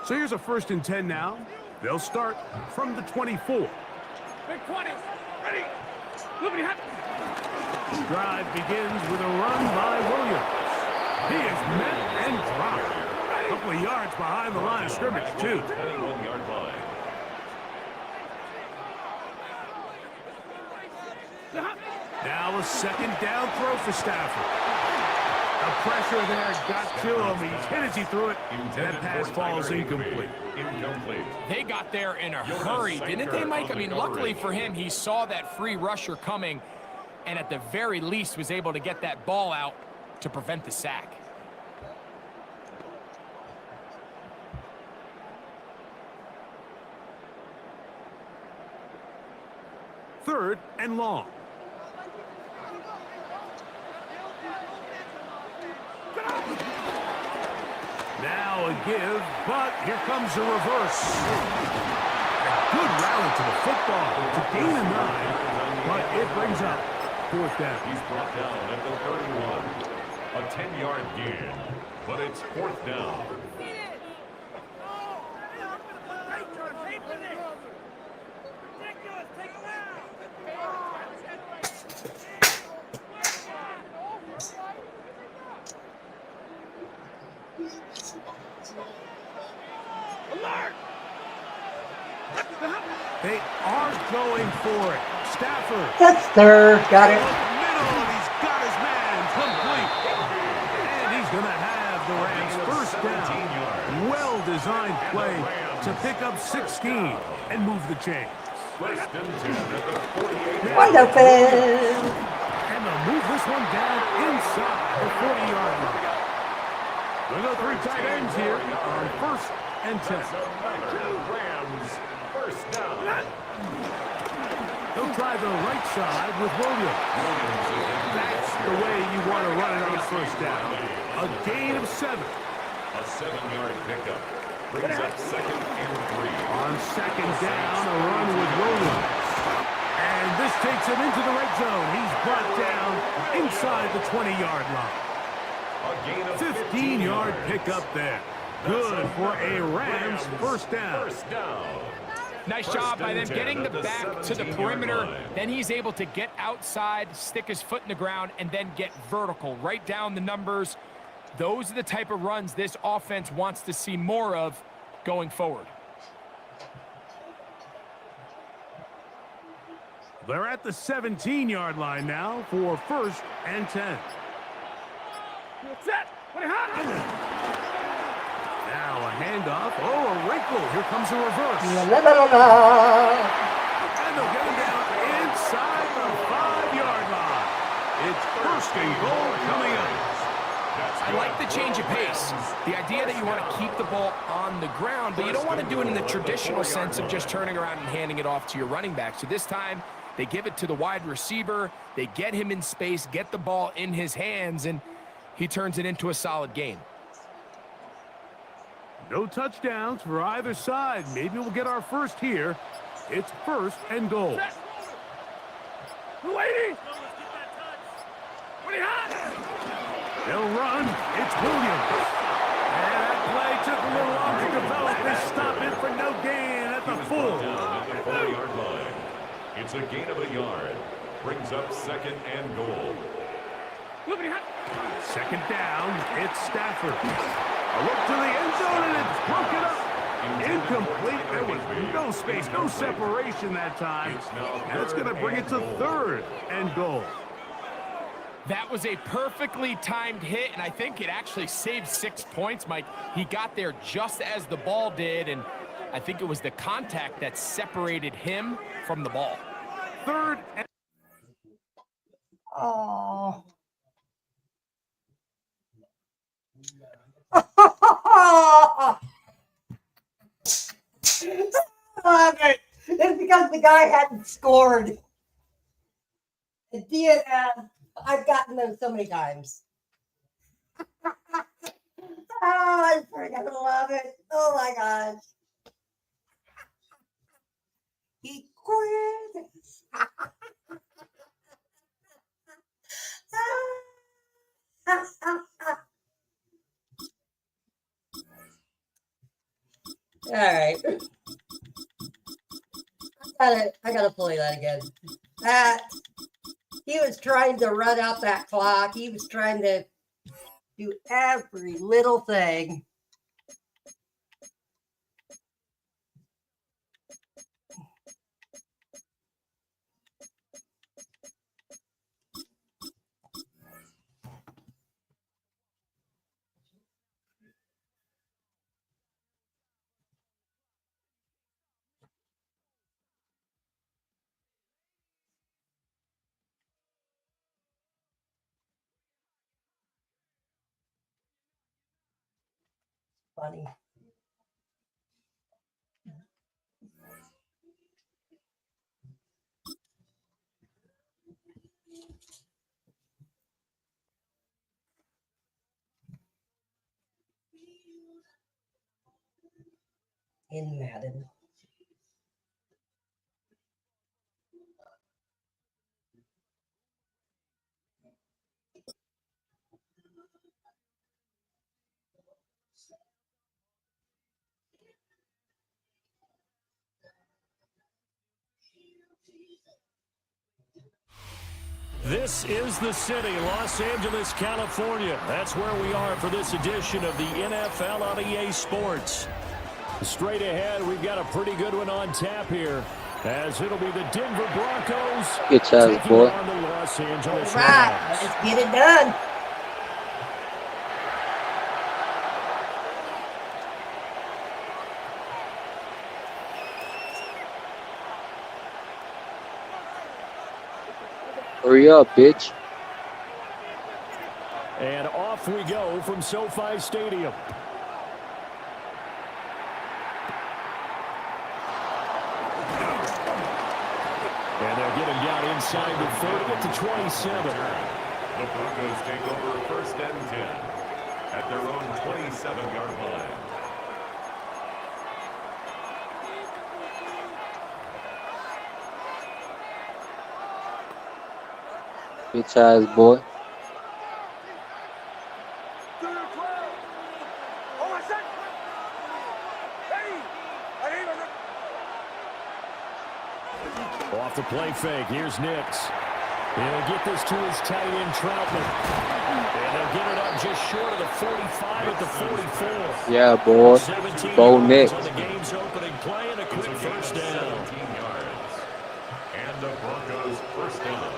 So here's a 1st and 10 now. They'll start from the 24. Big 20. Ready. Drive begins with a run by Williams. He is met and dropped. A couple of yards behind the line of scrimmage, too. 21-yard line. Now a 2nd down throw for Stafford. The pressure there got to him. He's hit as he threw it. That pass falls incomplete. They got there in a hurry, didn't they, Mike? I mean, luckily for him, he saw that free rusher coming and at the very least was able to get that ball out to prevent the sack. Third and long. Now a give, but here comes a reverse. A good rally to the football to gain a 9, but it brings up 4th down. He's brought down at the 31. A 10-yard gain, but it's 4th down. They are going for it. Stafford. That's third. Got it. Middle, and he's got his man complete. And he's going to have the Rams 1st down. Well-designed play to pick up 16 and move the chains. Wonderful. And they'll move this one down inside the 40-yard line. We'll go 3 tight ends here on 1st and 10. Rams, 1st down. He'll try the right side with Williams. That's the way you want to run it on 1st down. A gain of 7. A 7-yard pickup. Brings up 2nd and 3. On 2nd down, a run with Williams. And this takes him into the red zone. He's brought down inside the 20-yard line. 15-yard pickup there. Good for a Rams 1st down. Nice job by them getting the back to the perimeter. Then he's able to get outside, stick his foot in the ground, and then get vertical. Right down the numbers. Those are the type of runs this offense wants to see more of going forward. They're at the 17-yard line now for 1st and 10. Set. Now a handoff. Oh, a wrinkle. Here comes a reverse. La, la, la, la. And they'll get him down inside the 5-yard line. It's 1st and goal coming up. I like the change of pace. The idea that you want to keep the ball on the ground, but you don't want to do it in the traditional sense of just turning around and handing it off to your running back. So this time, they give it to the wide receiver. They get him in space, get the ball in his hands, and he turns it into a solid gain. No touchdowns for either side. Maybe we'll get our first here. It's 1st and goal. Lady. They'll run. It's Williams. And that play took a little long to develop. They stop it for no gain at the 4. 4-yard line. It's a gain of a yard. Brings up 2nd and goal. 2nd down. It's Stafford. A look to the end zone, and it's broken up. Incomplete. There was no space, no separation that time. And it's going to bring it to 3rd and goal. That was a perfectly timed hit, and I think it actually saved 6 points, Mike. He got there just as the ball did, and I think it was the contact that separated him from the ball. Third and Oh. Love it. It's because the guy hadn't scored. At DNF, I've gotten them so many times. Oh, I freaking love it. Oh my gosh. He quit. All right. I gotta play that again. He was trying to run out that clock. He was trying to do every little thing. Funny. In Madden. This is the city, Los Angeles, California. That's where we are for this edition of the NFL on EA Sports. Straight ahead, we've got a pretty good one on tap here, as it'll be the Denver Broncos taking on the Los Angeles Rams. Let's get it done. Hurry up, bitch. And off we go from SoFi Stadium. And they'll get him down inside the 30 at the 27. The Broncos take over first and 10 at their own 27-yard line. Bitch ass boy. Off the play fake, here's Nix. He'll get this to his tight end, Troutman. And they'll get it up just short of the 45 at the 44. Yeah, boy. Bo Nix. On the game's opening play and a quick first down. 17 yards. And the Broncos first down.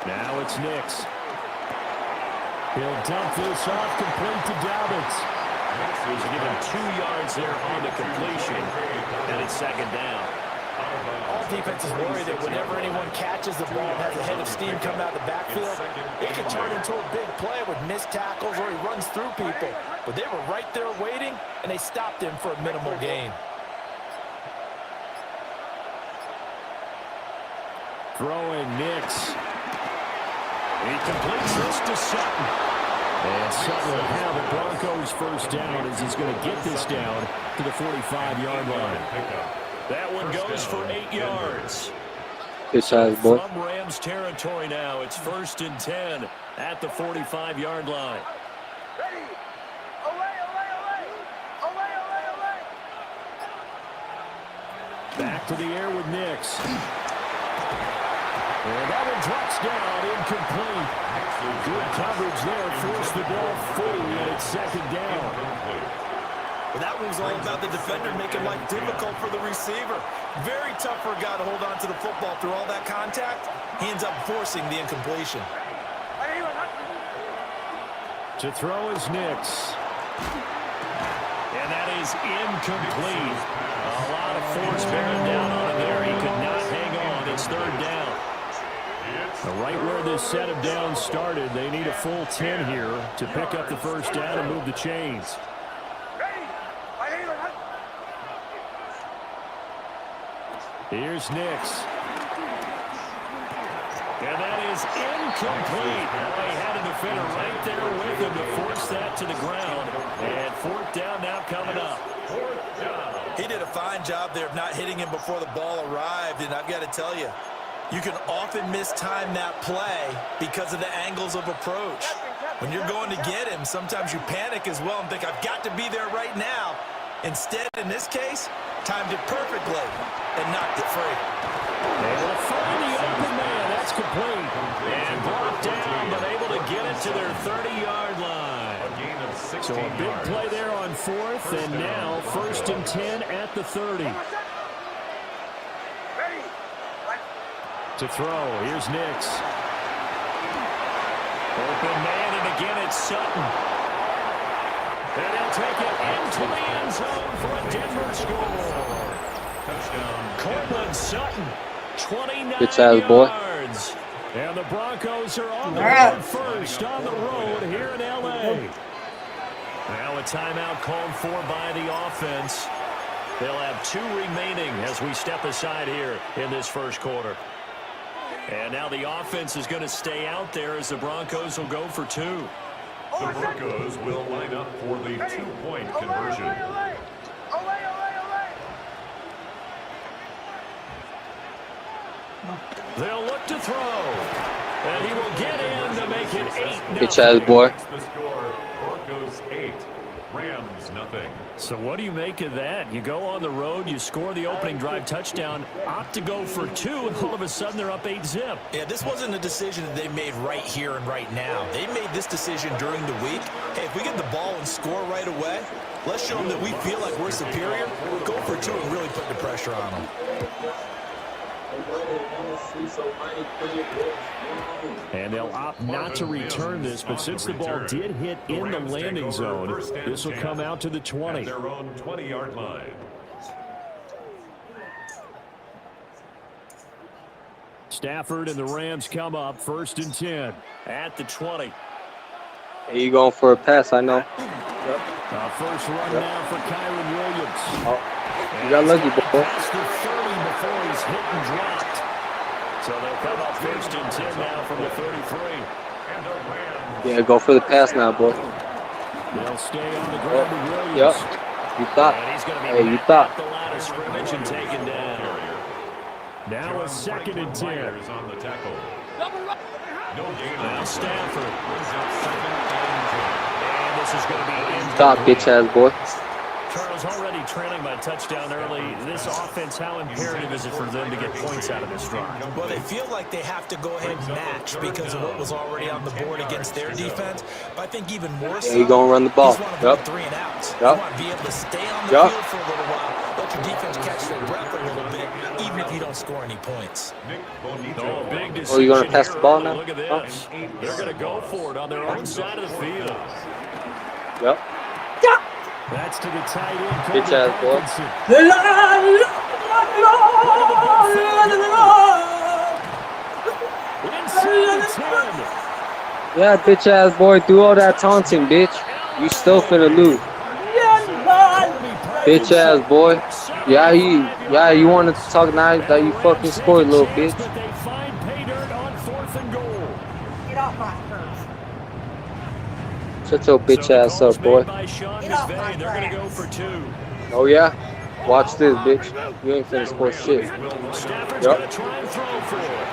Now it's Nix. He'll dump this off, complete to Dobbins. He's given 2 yards there on the completion, and it's second down. All defenses worry that whenever anyone catches the ball and has a head of steam coming out of the backfield, it can turn into a big play with missed tackles or he runs through people. But they were right there waiting, and they stopped him for a minimal gain. Throwing Nix. He completes this to Sutton. And Sutton will have the Broncos first down as he's going to get this down to the 45-yard line. That one goes for 8 yards. Boy. From Rams territory now, it's first and 10 at the 45-yard line. Back to the air with Nix. And that one drops down, incomplete. Good coverage there, forced the ball fully, and it's second down. Well, that one was all about the defender making life difficult for the receiver. Very tough for a guy to hold on to the football through all that contact. He ends up forcing the incompletion. To throw is Nix. And that is incomplete. A lot of force bearing down on him there. He could not hang on. It's third down. Right where this set of downs started, they need a full 10 here to pick up the first down and move the chains. Here's Nix. And that is incomplete. Well, he had a defender right there with him to force that to the ground. And fourth down now coming up. He did a fine job there of not hitting him before the ball arrived. And I've got to tell you, you can often mistime that play because of the angles of approach. When you're going to get him, sometimes you panic as well and think, I've got to be there right now. Instead, in this case, timed it perfectly and knocked it free. They will find the open man. That's complete. And brought down, but able to get it to their 30-yard line. So a big play there on fourth, and now first and 10 at the 30. To throw, here's Nix. Open man, and again it's Sutton. And he'll take it into the end zone for a Denver score. Touchdown. Courtland Sutton, 29 yards. And the Broncos are on the board first on the road here in L.A. Now a timeout called for by the offense. They'll have 2 remaining as we step aside here in this first quarter. And now the offense is going to stay out there as the Broncos will go for 2. The Broncos will line up for the 2-point conversion. They'll look to throw. And he will get in to make it 8-0. Good job, boy. The score, Broncos 8, Rams nothing. So what do you make of that? You go on the road, you score the opening drive touchdown, opt to go for 2, and all of a sudden they're up 8-zip. Yeah, this wasn't a decision that they made right here and right now. They made this decision during the week. Hey, if we get the ball and score right away, let's show them that we feel like we're superior. Go for 2 and really put the pressure on them. And they'll opt not to return this, but since the ball did hit in the landing zone, this will come out to the 20. Their own 20-yard line. Stafford and the Rams come up first and 10 at the 20. Hey, you going for a pass, I know. Yep. First run now for Kyron Williams. Oh, you got lucky, boy. Past the 30 before he's hit and dropped. So they'll come up first and 10 now from the 33. Yeah, go for the pass now, boy. They'll stay on the ground with Williams. Yep. You thought. Hey, you thought. The line of scrimmage and taken down. Now a second and 10. On the tackle. Now Stafford. And this is going to be Stop, bitch ass boy. Charles, already trailing by a touchdown early. This offense, how imperative is it for them to get points out of this drive? Well, they feel like they have to go ahead and match because of what was already on the board against their defense. But I think even more so, you're going to run the ball. Yep. 3 and outs. You want to be able to stay on the field for a little while, let your defense catch their breath a little bit, even if you don't score any points. Oh, big decision. Oh, you're going to pass the ball now? Look at this. They're going to go for it on their own side of the field. Yep. That's to the tight end. Bitch ass boy. Yeah, bitch ass boy. Do all that taunting, bitch. You still finna lose. Bitch ass boy. Yeah, you want to talk now that you fucking scored, little bitch. Get off my turf. Shut your bitch ass up, boy. Get off my turf. Oh yeah? Watch this, bitch. You ain't finna score shit. Yep.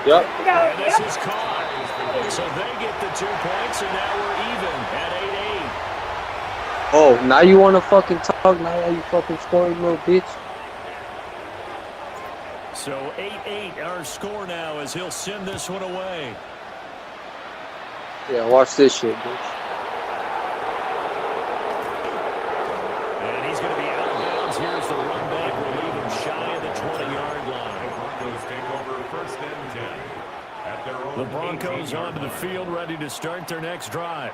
Yep. And this is caught. So they get the 2 points, and now we're even at 8-8. Oh, now you wanna fucking talk now that you fucking scored, little bitch? So 8-8 our score now as he'll send this one away. Yeah, watch this shit, bitch. Here's the run back. Will leave him shy of the 20-yard line. The Broncos take over 1st and 10. At their own The Broncos onto the field, ready to start their next drive.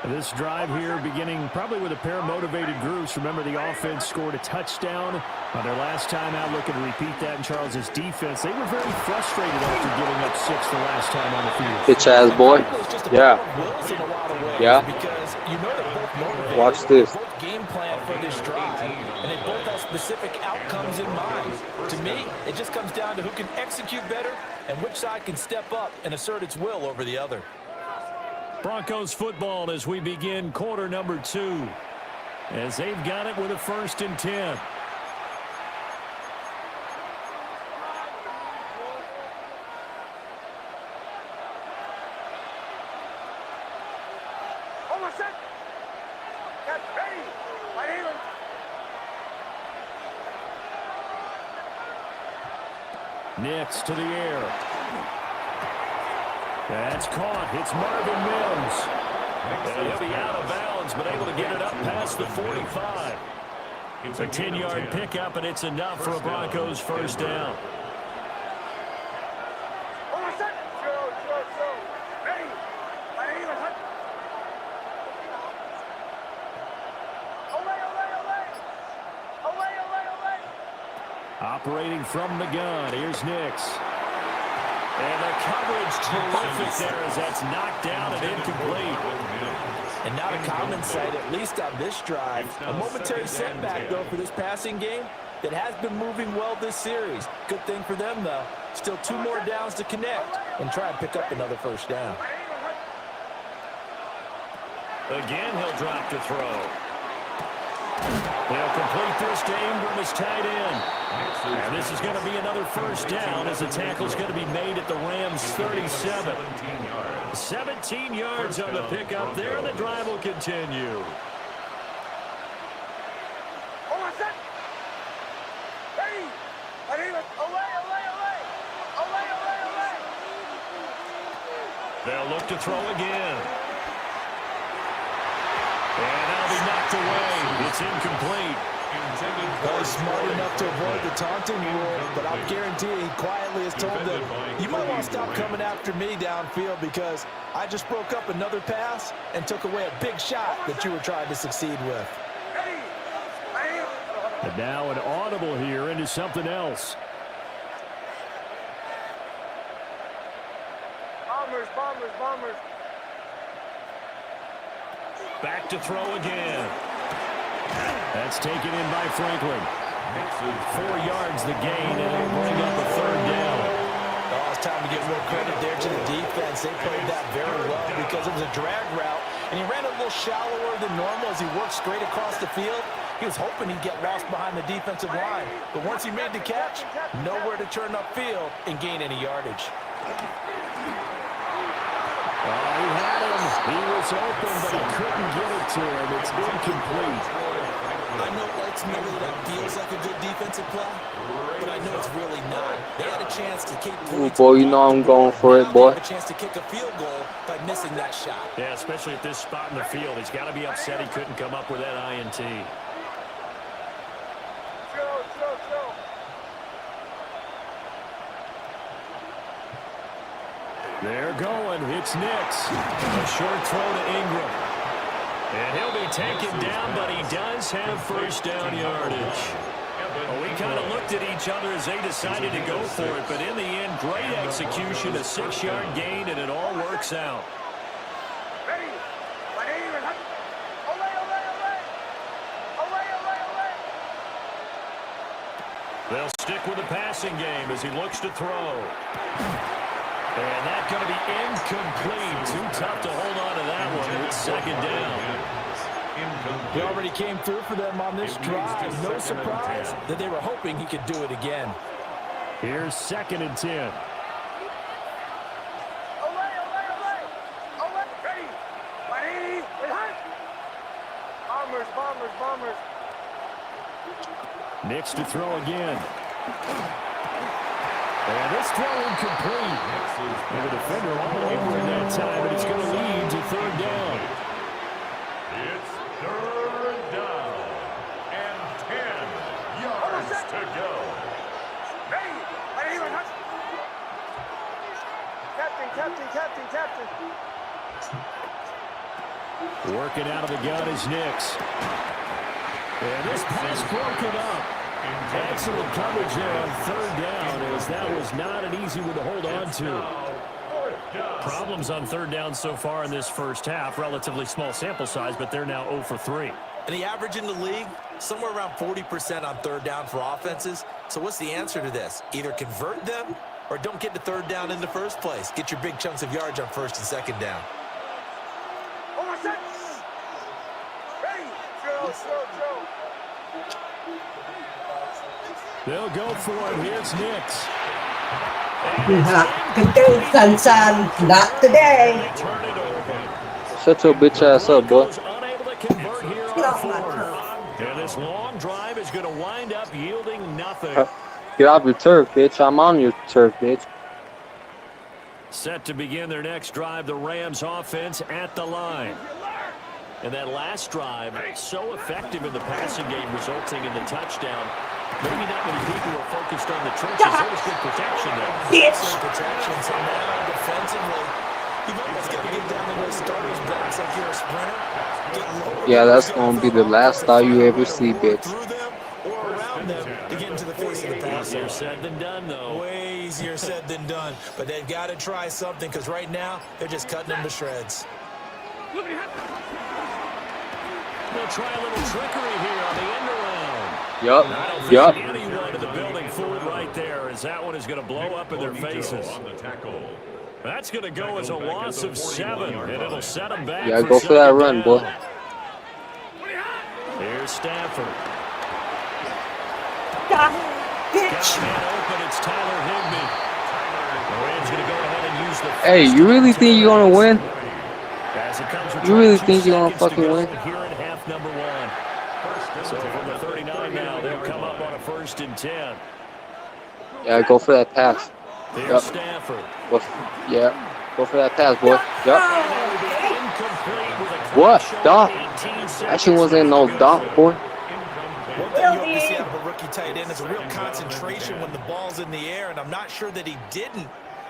This drive here beginning probably with a pair of motivated groups. Remember, the offense scored a touchdown on their last time out. Looking to repeat that in Charles's defense. They were very frustrated after giving up 6 the last time on the field. Bitch ass boy. Yeah. Yeah. Because you know they're both motivated. Watch this. They both game plan for this drive, and they both have specific outcomes in mind. To me, it just comes down to who can execute better and which side can step up and assert its will over the other. Broncos football as we begin quarter number 2. As they've got it with a 1st and 10. Nix to the air. That's caught. It's Marvin Mims. And he'll be out of bounds, but able to get it up past the 45. It's a 10-yard pickup, and it's enough for a Broncos 1st down. Operating from the gun, here's Nix. And the coverage terrific there as that's knocked down and incomplete. And not a common sight, at least on this drive. A momentary setback, though, for this passing game that has been moving well this series. Good thing for them, though. Still 2 more downs to connect and try and pick up another 1st down. Again, he'll drop to throw. They'll complete this to Ingram as tight end. And this is going to be another 1st down as the tackle's going to be made at the Rams' 37. 17 yards on the pickup there, and the drive will continue. They'll look to throw again. And that'll be knocked away. It's incomplete. Well, he's smart enough to avoid the taunting rule, but I'll guarantee he quietly has told them, you might want to stop coming after me downfield because I just broke up another pass and took away a big shot that you were trying to succeed with. And now an audible here into something else. Bombers. Back to throw again. That's taken in by Franklin. 4 yards the gain, and it'll bring up a 3rd down. Oh, it's time to give more credit there to the defense. They played that very well because it was a drag route, and he ran a little shallower than normal as he worked straight across the field. He was hoping he'd get lost behind the defensive line, but once he made the catch, nowhere to turn upfield and gain any yardage. He had him. He was open, but he couldn't get it to him. It's incomplete. I know ultimately that feels like a good defensive play, but I know it's really not. They had a chance to kick points. Boy, you know I'm going for it, boy. They had a chance to kick a field goal by missing that shot. Yeah, especially at this spot in the field. He's got to be upset he couldn't come up with that INT. They're going. It's Nix. A short throw to Ingram. And he'll be taken down, but he does have 1st down yardage. Well, we kind of looked at each other as they decided to go for it, but in the end, great execution, a 6-yard gain, and it all works out. They'll stick with the passing game as he looks to throw. And that's going to be incomplete. Too tough to hold on to that one. It's 2nd down. He already came through for them on this drive. No surprise that they were hoping he could do it again. Here's 2nd and 10. Bombers. Nix to throw again. And this throw incomplete. And the defender all over in that time, but it's going to lead to 3rd down. It's 3rd down and 10. to go. Working out of the gun is Nix. And this pass broken up. Excellent coverage there on third down, as that was not an easy one to hold on to. Problems on third down so far in this first half. Relatively small sample size, but they're now 0 for 3. And the average in the league, somewhere around 40% on third down for offenses. So what's the answer to this? Either convert them or don't get to third down in the first place. Get your big chunks of yards on first and second down. They'll go for it. Here's Nix. Good day, son. Not today. Shut your bitch ass up, boy. Get off my turf. And this long drive is going to wind up yielding nothing. Get off your turf, bitch. I'm on your turf, bitch. Set to begin their next drive, the Rams offense at the line. And that last drive, so effective in the passing game, resulting in the touchdown. Maybe not many people were focused on the trenches. There was good protection there. Bitch. Protection, so now defensively, you've almost got to get down to those starters' backs like you're a sprinter. Yeah, that's going to be the last thought you ever see, bitch. Through them or around them to get into the face of the pass. Easier said than done, though. Way easier said than done. But they've got to try something, because right now, they're just cutting them to shreds. They'll try a little trickery here on the end around. Yup. Anyone in the building fooled right there, as that one is going to blow up in their faces. That's going to go as a loss of 7, and it'll set them back. Yeah, go for that run, boy. Here's Stafford. Bitch. Man open, it's Tyler Higbee. The Rams going to go ahead and use the. Hey, you really think you're going to win? As it comes with You really 22 think you're going to seconds fucking go win? Here in half number 1. So from the 39 now, they'll come up on a 1st and 10. Yeah, go for that pass. There's Yep. Stafford. Go for that pass, boy. Yup. What? Dot? That shit wasn't no dot, boy. One thing you hope to see out of a rookie tight end is a real concentration when the ball's in the air, and I'm not sure that he didn't,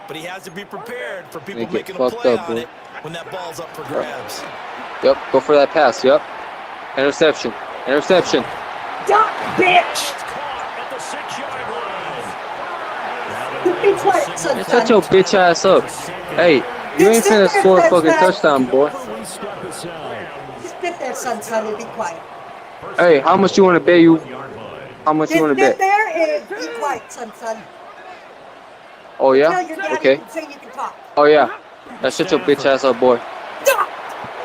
but he has to be prepared for people making a play on it when that ball's up for grabs. Yep, go for that pass, yup. Interception. Duck, bitch. At the 6-yard line. Be quiet, son. Shut your bitch ass up. Hey, you ain't finna score a fucking touchdown, boy. Just sit there, son, and be quiet. Hey, how much you want to bet you? How much you want to Sit bet? there and be quiet, son. Oh, Tell yeah? your daddy Okay. you can say you can talk. Oh, yeah. Now shut your bitch ass up, boy. Back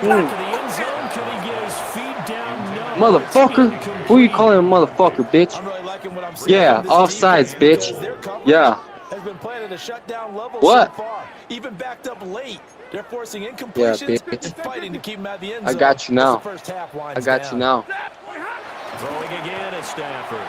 to the end zone. Can he get his feet down? No. Motherfucker? Who you calling a motherfucker, bitch? I'm really liking what I'm seeing. Yeah, from this offsides, defense, bitch. because their coverage Yeah. has been playing at a shutdown level What? so far. Even backed up late. They're forcing Yeah, incompletions bitch. and fighting to keep them out of the end I zone. got you as now. the first half winds I got down. you now. Throwing again at Stafford.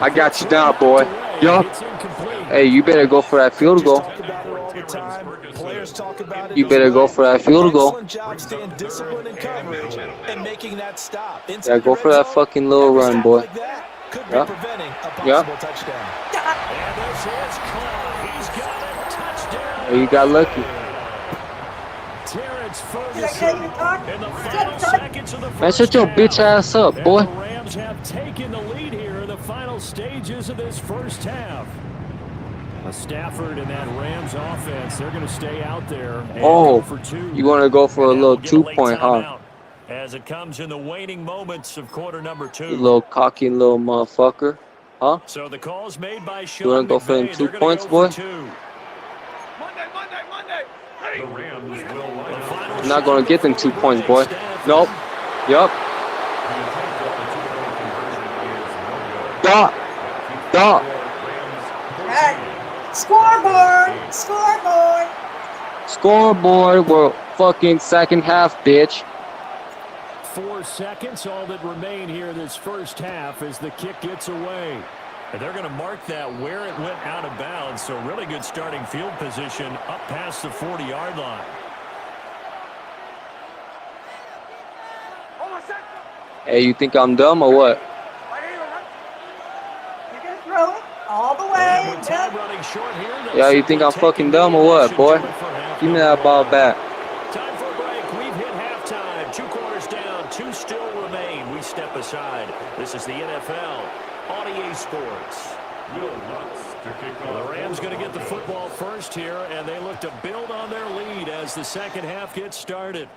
I got you down, boy. Yup. It's incomplete. Hey, you better go for that field goal. Talk about it all the time. Players talk about it You as better go well. for that field goal. Excellent job staying disciplined in coverage and making that stop. Inside Yeah, go the for red that zone, fucking little every run, stop boy. like that could be Yeah. preventing a Yeah. possible touchdown. And this is caught. He's got it. Touchdown. Hey, you got lucky. Terrence Did I Ferguson tell you to talk? in the final seconds of the first Man, shut your half. bitch ass up, And boy. the Rams have taken the lead here in the final stages of this first half. Stafford and that Rams offense, they're going to stay out there and Oh, go for 2. you want to go for a And little that'll get a late 2-point, huh? timeout as it comes in the waning moments of quarter number 2. You little cocky little motherfucker. Huh? So the call's made by Sean You want to go for them McVay. 2 They're gonna points, go boy? for 2. The Rams will line The up. final You're not going to get them 2 points, boy. Nope. Yup. Dot. Dot. Right. Scoreboard! Scoreboard! Scoreboard. We're fucking second half, bitch. 4 seconds, all that remain here this first half as the kick gets away. And they're going to mark that where it went out of bounds. So really good starting field position up past the 40-yard line. Hey, you think I'm dumb or what? short here. Yeah, you think I'm fucking dumb or what, boy? Give me that ball back. Time for a break. We've hit halftime. 2 quarters down. 2 still remain. We step aside. This is the NFL on EA Sports. The Rams going to get the football first here, and they look to build on their lead as the second half gets started.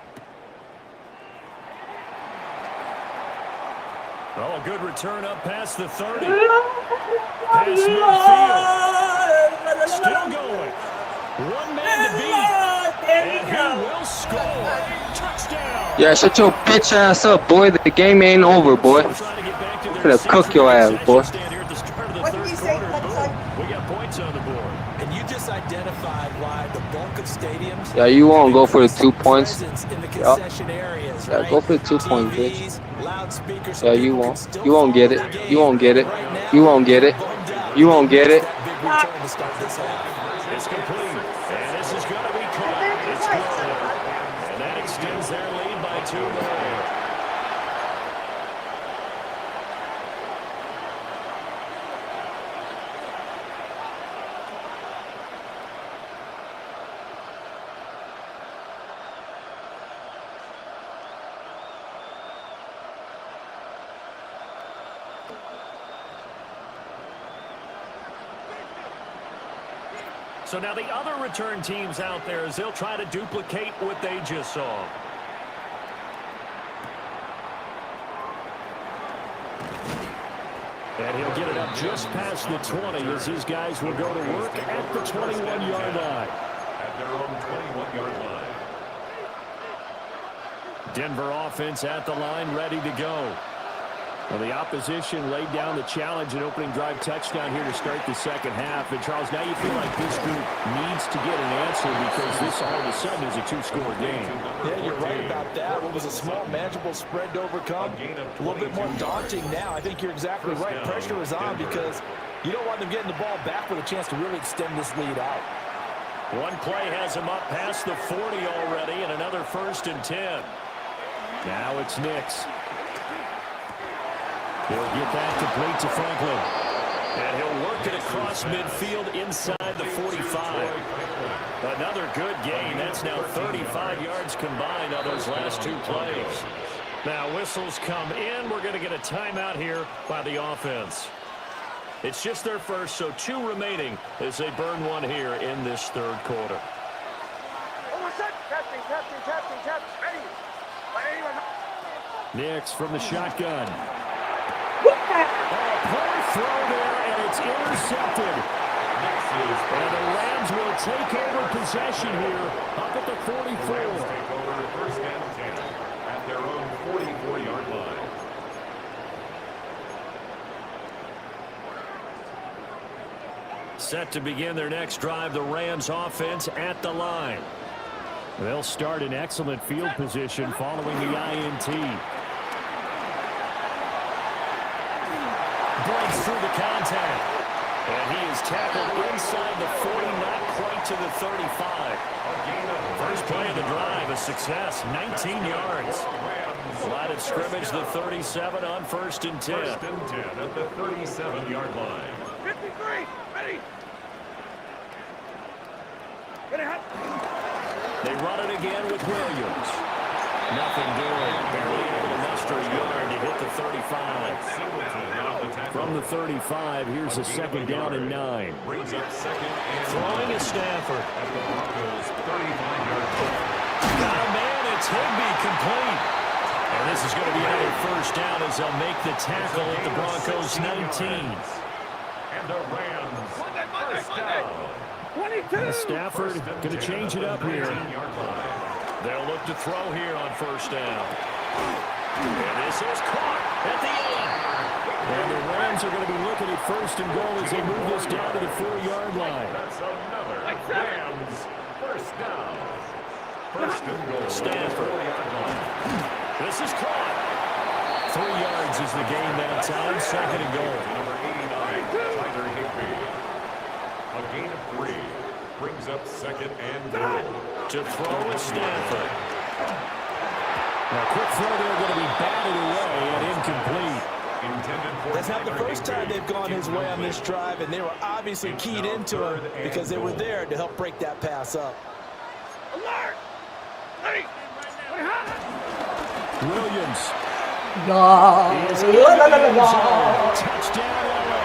Oh, a good return up past the 30. Past midfield. Still going. One man to beat. And he will score. Touchdown. Yeah, shut your bitch ass up, boy. The game ain't over, boy. I'm gonna cook your ass, boy. What did you say? We got points on the board. And you just identified why the bulk of stadiums. Yeah, you won't go for the 2 points. Yeah, go for the 2 points, bitch. Yeah, you won't. You won't get it. You won't get it. You won't get it. You won't get it. It's complete. And this is going to be caught. It's good. And that extends their lead by 2 more. So now the other return teams out there as they'll try to duplicate what they just saw. And he'll get it up just past the 20 as his guys will go to work at the 21-yard line. At their own 21-yard line. Denver offense at the line, ready to go. Well, the opposition laid down the challenge, an opening drive touchdown here to start the second half. And, Charles, now you feel like this group needs to get an answer because this all of a sudden is a 2-score game. Yeah, you're right about that. What was a small, manageable spread to overcome? A little bit more daunting now. I think you're exactly right. Pressure is on because you don't want them getting the ball back with a chance to really extend this lead out. One play has him up past the 40 already, and another 1st and 10. Now it's Nix. He'll get that complete to Franklin. And he'll work it across midfield inside the 45. Another good gain. That's now 35 yards combined on those last 2 plays. Now whistles come in. We're going to get a timeout here by the offense. It's just their first, so 2 remaining as they burn one here in this 3rd quarter. Nix from the shotgun. Oh, poor throw there, and it's intercepted. And the Rams will take over possession here up at the 44. Take over 1st and 10 at their own 44-yard line. Set to begin their next drive, the Rams offense at the line. They'll start in excellent field position following the INT. Breaks through the contact. And he is tackled inside the 40, not quite to the 35. First play of the drive, a success, 19 yards. Line of scrimmage, the 37 on 1st and 10. 1st and 10 at the 37-yard line. 53, ready. They run it again with Williams. Nothing doing. Barely able to muster a yard to hit the 35. From the 35, here's a 2nd down and 9. Brings up 2nd and throwing to Stafford. At the Broncos' 35-yard line. Got a man, it's Higbee complete. And this is going to be another 1st down as they'll make the tackle at the Broncos' 19. And the Rams 1st down. 22. Stafford going to change it up here. They'll look to throw here on 1st down. And this is caught at the end. And the Rams are going to be looking at 1st and goal as they move this down to the 4-yard line. That's another Rams 1st down. 1st and goal. Stafford. This is caught. 3 yards is the gain that time. 2nd and goal. Number 89, Tyler Higbee. A gain of 3. Brings up 2nd and goal. To throw is Stafford. Now, quick throw there going to be batted away and incomplete. Intended for That's not the first first time they've gone his way on this drive, and they were obviously keyed into him because they were there to help break that pass up. Alert! Ready! Williams. Touchdown, LA.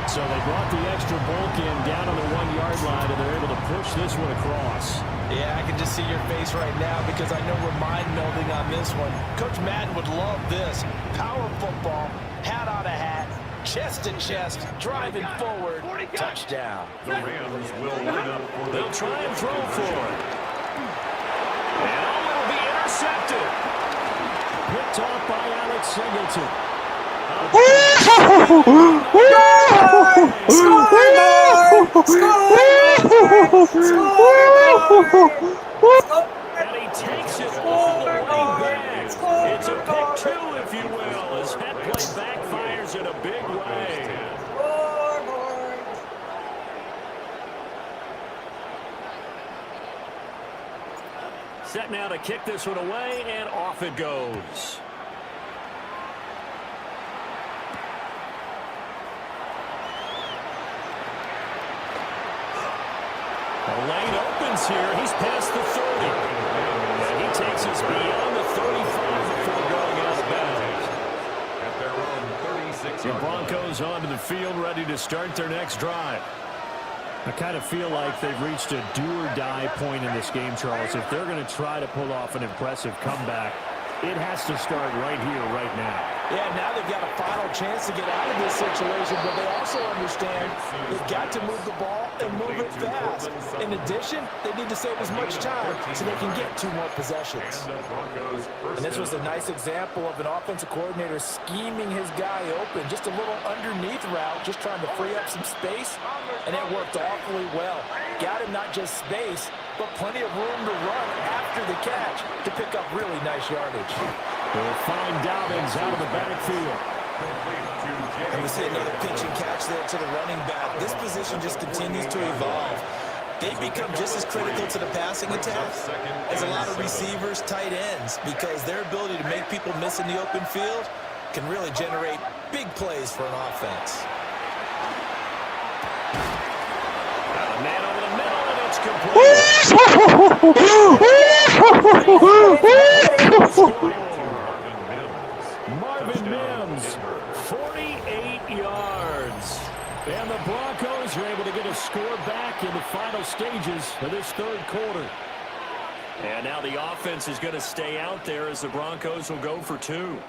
So they brought the extra bulk in down on the 1-yard line, and they're able to push this one across. Yeah, I can just see your face right now because I know we're mind-melding on this one. Coach Madden would love this. Power football, hat on a hat, chest to chest, driving forward, touchdown. The Rams will line up for They'll try and throw for it. And will be intercepted. Picked off by Alex Singleton. And he takes it all the way back. It's a pick 2, if you will, as that play backfires in a big way. Set now to kick this one away, and off it goes. The lane opens here. He's past the 30. And he takes us beyond the 35 before going out of bounds. at their own 36. The Broncos onto the field, ready to start their next drive. I kind of feel like they've reached a do-or-die point in this game, Charles. If they're going to try to pull off an impressive comeback, it has to start right here, right now. Yeah, now they've got a final chance to get out of this situation, but they also understand they've got to move the ball and move it fast. In addition, they need to save as much time so they can get 2 more possessions. And this was a nice example of an offensive coordinator scheming his guy open. Just a little underneath route, just trying to free up some space, and it worked awfully well. Got him not just space, but plenty of room to run after the catch to pick up really nice yardage. They'll find Dobbins out of the backfield. And we see another pitch and catch there to the running back. This position just continues to evolve. They become just as critical to the passing attack as a lot of receivers, tight ends, because their ability to make people miss in the open field can really generate big plays for an offense. Got a man over the middle, and it's complete. Marvin Mims, 48 yards. And the Broncos are able to get a score back in the final stages of this third quarter. And now the offense is going to stay out there as the Broncos will go for 2.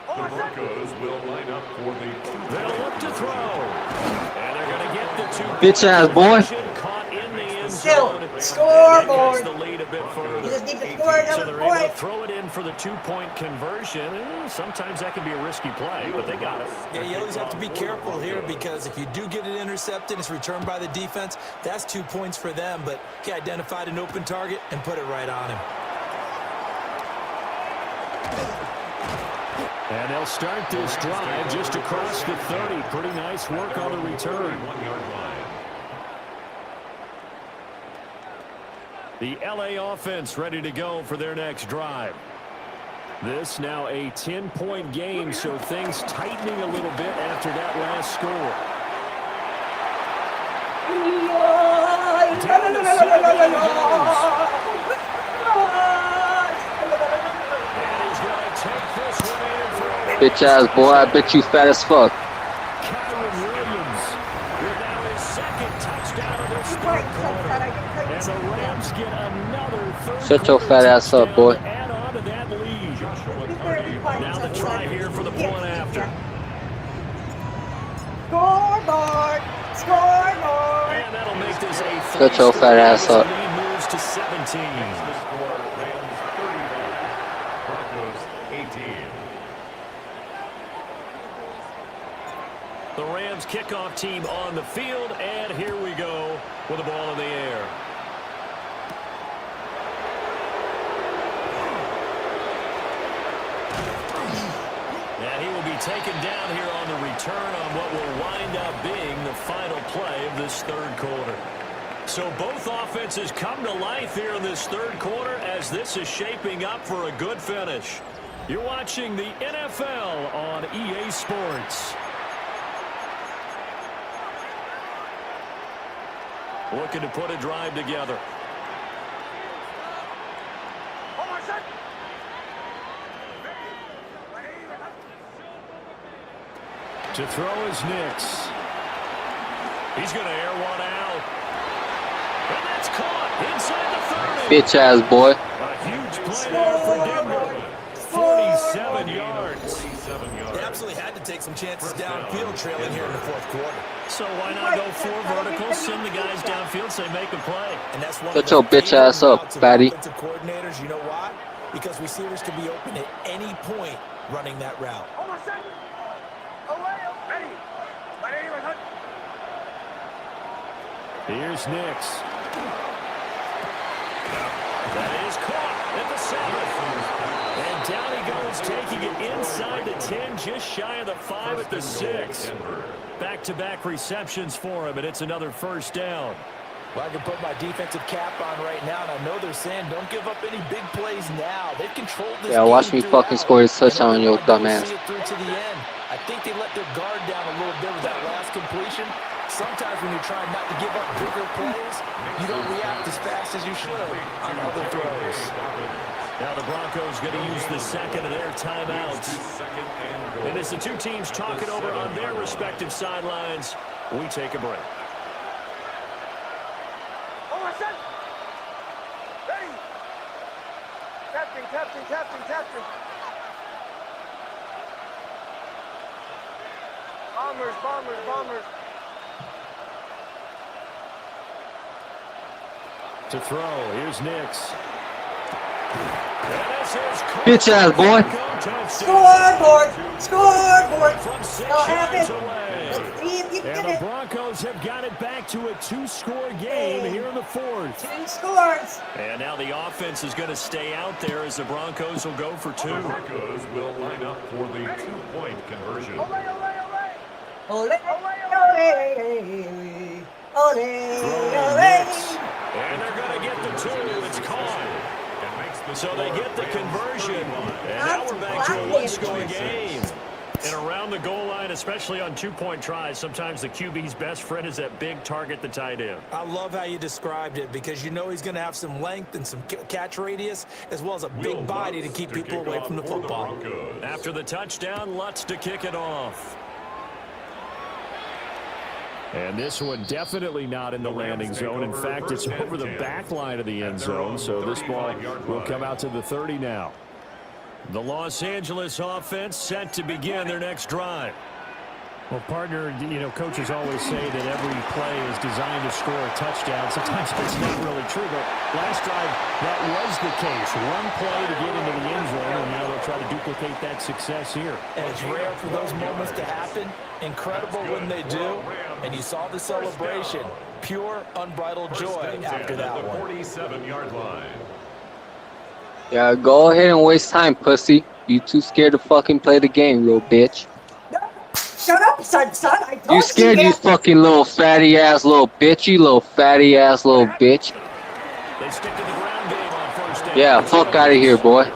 The Broncos will line up for the 2. They'll look to throw. And they're going to get the 2. Bitch ass boy. Caught in the end Still, zone. scoreboard. The lead a bit further. You just need to score So another they're able to point. throw it in for the 2-point conversion. And sometimes that can be a risky play, but they got it. Yeah, you always have to be careful here because if you do get it intercepted, it's returned by the defense. That's 2 points for them, but he identified an open target and put it right on him. And they'll start this drive just across the 30. Pretty nice work on the return. 1-yard line. The LA offense ready to go for their next drive. This now a 10-point game, so things tightening a little bit after that last score. Down to 7 goes. And he's going to take this one in for Bitch ass boy, I bet you fat as fuck. Kyron Williams with now his second touchdown of this third quarter. And the Rams get another third Shut your fat ass up, boy. to add on to that lead. Now the try here for the point after. Scoreboard! Scoreboard! And that'll make this a Shut your fat ass up. lead moves to 17. The score, Rams 35, Broncos 18. The Rams kickoff team on the field, and here we go with the ball in the air. And he will be taken down here on the return on what will wind up being the final play of this third quarter. So both offenses come to life here in this third quarter as this is shaping up for a good finish. You're watching the NFL on EA Sports. Looking to put a drive together. To throw is Nix. He's going to air one out. And that's caught inside the 30. Bitch ass boy. A huge play there for Denver. 47 yards. They absolutely had to take some chances downfield trailing here in the fourth quarter. So why not go 4 verticals, send the guys downfield, say make a play. And that's one Shut your bitch ass up, fatty. Coordinators, you know why? Because receivers can be open at any point running that route. Here's Nix. That is caught at the 7. And down he goes, taking it inside the 10, just shy of the 5 at the 6. Back-to-back receptions for him, and it's another first down. Well, I can put my defensive cap on right now, and I know they're saying don't give up any big plays now. They've controlled this Yeah, watch me fucking score this touchdown on your dumb ass. Through to the end. I think they let their guard down a little bit with that last completion. Sometimes when you're trying not to give up bigger plays, you don't react as fast as you should on other throws. Now the Broncos going to use the second of their timeouts. And as the two teams talking over on their respective sidelines, we take a break. Ready. Captain. Bombers. To throw, here's Nix. Bitch ass boy. Scoreboard. They'll have it. Let's see if you And get the it. Broncos have got it back to a 2-score game here in the fourth. 2 scores. And now the offense is going to stay out there as the Broncos will go for 2. The Broncos will line up for the 2-point conversion. Ole. And they're going to get the 2. It's caught. So they get the conversion. And now we're back to a 1-score game. And around the goal line, especially on 2-point tries, sometimes the QB's best friend is that big target, the tight end. I love how you described it because you know he's going to have some length and some catch radius as well as a big body to keep people away from the football. After the touchdown, Lutz to kick it off. And this one definitely not in the landing zone. In fact, it's over the back line of the end zone. So this ball will come out to the 30 now. The Los Angeles offense set to begin their next drive. Well, partner, you know, coaches always say that every play is designed to score a touchdown. Sometimes it's not really true, but last drive, that was the case. One play to get into the end zone, and now they'll try to duplicate that success here. And it's rare for those moments to happen. Incredible when they do. And you saw the celebration. Pure, unbridled joy after that one. 47-yard line. Yeah, go ahead and waste time, pussy. You too scared to fucking play the game, little bitch. Shut up, son. I told You scared, you fucking little fatty ass little bitch. You little fatty ass little bitch. They stick to the ground game on first down. Yeah, fuck out of here, boy. And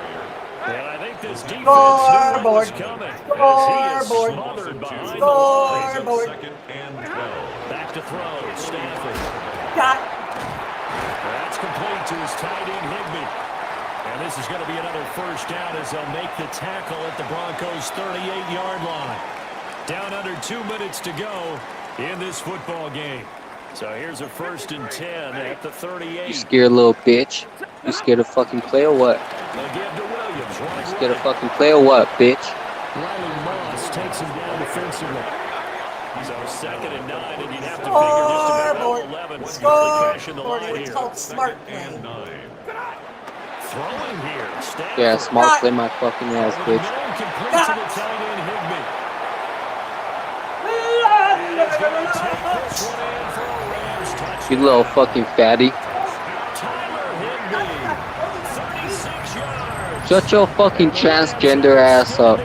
I think this defense Scoreboard. coming. Scoreboard. Scoreboard. Back to throw. Stanford. Got. That's complete to his tight end Higbee. And this is going to be another first down as they'll make the tackle at the Broncos' 38-yard line. Down under 2 minutes to go in this football game. So here's a 1st and 10 at the 38. You scared little bitch. You scared to fucking play or what? They'll give to Williams. You scared to fucking play or what, bitch? Riley Moss takes him down defensively. So 2nd and 9, and you'd have to figure just about all 11 would crash in the line It's here. called smart play. Throwing here. Stanford. Yeah, smart play my fucking ass, bitch. Complete to the tight end Higbee. You little fucking fatty. Shut your fucking transgender ass up.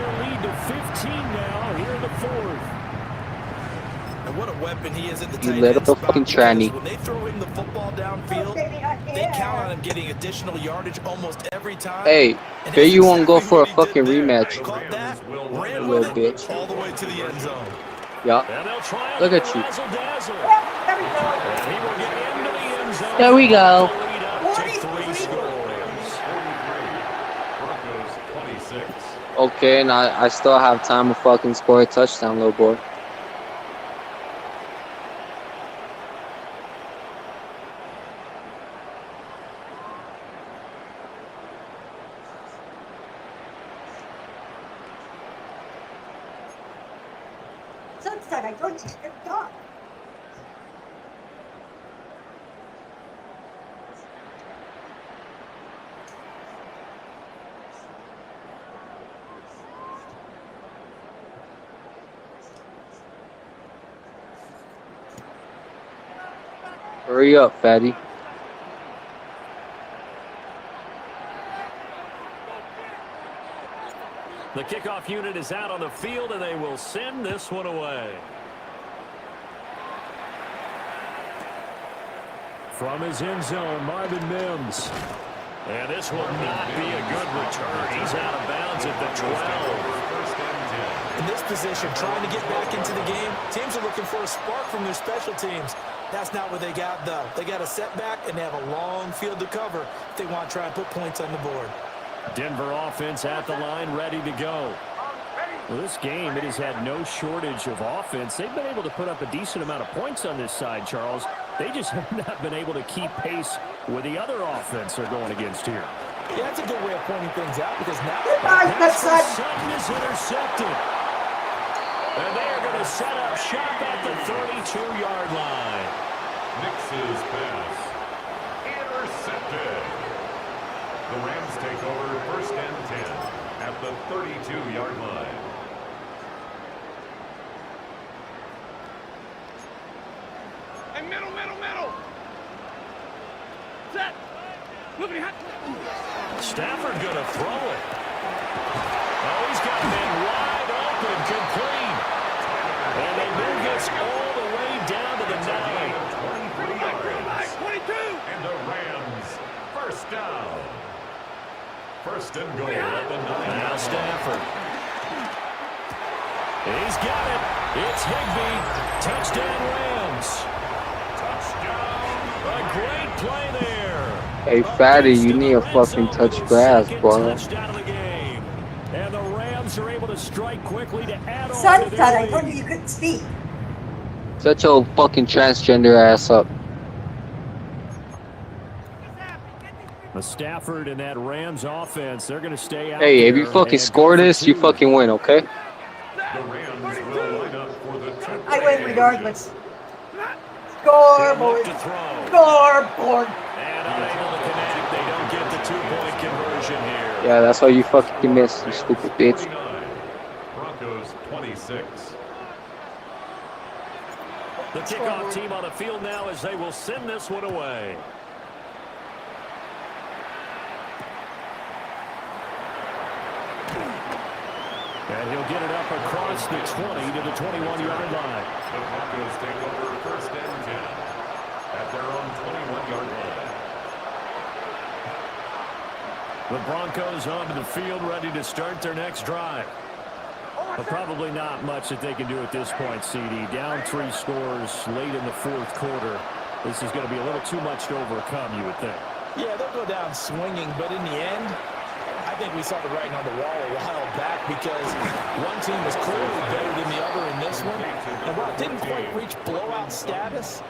And what a weapon he is at the You tight little end spot fucking because tranny. when they throw him the football downfield, they count on him getting additional yardage almost every time. Hey, And bet that's you won't go exactly for a what he did fucking there. rematch. Caught that, ran You with little it, bitch. all the way to the end zone. Yup. And they'll try Look a at little you. razzle-dazzle. There we go. And he will get into the end zone. There we go. The lead up to 3 scores. 26. Okay, and I still have time to fucking score a touchdown, little boy. Sunset, I told you, good dog. Hurry up, fatty. The kickoff unit is out on the field, and they will send this one away. From his end zone, Marvin Mims. And this will not be a good return. He's out of bounds at the 12. In this position, trying to get back into the game, teams are looking for a spark from their special teams. That's not what they got, though. They got a setback, and they have a long field to cover if they want to try and put points on the board. Denver offense at the line, ready to go. Well, this game, it has had no shortage of offense. They've been able to put up a decent amount of points on this side, Charles. They just have not been able to keep pace with the other offense they're going against here. Yeah, that's a good way of pointing things out because now Sutton is intercepted. And they are going to set up shop at the 32-yard line. Nix's pass. Intercepted. The Rams take over 1st and 10 at the 32-yard line. Hey, middle. Set. Moving hot. Stafford going to throw it. Oh, he's got a man wide open, complete. And they move this all the way down to the 9. 22. And the Rams, 1st down. 1st and goal at the 9. Now Stafford. He's got it. It's Higbee. Touchdown Rams. Touchdown. A great play there. Hey, fatty, you need to fucking touch grass, bro. Touchdown of the game. And the Rams are able to strike quickly to add on. Sunset, I told you you couldn't speak. Shut your fucking transgender ass up. The Stafford and that Rams offense, they're going to stay out. Hey, if you fucking score this, you fucking win, okay? The Rams will line up for the I win regardless. Scoreboard. Scoreboard. And unable to connect. They don't get the 2-point conversion here. Yeah, that's why you fucking missed, you stupid bitch. Broncos 26. The kickoff team on the field now as they will send this one away. And he'll get it up across the 20 to the 21-yard line. The Broncos take over 1st and 10 at their own 21-yard line. The Broncos onto the field, ready to start their next drive. But probably not much that they can do at this point, CD. Down 3 scores late in the 4th quarter. This is going to be a little too much to overcome, you would think. Yeah, they'll go down swinging, but in the end, I think we saw the writing on the wall a while back because one team was clearly better than the other in this one. And while it didn't quite reach blowout status,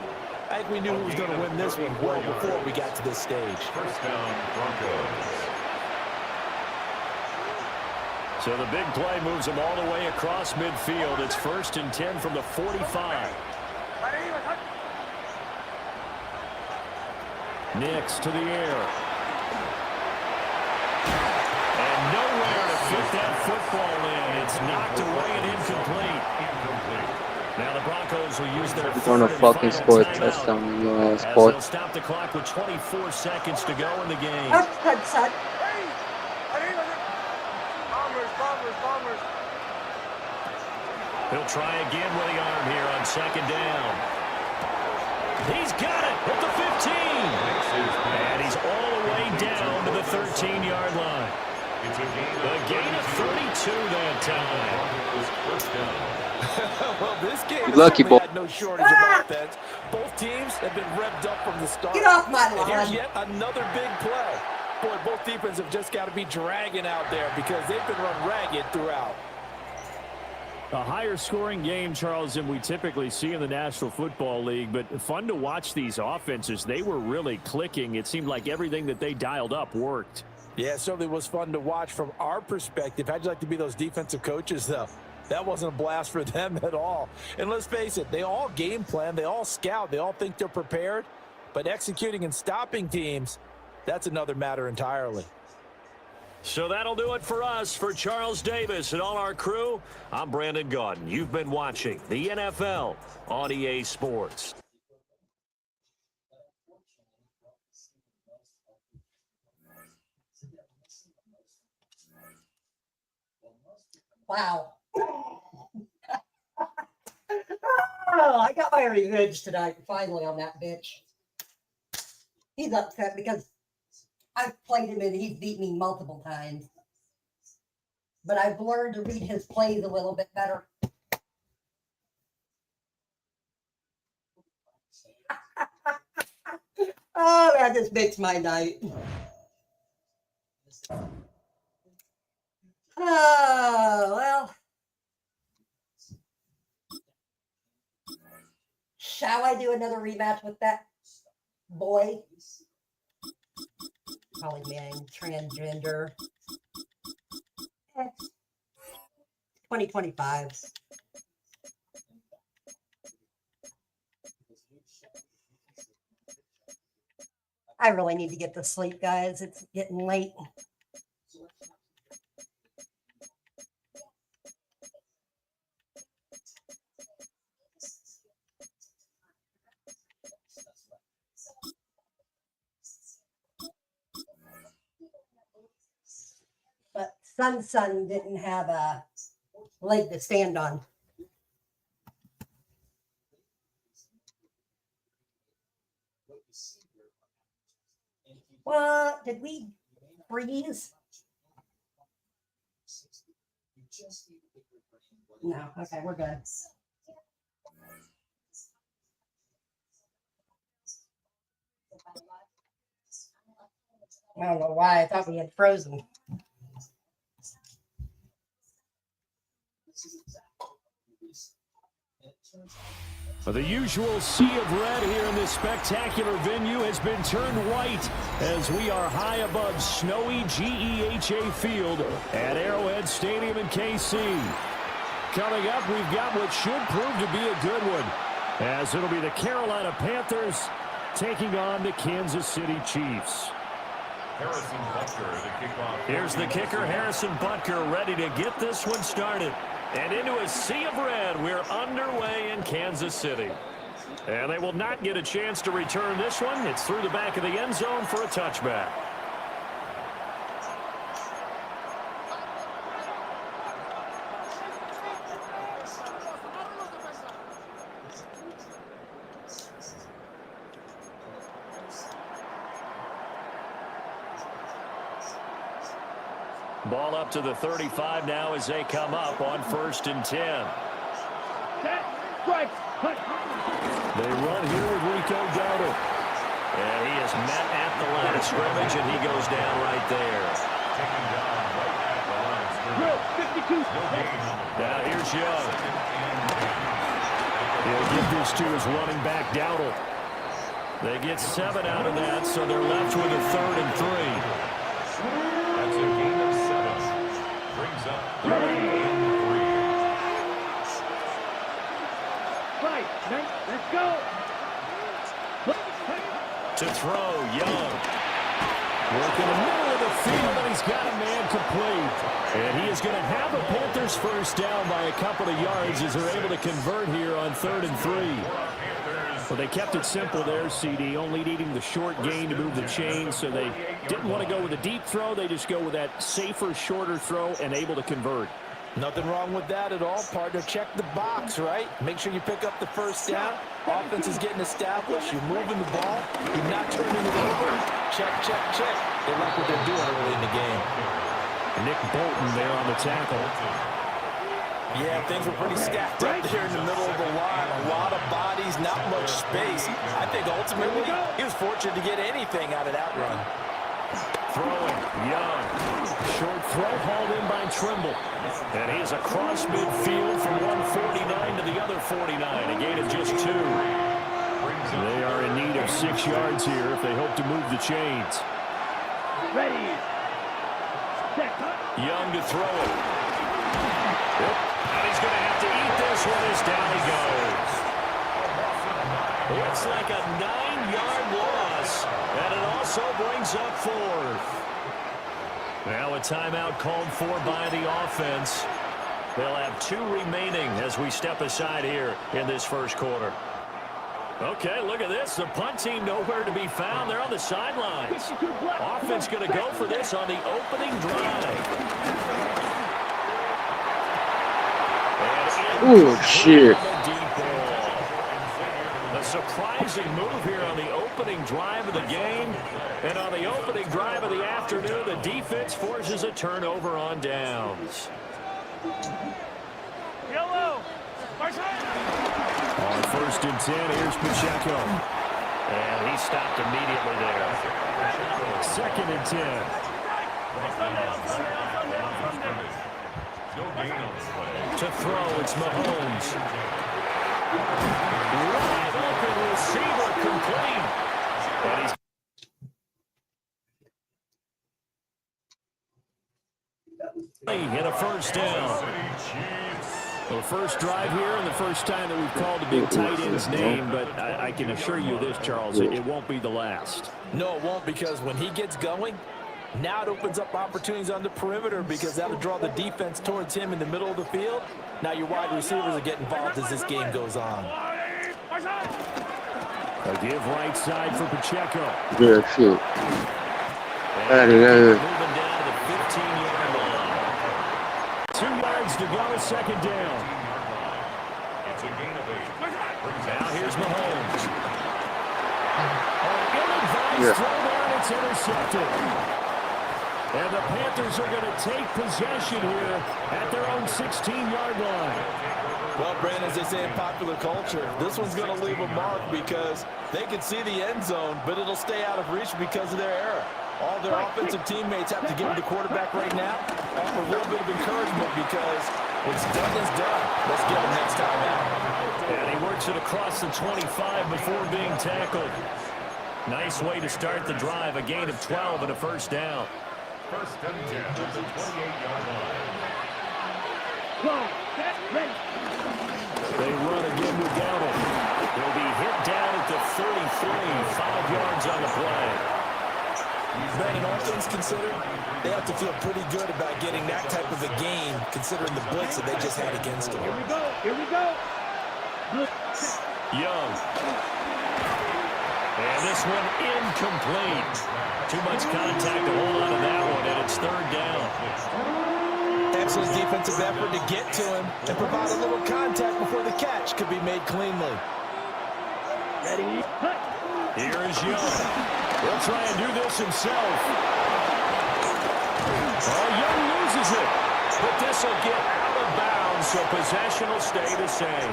I think we knew who was going to win this one well before we got to this stage. 1st down, Broncos. So the big play moves them all the way across midfield. It's 1st and 10 from the 45. Nix to the air. And nowhere to fit that football in. It's knocked away and incomplete. Now the Broncos will use their You're gonna fucking score a touchdown, you ass boy. they'll stop the clock with 24 seconds to go in the game. Sunset. He'll try again with the arm here on 2nd down. He's got it at the 15. And he's all the way down to the 13-yard line. A gain of 32 that time. Well, this game lucky boy. had no shortage of offense. Both teams have been revved up from the start. Get off my lawn. And here's yet another big play. Boy, both defenses have just got to be dragging out there because they've been run ragged throughout. A higher scoring game, Charles, than we typically see in the National Football League, but fun to watch these offenses. They were really clicking. It seemed like everything that they dialed up worked. Yeah, it certainly was fun to watch from our perspective. How'd you like to be those defensive coaches, though? That wasn't a blast for them at all. And let's face it, they all game plan, they all scout, they all think they're prepared, but executing and stopping teams, that's another matter entirely. So that'll do it for us. For Charles Davis and all our crew, I'm Brandon Gaudin. You've been watching the NFL on EA Sports. Wow. Oh, I got my revenge tonight, finally, on that bitch. He's upset because I've played him and he's beat me multiple times. But I've learned to read his plays a little bit better. Oh, that just makes my night. Oh, well. Shall I do another rematch with that boy? Probably man, transgender. 2025. I really need to get to sleep, guys. It's getting late. But Sun didn't have a leg to stand on. What? Did we freeze? No. Okay, we're good. I don't know why. I thought we had frozen. The usual sea of red here in this spectacular venue has been turned white as we are high above snowy GEHA Field at Arrowhead Stadium in KC. Coming up, we've got what should prove to be a good one, as it'll be the Carolina Panthers taking on the Kansas City Chiefs. Harrison Butker, the kickoff. Here's the kicker, Harrison Butker, ready to get this one started. And into a sea of red, we're underway in Kansas City. And they will not get a chance to return this one. It's through the back of the end zone for a touchback. Ball up to the 35 now as they come up on 1st and 10. They run here with Rico Dowdle. And he is met at the line of scrimmage, and he goes down right there. Now here's Young. He'll give this to his running back, Dowdle. They get 7 out of that, so they're left with a 3rd and 3. That's a gain of 7. Brings up 3rd and 3. Right, let's go. To throw, Young. Working the middle of the field, and he's got a man complete. And he is going to have a Panthers first down by a couple of yards as they're able to convert here on 3rd and 3. Well, they kept it simple there, CD, only needing the short gain to move the chain, so they didn't want to go with a deep throw. They just go with that safer, shorter throw and able to convert. Nothing wrong with that at all, partner. Check the box, right? Make sure you pick up the first down. Offense is getting established. You're moving the ball. You're not turning it over. Check, check, check. They like what they're doing early in the game. Nick Bolton there on the tackle. Yeah, things were pretty stacked up there in the middle of the line. A lot of bodies, not much space. I think ultimately he was fortunate to get anything out of that run. Throwing, Young. Short throw hauled in by Trimble. And he's across midfield from 149 to the other 49. A gain of just 2. They are in need of 6 yards here if they hope to move the chains. Ready. Young to throw it. Yep. And he's going to have to eat this one as down he goes. Looks like a 9-yard loss. And it also brings up 4th. Now a timeout called for by the offense. They'll have 2 remaining as we step aside here in this first quarter. Okay, look at this. The punt team nowhere to be found. They're on the sidelines. Offense going to go for this on the opening drive. Oh, shit. A surprising move here on the opening drive of the game. And on the opening drive of the afternoon, the defense forces a turnover on downs. Yellow. On 1st and 10, here's Pacheco. And he stopped immediately there. 2nd and 10. To throw, it's Mahomes. Wide open receiver complete. And he's and a first down. Well, the first drive here and the first time that we've called the big tight end's name, but I can assure you this, Charles, it won't be the last. No, it won't, because when he gets going, now it opens up opportunities on the perimeter because that'll draw the defense towards him in the middle of the field. Now your wide receivers are getting involved as this game goes on. A give right side for Pacheco. Yeah, shoot. Moving down to the 15-yard line. 2 yards to go, 2nd down. It's a gain of 8. Now here's Mahomes. Ill-advised throw down, it's intercepted. And the Panthers are going to take possession here at their own 16-yard line. Well, Brandon, as they say in popular culture, this one's going to leave a mark because they can see the end zone, but it'll stay out of reach because of their error. All their offensive teammates have to give the quarterback right now offer a little bit of encouragement because what's done is done. Let's get him next time out. And he works it across the 25 before being tackled. Nice way to start the drive, a gain of 12 and a first down. 1st and 10 at the 28-yard line. They run again without it. They'll be hit down at the 33, 5 yards on the play. Brandon, all things considered, they have to feel pretty good about getting that type of a game considering the blitz that they just had against them. Here we go. Here we go. Young. And this one incomplete. Too much contact to hold on to that one, and it's 3rd down. Excellent defensive effort to get to him and provide a little contact before the catch could be made cleanly. Ready? Here is Young. He'll try and do this himself. Oh, Young loses it. But this will get out of bounds, so possession will stay the same.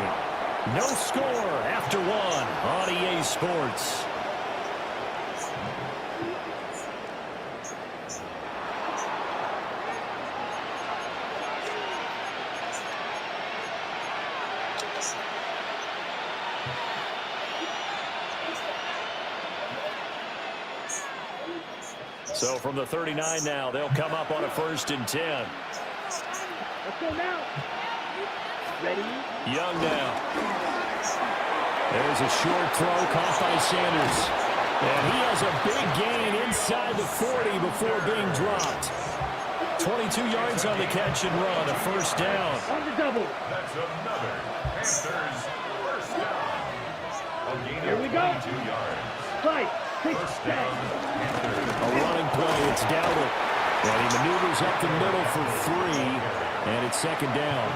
No score after 1 on EA Sports. So from the 39 now, they'll come up on a 1st and 10. Let's go now. Ready? Young now. There's a short throw caught by Sanders. And he has a big gain inside the 40 before being dropped. 22 yards on the catch and run, a first down. On the double. That's another Panthers first down. A gain Here of we go. 22 yards. Fight. First down. A running play, it's Dowdle. And he maneuvers up the middle for 3. And it's second down.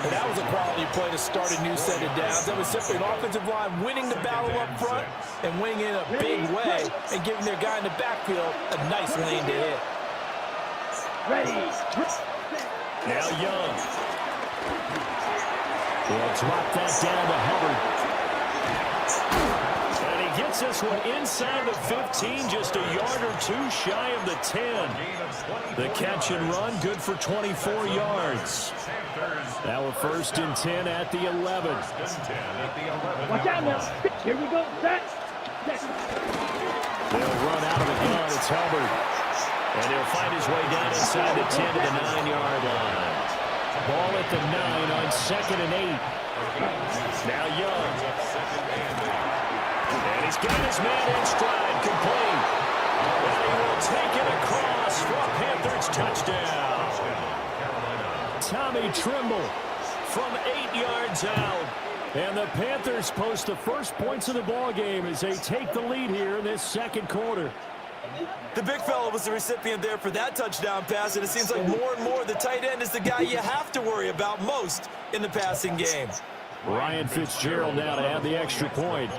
And that was a quality play to start a new set of downs. That was simply an offensive line winning the battle up front and winning in a big way and giving their guy in the backfield a nice lane to hit. Ready. Now Young. Will drop that down to Hubbard. And he gets this one inside the 15, just a yard or two shy of the 10. The catch and run, good for 24 yards. Now a 1st and 10 at the 11. Watch out now. Here we go. Set. They'll run out of the gun. It's Hubbard. And he'll find his way down inside the 10 to the 9-yard line. Ball at the 9 on 2nd and 8. Now Young. And he's got his man in stride, complete. And he will take it across for a Panthers touchdown. Tommy Trimble from 8 yards out. And the Panthers post the first points of the ball game as they take the lead here in this second quarter. The big fella was the recipient there for that touchdown pass, and it seems like more and more the tight end is the guy you have to worry about most in the passing game. Ryan Fitzgerald now to add the extra point.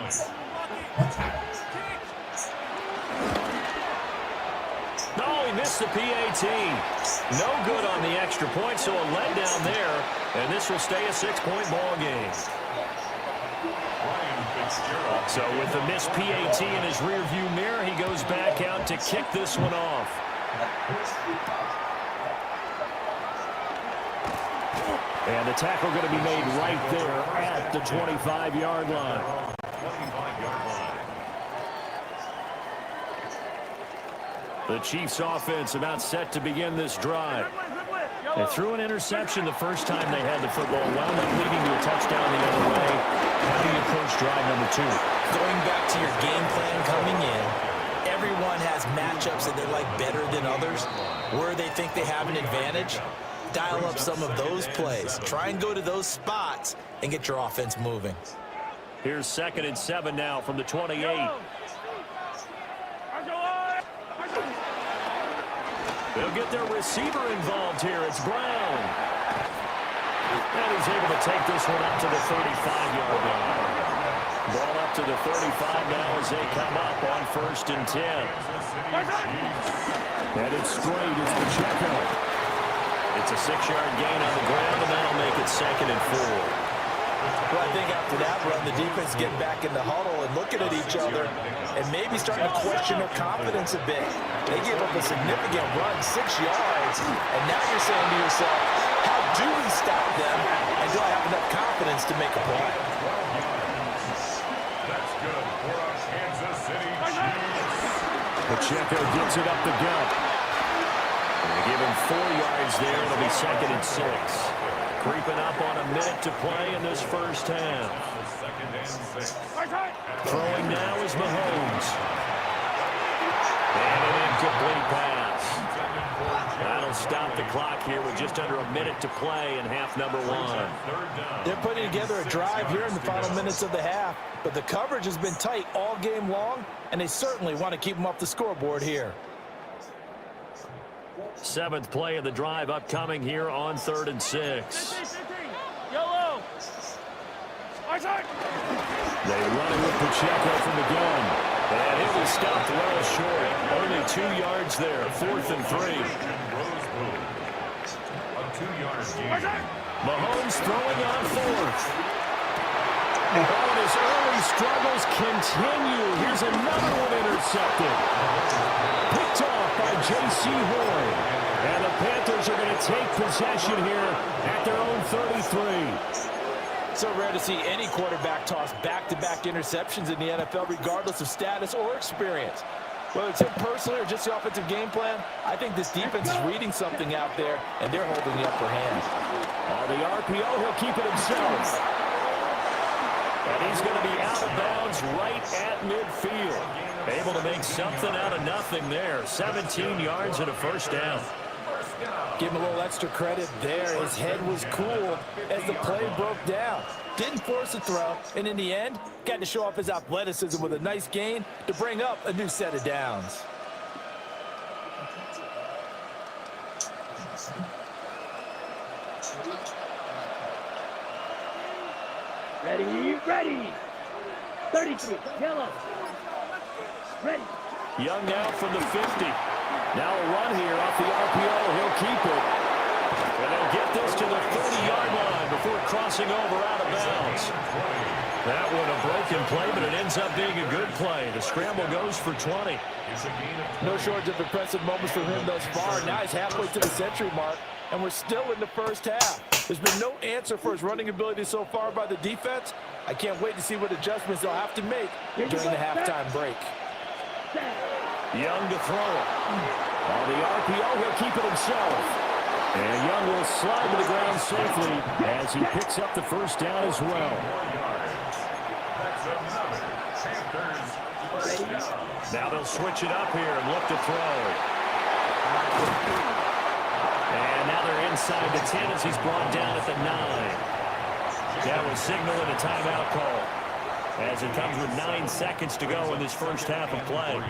No, he missed the PAT. No good on the extra point, so a letdown there, and this will stay a 6-point ball game. So with the missed PAT in his rearview mirror, he goes back out to kick this one off. And the tackle going to be made right there at the 25-yard line. The Chiefs offense about set to begin this drive. They threw an interception the first time they had the football, wound up leading to a touchdown the other way. How do you approach drive number 2? Going back to your game plan coming in, everyone has matchups that they like better than others. Where they think they have an advantage, dial up some of those plays. Try and go to those spots and get your offense moving. Here's 2nd and 7 now from the 28. They'll get their receiver involved here. It's Brown. And he's able to take this one up to the 35-yard line. Ball up to the 35 now as they come up on 1st and 10. And it's straight. It's Pacheco. It's a 6-yard gain on the ground, and that'll make it 2nd and 4. Well, I think after that run, the defense getting back in the huddle and looking at each other and maybe starting to question their confidence a bit. They gave up a significant run, 6 yards, and now you're saying to yourself, how do we stop them, and do I have enough confidence to make a play? That's good for our Kansas City Chiefs. Pacheco gets it up the gut. They give him 4 yards there. It'll be 2nd and 6. Creeping up on a minute to play in this first half. Throwing now is Mahomes. And an incomplete pass. That'll stop the clock here with just under a minute to play in half number 1. They're putting together a drive here in the final minutes of the half, but the coverage has been tight all game long, and they certainly want to keep them off the scoreboard here. 7th play of the drive upcoming here on 3rd and 6. Yellow. They run it with Pacheco from the gun. And it was stopped well short. Only 2 yards there. 4th and 3. Mahomes throwing on 4th. And his early struggles continue. Here's another one intercepted. Picked off by J.C. Horn. And the Panthers are going to take possession here at their own 33. So rare to see any quarterback toss back-to-back interceptions in the NFL, regardless of status or experience. Whether it's him personally or just the offensive game plan, I think this defense is reading something out there, and they're holding the upper hand. On the RPO, he'll keep it himself. And he's going to be out of bounds right at midfield. Able to make something out of nothing there. 17 yards and a first down. Give him a little extra credit there. His head was cool as the play broke down. Didn't force a throw, and in the end, got to show off his athleticism with a nice gain to bring up a new set of downs. Ready, ready. 33, yellow. Ready. Young now from the 50. Now a run here off the RPO. He'll keep it. And they'll get this to the 30-yard line before crossing over out of bounds. That one a broken play, but it ends up being a good play. The scramble goes for 20. No shortage of impressive moments from him thus far. Now he's halfway to the century mark, and we're still in the first half. There's been no answer for his running ability so far by the defense. I can't wait to see what adjustments they'll have to make during the halftime break. Young to throw it. On the RPO, he'll keep it himself. And Young will slide to the ground safely as he picks up the first down as well. Now they'll switch it up here and look to throw. And now they're inside the 10 as he's brought down at the 9. That was signaling a timeout call as it comes with 9 seconds to go in this first half of play.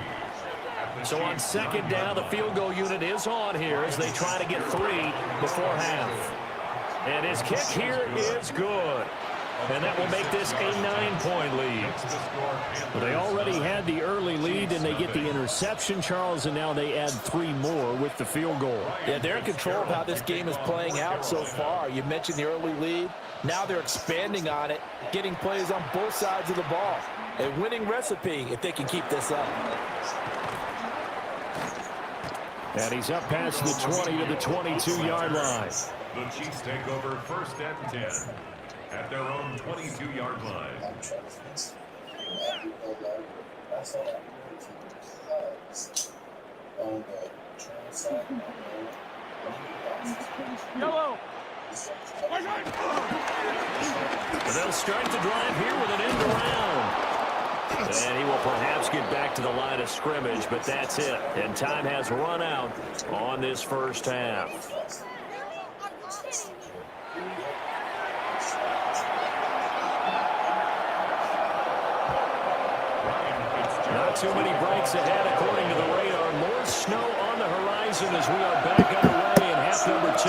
So on second down, the field goal unit is on here as they try to get 3 before half. And his kick here is good. And that will make this a 9-point lead. Well, they already had the early lead, and they get the interception, Charles, and now they add 3 more with the field goal. Yeah, they're in control of how this game is playing out so far. You mentioned the early lead. Now they're expanding on it, getting plays on both sides of the ball. A winning recipe if they can keep this up. And he's up past the 20 to the 22-yard line. The Chiefs take over first and 10 at their own 22-yard line. Yellow. And they'll start the drive here with an end around. And he will perhaps get back to the line of scrimmage, but that's it. And time has run out on this first half. Not too many breaks ahead according to the radar. More snow on the horizon as we are back underway in half number 2.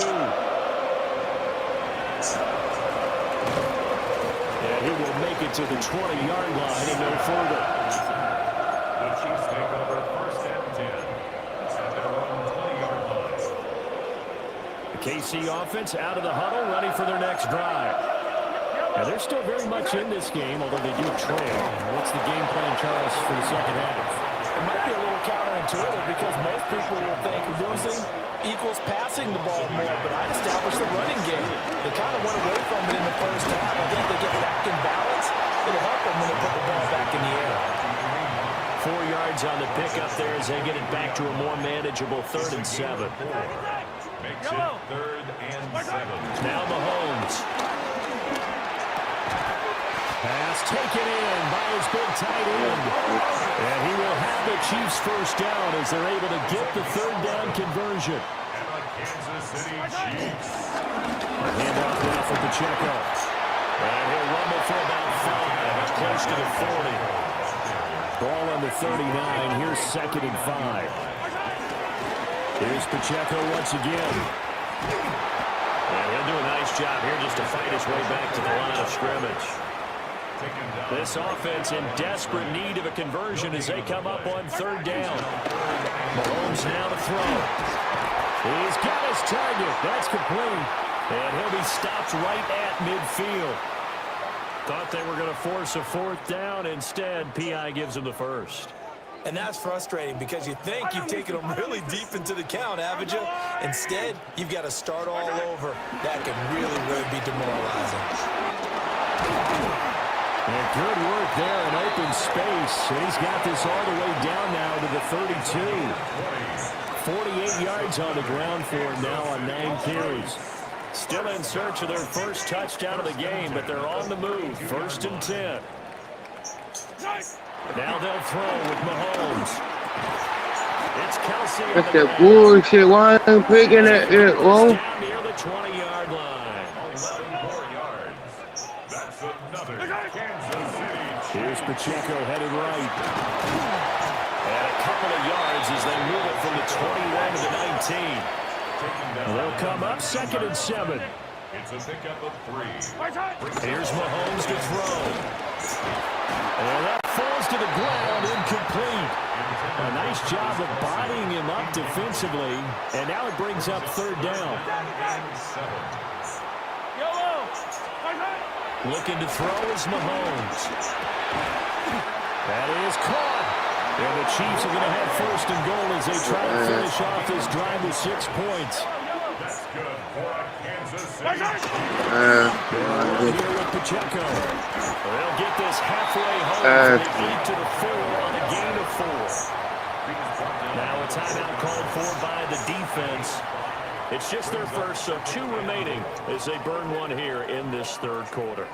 And he will make it to the 20-yard line and no further. The Chiefs take over first and 10 at their own 20-yard line. The KC offense out of the huddle, ready for their next drive. Now, they're still very much in this game, although they do trail. What's the game plan, Charles, for the second half? It might be a little counterintuitive because most people will think losing equals passing the ball more, but I established the running game. They kind of went away from it in the first half. I think they get back in balance. It'll help them when they put the ball back in the air. 4 yards on the pickup there as they get it back to a more manageable 3rd and 7. Makes it 3rd and 7. Now Mahomes. Pass taken in by his big tight end. And he will have the Chiefs first down as they're able to get the 3rd down conversion. And the Kansas City Chiefs. Handoff now for Pacheco. And he'll rumble for about 5, close to the 40. Ball on the 39. Here's 2nd and 5. Here's Pacheco once again. And he'll do a nice job here just to fight his way back to the line of scrimmage. This offense in desperate need of a conversion as they come up on 3rd down. Mahomes now to throw. He's got his target. That's complete. And he'll be stopped right at midfield. Thought they were going to force a 4th down. Instead, P.I. gives him the first. And that's frustrating because you think you've taken them really deep into the count, haven't you? Instead, you've got to start all over. That can really, really be demoralizing. And good work there in open space. He's got this all the way down now to the 32. 48 yards on the ground for him now on 9 carries. Still in search of their first touchdown of the game, but they're on the move. 1st and 10. Now they'll throw with Mahomes. It's Kelsey. That's that bullshit. Why I'm picking it? Well, Down near the 20-yard line. 11 more yards. That's another Kansas City. Here's Pacheco headed right. And a couple of yards as they move it from the 21 to the 19. They'll come up 2nd and 7. It's a pickup of 3. Here's Mahomes to throw. And that falls to the ground, incomplete. A nice job of bodying him up defensively. And now it brings up 3rd down. Looking to throw is Mahomes. That is caught. And the Chiefs are going to have 1st and goal as they try to finish off this drive with 6 points. That's good for a Kansas City. Here with Pacheco. They'll get this halfway home for the 8 to the 4 on a gain of 4. Now a timeout called for by the defense. It's just their first, so 2 remaining as they burn one here in this 3rd quarter.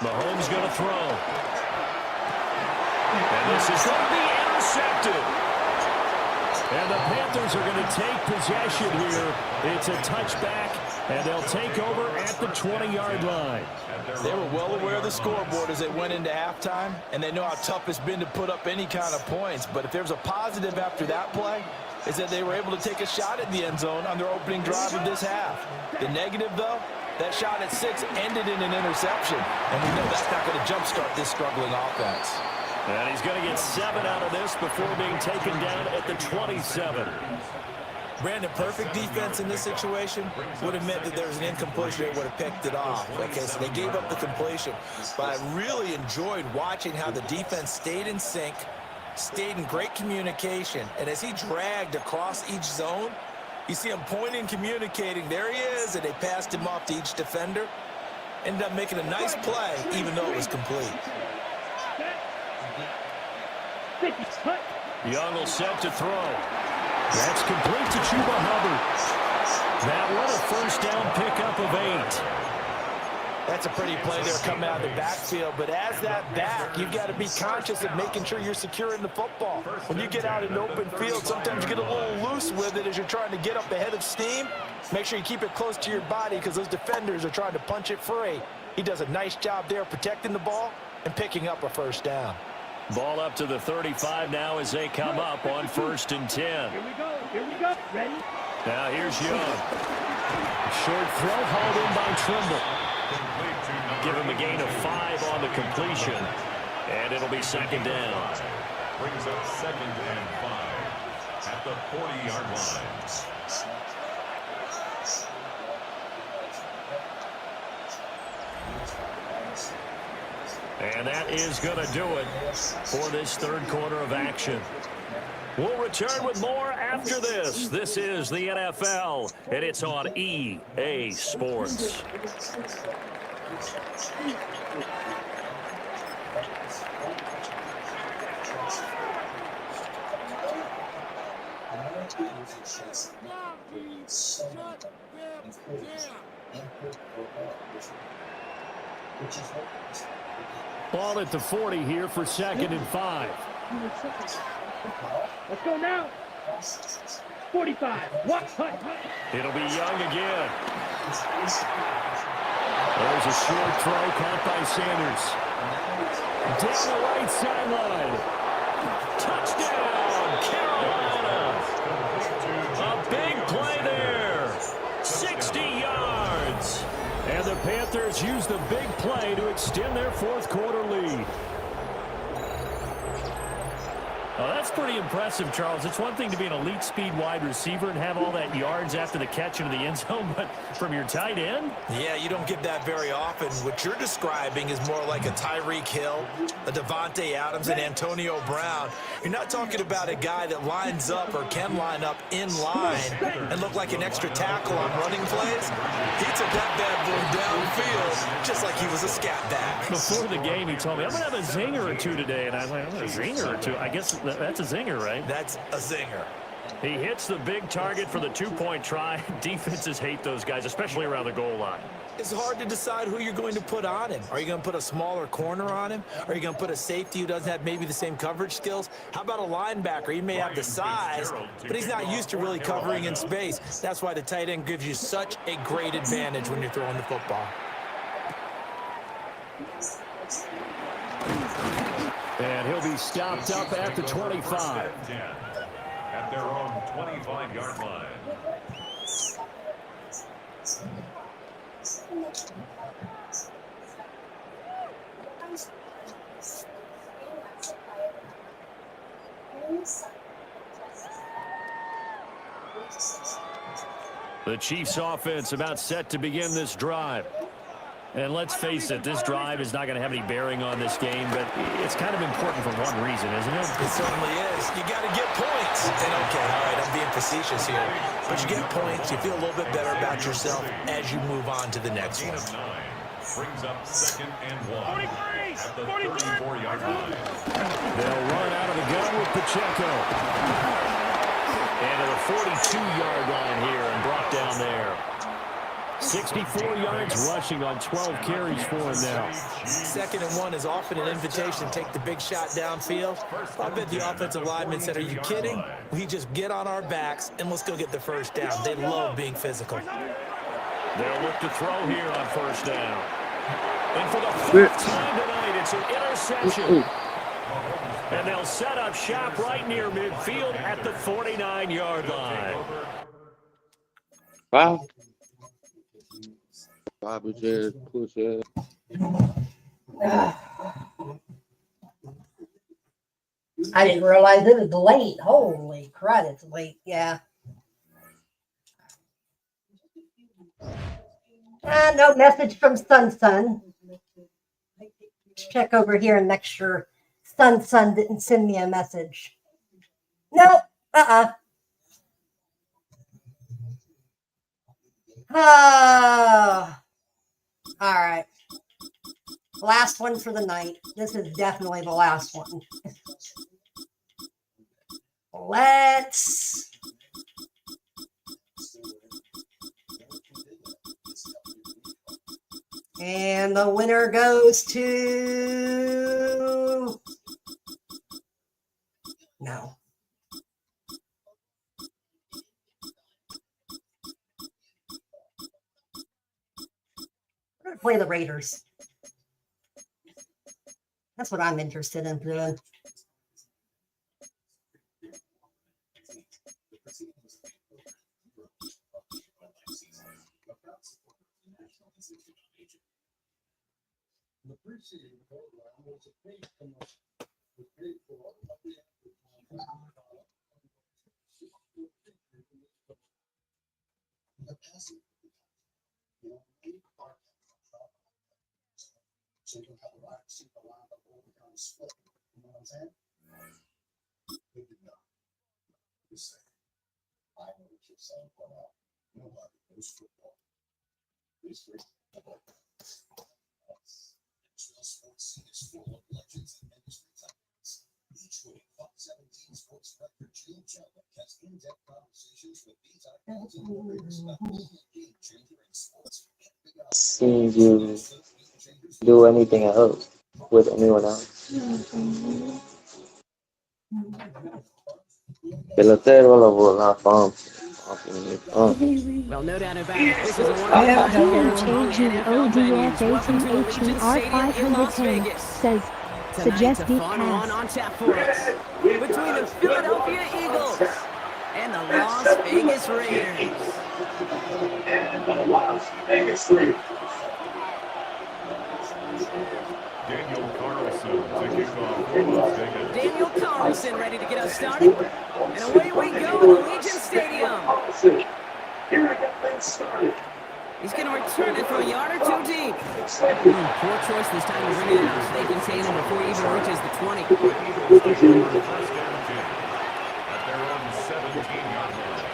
Mahomes going to throw. And this is going to be intercepted. And the Panthers are going to take possession here. It's a touchback, and they'll take over at the 20-yard line. They were well aware of the scoreboard as they went into halftime, and they know how tough it's been to put up any kind of points. But if there's a positive after that play, is that they were able to take a shot at the end zone on their opening drive of this half. The negative, though, that shot at 6 ended in an interception, and we know that's not going to jumpstart this struggling offense. And he's going to get 7 out of this before being taken down at the 27. Brandon, perfect defense in this situation would have meant that there was an incompletion that would have picked it off. Okay, so they gave up the completion. But I really enjoyed watching how the defense stayed in sync, stayed in great communication. And as he dragged across each zone, you see him pointing, communicating. There he is, and they passed him off to each defender. Ended up making a nice play, even though it was complete. Young will set to throw. That's complete to Chuba Hubbard. That one a first down pickup of 8. That's a pretty play there coming out of the backfield, but as that back, you've got to be conscious of making sure you're securing the football. When you get out in the open field, sometimes you get a little loose with it as you're trying to get up ahead of steam. Make sure you keep it close to your body because those defenders are trying to punch it free. He does a nice job there protecting the ball and picking up a first down. Ball up to the 35 now as they come up on 1st and 10. Here we go. Ready? Now here's Young. Short throw hauled in by Trimble. Give him a gain of 5 on the completion. And it'll be 2nd down. Brings up 2nd and 5 at the 40-yard line. And that is going to do it for this 3rd quarter of action. We'll return with more after this. This is the NFL, and it's on EA Sports. Ball at the 40 here for 2nd and 5. Let's go now. 45. What? It'll be Young again. There's a short throw caught by Sanders. Down the right sideline. Touchdown, Carolina. A big play there. 60 yards. And the Panthers use the big play to extend their 4th quarter lead. Well, that's pretty impressive, Charles. It's one thing to be an elite speed wide receiver and have all that yards after the catch into the end zone, but from your tight end? Yeah, you don't get that very often. What you're describing is more like a Tyreek Hill, a Devontae Adams, and Antonio Brown. You're not talking about a guy that lines up or can line up in line and look like an extra tackle on running plays. He took that bad boy downfield just like he was a scat back. Before the game, he told me, I'm going to have a zinger or two today. And I was like, a zinger or two? I guess that's a zinger, right? That's a zinger. He hits the big target for the 2-point try. Defenses hate those guys, especially around the goal line. It's hard to decide who you're going to put on him. Are you going to put a smaller corner on him? Are you going to put a safety who doesn't have maybe the same coverage skills? How about a linebacker? He may have the size, but he's not used to really covering in space. That's why the tight end gives you such a great advantage when you're throwing the football. And he'll be stopped up at the 25. At their own 25-yard line. The Chiefs offense about set to begin this drive. And let's face it, this drive is not going to have any bearing on this game, but it's kind of important for one reason, isn't it? It certainly is. You got to get points. And okay, all right, I'm being facetious here. But you get points, you feel a little bit better about yourself as you move on to the next one. Brings up 2nd and 1 at the 34-yard line. They'll run out of the gun with Pacheco. And to the 42-yard line here and brought down there. 64 yards rushing on 12 carries for him now. 2nd and 1 is often an invitation to take the big shot downfield. I bet the offensive lineman said, are you kidding? We just get on our backs and let's go get the first down. They love being physical. They'll look to throw here on 1st down. And for the 4th time tonight, it's an interception. And they'll set up shop right near midfield at the 49-yard line. Wow. Bobby Jared, push it. I didn't realize it was late. Holy crap, it's late. Yeah. No message from Sun. Check over here and make sure Sun didn't send me a message. Nope. Oh. All right. Last one for the night. This is definitely the last one. Let's and the winner goes to no. We're going to play the Raiders. That's what I'm interested in doing. So you don't have a lot of super line up over down the split. You know what I'm saying? Good to know. Just saying. I know what you're saying, but nobody knows football. This football. Israel Sports Scene is full of legends and industry titans. Each week, Fox 17 Sports Director Jim Chandler has in-depth conversations with these icons and warriors about being a game changer in sports. Seen you do anything else with anyone else? Pelotero o la fam. Well, no doubt about it. This is a wonderful NFL venues. Welcome to Allegiant Stadium in Las Vegas. Says, suggest deep pass. On tap for us between the Philadelphia Eagles and the Las Vegas Raiders. Daniel Carlson to kick off for Las Vegas. Daniel Carlson ready to get us started. And away we go at Allegiant Stadium. He's going to return it from a yard or two deep. Poor choice this time to bring it out. They contain him before he even reaches the 20. First down 10 at their own 17-yard line.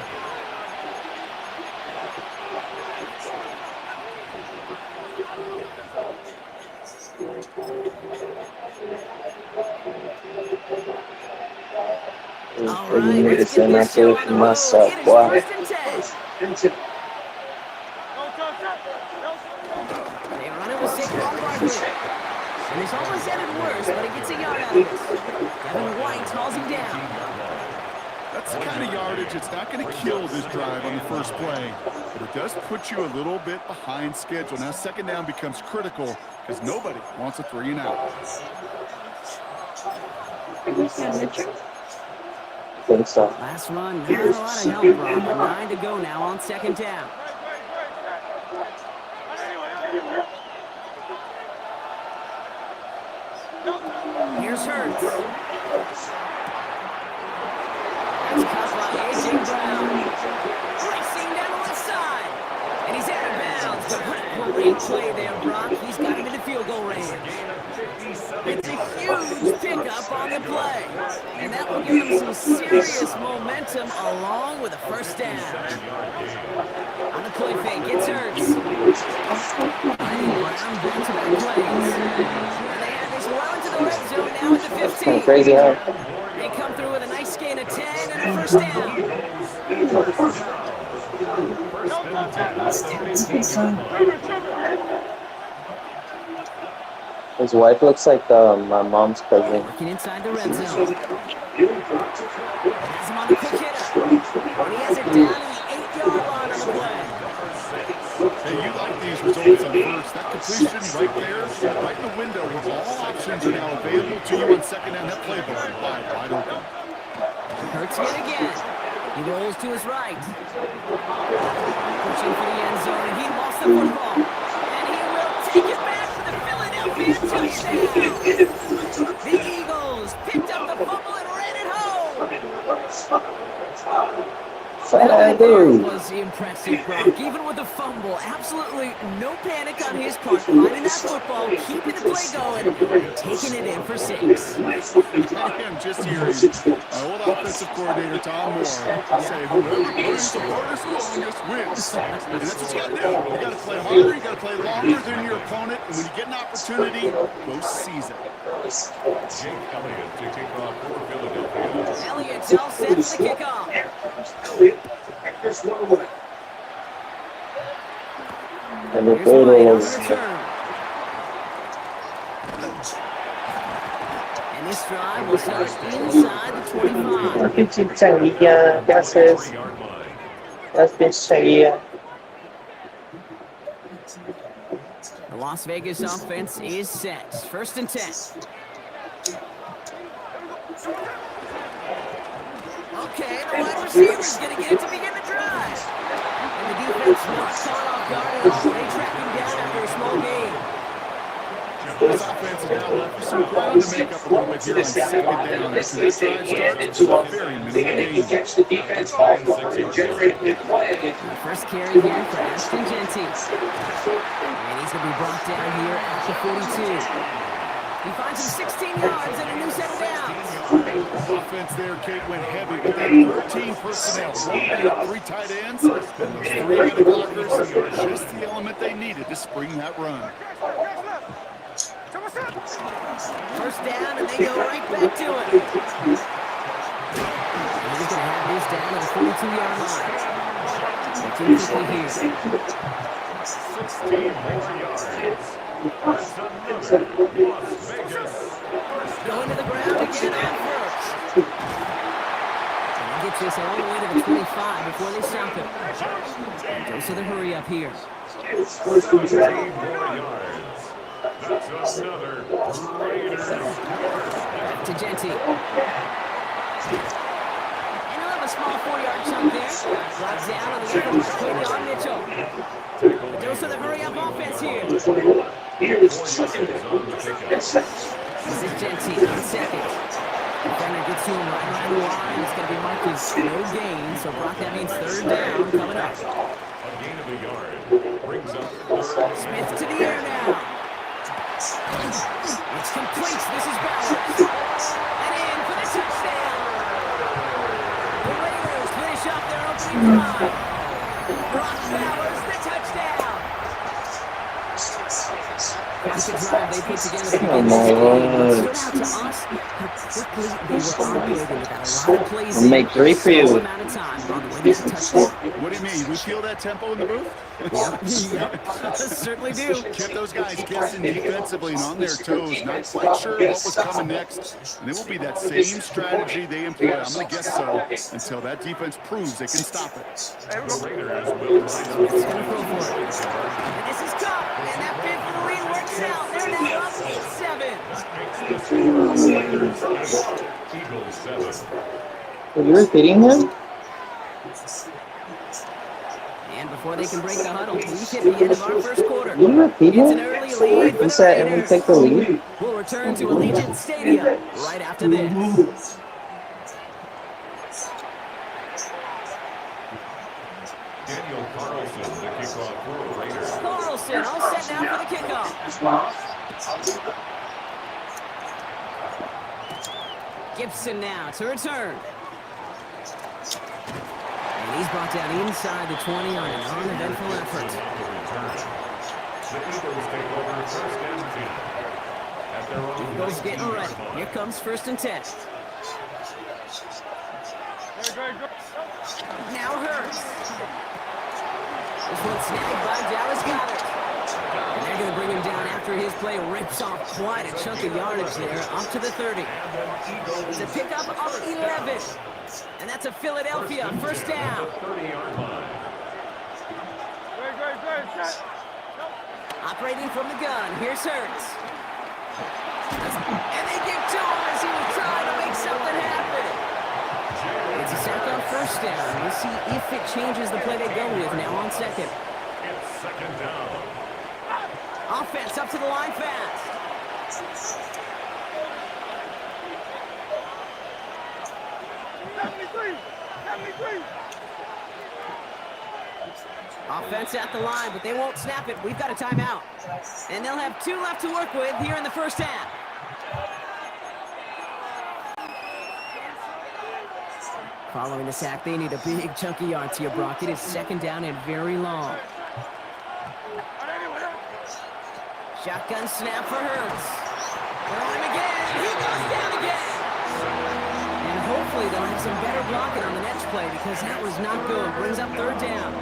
All right, let's get this show on the road. It is 1st and 10. They run it with Saquon Barkley. And this almost ended worse, but he gets a yard out of this. Kevin White hauls him down. That's the kind of yardage it's not going to kill this drive on the first play, but it does put you a little bit behind schedule. Now 2nd down becomes critical because nobody wants a 3 and out. Last run, not a lot of help, Rob. 9 to go now on 2nd down. Hurts. That's caught by A.J. Brown. Racing down the left side. And he's out of bounds. But what a great play there, Brock. He's got him into field goal range. It's a huge pickup on the play. And that will give them some serious momentum along with a first down. On the play fake, gets Hurts. Finding Brown back-to-back plays. And they have this well into the red zone now at the 15. Crazy, huh? They come through with a nice gain of 10 and a first down. His wife looks like my mom's cousin. Working inside the red zone. Has him on the quick hitter. And he has it down to the 8-yard line on the play. Hey, you like these results on first. That completion right there, right in the window where all options are now available to you on second down. That playbook wide open. Hurts yet again. He rolls to his right. Pushing for the end zone, and he lost the football. And he will take it back for the Philadelphia touchdown. The Eagles picked up the fumble and ran it home. That was impressive, Brock. Even with the fumble, absolutely no panic on his part. Finding that football, keeping the play going, and taking it in for 6. I am just hearing old offensive coordinator Tom Moore say, whoever plays the hardest, longest wins. And that's what you got to do. You got to play harder, you got to play longer than your opponent, and when you get an opportunity, go seize it. Jake Elliott to kick off for Philadelphia. Elliott's all set for the kickoff. And the Here's White on the photos. return. And this drive will start inside the 25. The Las Vegas offense is set. 1st and 10. Okay, the wide receiver's going to get it to begin the drive. And the defense not caught off guard at all. They track him down after a small gain. This offense is now left with some ground to make up a little bit here on second down. As the drive starts, very minimal gain. First carry here for Ashton Genty. And he's going to be brought down here at the 42. He finds him 16 yards and a new set of downs. Offense there, Kate, went heavy with that 13 personnel. 3 tight ends, and those 3 other blockers are just the element they needed to spring that run. First down, and they go right back to it. And he's going to have this down at the 42-yard line. Looking quickly here. 16 more yards. That's another Las Vegas. Going to the ground again on first. And he gets this all the way to the 25 before they stop him. And goes to the hurry up here. 17 more yards. That's another Raiders. Back to Genty. And he'll have a small 4-yard chunk there. Brought down on the other quickly on Mitchell. It goes to the hurry up offense here. This is Genty on second. Defender gets to him right around the line. It's going to be marked as no gain. So Brock, that means 3rd down coming up. A gain of a yard. Brings up Smith to the air now. It's complete. This is Bowers. And in for the touchdown. The Raiders finish off their opening drive. Brock Bowers, the touchdown. That's the drive they put together to begin this game. It stood out to us how quickly they were operating without a lot of plays in Make 3 for you. amount of time on the way to the touchdown. What do you mean? We feel that tempo in the booth? Certainly do. Kept those guys guessing defensively and on their toes, not quite sure what was coming next. And it will be that same strategy they employ, I'm going to guess so, until that defense proves they can stop it. the Raiders will It's going to go for it. And this is caught. And that bid for the lead works out. They're now up 8-7. Eagles 7. Are you repeating him? And before they can break the huddle, we've hit the end of our first quarter. You repeat It's an it? early lead for You the said, and we Raiders. take the lead? We'll return to Allegiant Stadium right after this. Daniel Carlson, the kickoff for the Raiders. Carlson all set now for the kickoff. Gibson now to return. And he's brought down inside the 20 on an uneventful effort. The Eagles take over first and 10. At their own Eagles getting ready. Here comes first and 10. Now Hurts. This one snagged by Dallas Goedert. And they're going to bring him down after his play rips off quite a chunk of yardage there, up to the 30. It's a pickup of 11. And that's a Philadelphia first down. 30-yard line. Operating from the gun, here's Hurts. And they give to him as he was trying to make something happen. It's a sack on first down. We'll see if it changes the play they go with now on second. It's second down. Offense up to the line fast. Offense at the line, but they won't snap it. We've got a timeout. And they'll have 2 left to work with here in the first half. Following the sack, they need a big chunk of yards here, Brock. It is second down and very long. Shotgun snap for Hurts. Throw him again. He goes down again. And hopefully they'll have some better blocking on the next play because that was not good. Brings up third down.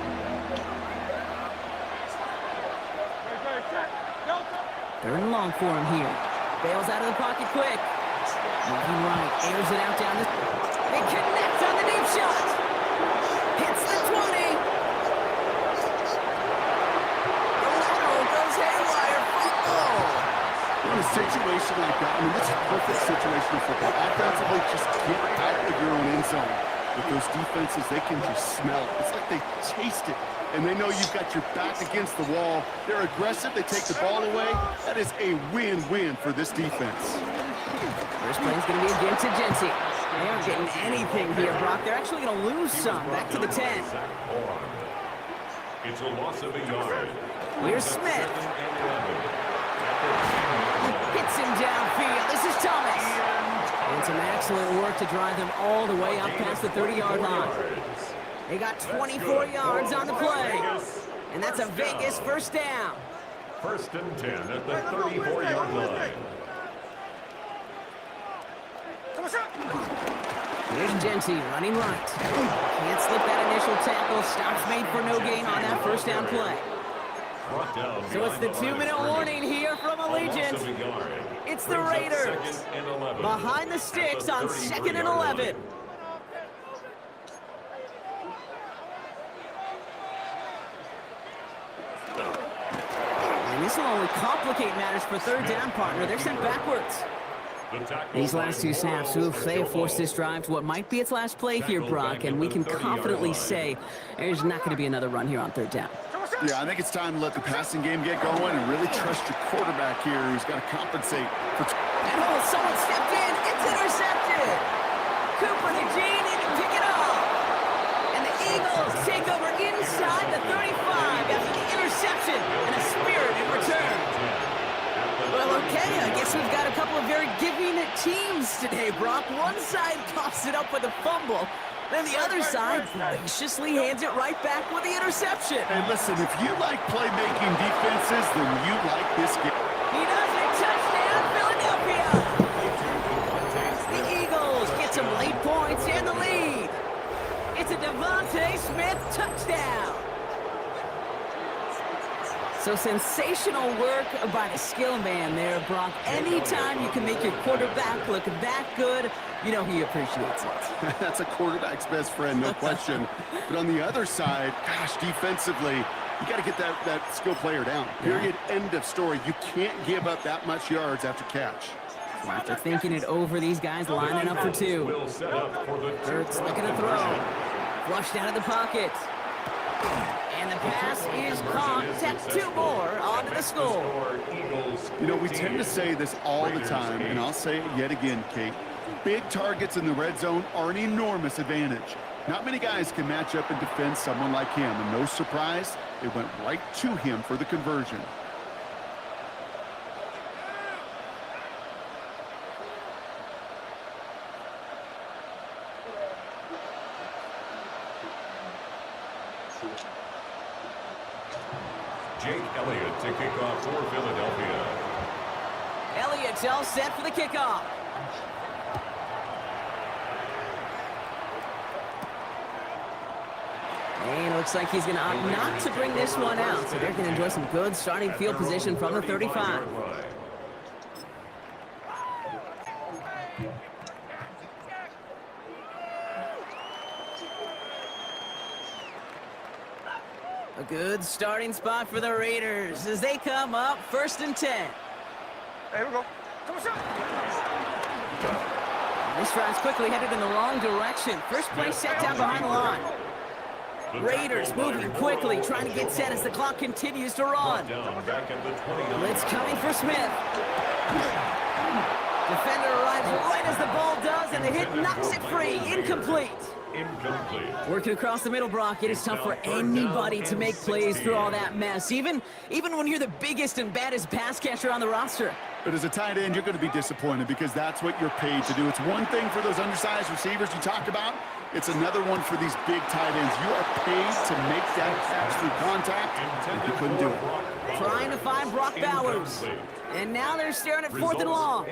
Third and long for him here. Bails out of the pocket quick. Moving right. Airs it out down the... They connect on the deep shot. Hits the 20. The lateral goes haywire. Football. In a situation like that, I mean, that's a perfect situation for football. Offensively, just get out of your own end zone. With those defenses, they can just smell it. It's like they chased it, and they know you've got your back against the wall. They're aggressive. They take the ball away. That is a win-win for this defense. First play is going to be against Genty. They aren't getting anything here, Brock. They're actually going to lose some. Back to the 10. It's a loss of a yard. Here's Smith. Hits him downfield. This is Thomas. And some excellent work to drive them all the way up past the 30-yard line. They got 24 yards on the play. And that's a Vegas first down. First and 10 at the 34-yard line. Here's Genty running right. Can't slip that initial tackle. Stops made for no gain on that first down play. So it's the 2-minute warning here from Allegiant. It's the Raiders behind the sticks on 2nd and 11. And this will only complicate matters for third down, partner. They're sent backwards. These last 2 snaps, they have forced this drive to what might be its last play here, Brock, and we can confidently say there's not going to be another run here on third down. Yeah, I think it's time to let the passing game get going and really trust your quarterback here who's got to compensate for... And someone stepped in. It's intercepted. Cooper the G need to pick it up. And the Eagles take over inside the 35 after the interception and a spirited return. Well, okay, I guess we've got a couple of very giving teams today, Brock. One side coughs it up with a fumble. Then the other side graciously hands it right back with the interception. Hey, listen, if you like playmaking defenses, then you like this game. He does it. Touchdown, Philadelphia. The Eagles get some late points and the lead. It's a Devontae Smith touchdown. So sensational work by the skill man there, Brock. Anytime you can make your quarterback look that good, you know he appreciates it. That's a quarterback's best friend, no question. But on the other side, gosh, defensively, you got to get that skill player down. Period. End of story. You can't give up that much yards after catch. After thinking it over, these guys lining up for 2. Hurts looking to throw. Flushed out of the pocket. And the pass is caught. That's 2 more onto the score. You know, we tend to say this all the time, and I'll say it yet again, Kate. Big targets in the red zone are an enormous advantage. Not many guys can match up and defend someone like him, and no surprise, it went right to him for the conversion. Jake Elliott to kick off for Philadelphia. Elliott's all set for the kickoff. And it looks like he's going to opt not to bring this one out. So they're going to enjoy some good starting field position from the 35. A good starting spot for the Raiders as they come up 1st and 10. There we go. Come on, This drive's quickly headed in the wrong direction. First play set down behind the line. Raiders moving quickly, trying to get set as the clock continues to run. Blitz coming for Smith. Defender arrives right as the ball does, and the hit knocks it free. Incomplete. Working across the middle, Brock, it is tough for anybody to make plays through all that mess, even when you're the biggest and baddest pass catcher on the roster. But as a tight end, you're going to be disappointed because that's what you're paid to do. It's one thing for those undersized receivers you talk about. It's another one for these big tight ends. You are paid to make that absolute contact, and you couldn't do it. Trying to find Brock Bowers. And now they're staring at 4th and long.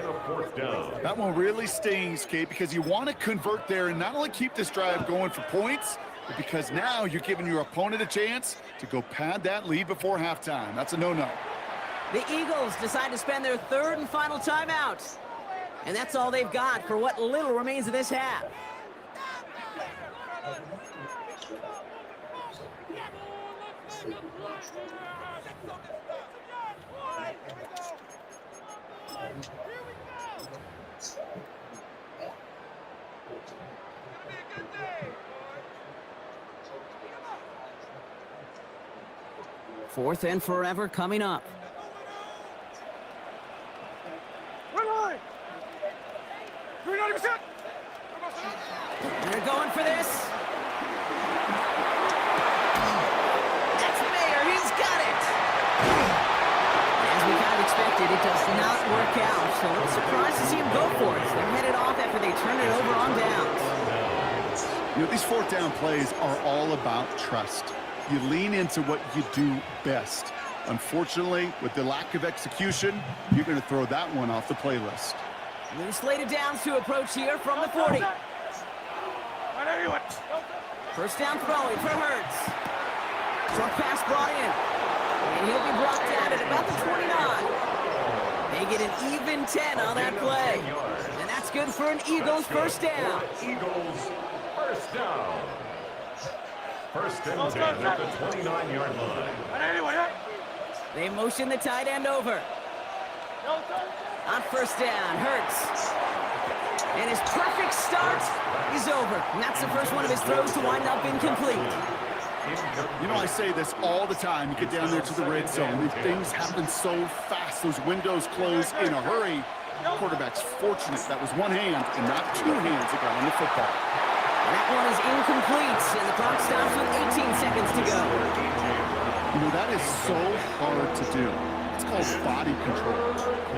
That one really stings, Kate, because you want to convert there and not only keep this drive going for points, but because now you're giving your opponent a chance to go pad that lead before halftime. That's a no-no. The Eagles decide to spend their 3rd and final timeout. And that's all they've got for what little remains of this half. Fourth and forever coming up. They're going for this. That's Mayer. He's got it. As we kind of expected, it does not work out. So a little surprised to see him go for it. They're headed off after they turn it over on downs. You know, these 4th down plays are all about trust. You lean into what you do best. Unfortunately, with the lack of execution, you're going to throw that one off the playlist. New slated downs to approach here from the 40. First down throwing for Hurts. Short pass brought in. And he'll be brought down at about the 29. They get an even 10 on that play. And that's good for an Eagles first down. Eagles first down. First and 10 at the 29-yard line. They motion the tight end over. On first down, Hurts. And his perfect start is over. And that's the first one of his throws to wind up incomplete. You know, I say this all the time. You get down there to the red zone, and things happen so fast. Those windows close in a hurry. The quarterback's fortunate that was one hand and not 2 hands that got on the football. That one is incomplete, and the clock stops with 18 seconds to go. You know, that is so hard to do. It's called body control.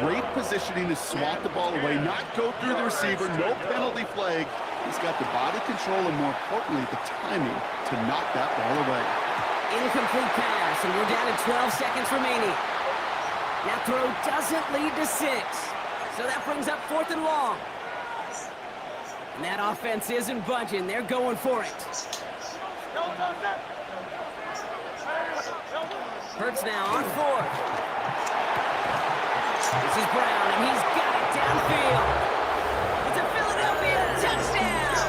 Great positioning to swat the ball away, not go through the receiver, no penalty flag. He's got the body control and, more importantly, the timing to knock that ball away. Incomplete pass, and we're down to 12 seconds remaining. That throw doesn't lead to 6, so that brings up 4th and long. And that offense isn't budging. They're going for it. Hurts now on 4th. This is Brown, and he's got it downfield. It's a Philadelphia touchdown.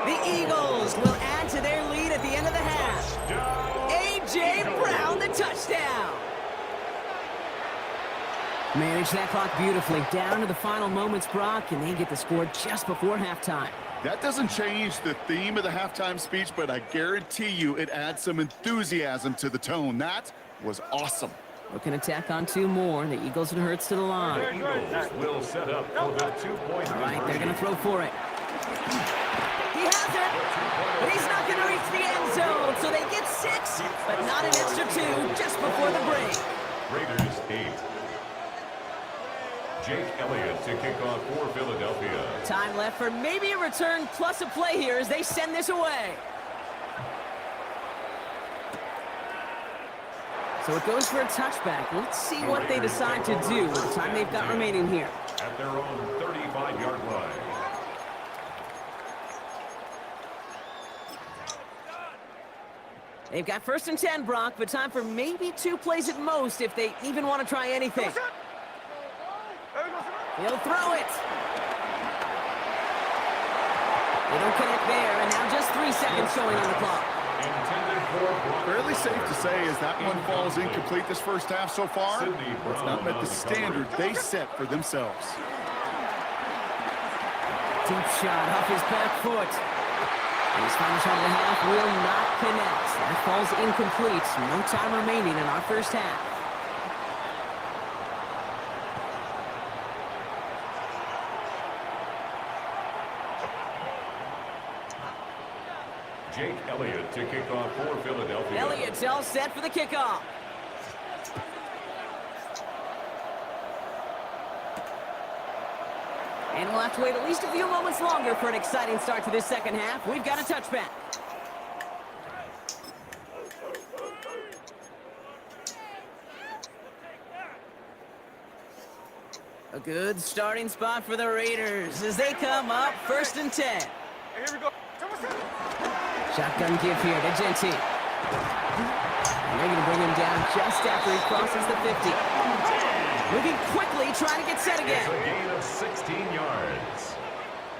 The Eagles will add to their lead at the end of the half. A.J. Brown, the touchdown. Manage that clock beautifully. Down to the final moments, Brock, and they get the score just before halftime. That doesn't change the theme of the halftime speech, but I guarantee you it adds some enthusiasm to the tone. That was awesome. Looking to tack on 2 more. The Eagles and Hurts to the line. The Eagles will set up for the 2-point All right, they're going to throw for it. He has it, but he's not going to reach the end zone. So they get 6, but not an extra 2 just before the break. Raiders 8. Jake Elliott to kick off for Philadelphia. Time left for maybe a return plus a play here as they send this away. So it goes for a touchback. Let's see what they decide to do with the time they've got remaining here. At their own 35-yard line. They've got 1st and 10, Brock, but time for maybe 2 plays at most if they even want to try anything. He'll throw it. They don't connect there, and now just 3 seconds showing on the clock. Fairly safe to say as that one falls incomplete this first half so far. It's not met the standard they set for themselves. Deep shot off his back foot. And his final shot of the half will not connect. That falls incomplete. No time remaining in our first half. Jake Elliott to kick off for Philadelphia. Elliott's all set for the kickoff. And we'll have to wait at least a few moments longer for an exciting start to this second half. We've got a touchback. A good starting spot for the Raiders as they come up 1st and 10. Here we go. Shotgun give here to Genty. And they're going to bring him down just after he crosses the 50. Moving quickly, trying to get set again. It's a gain of 16 yards.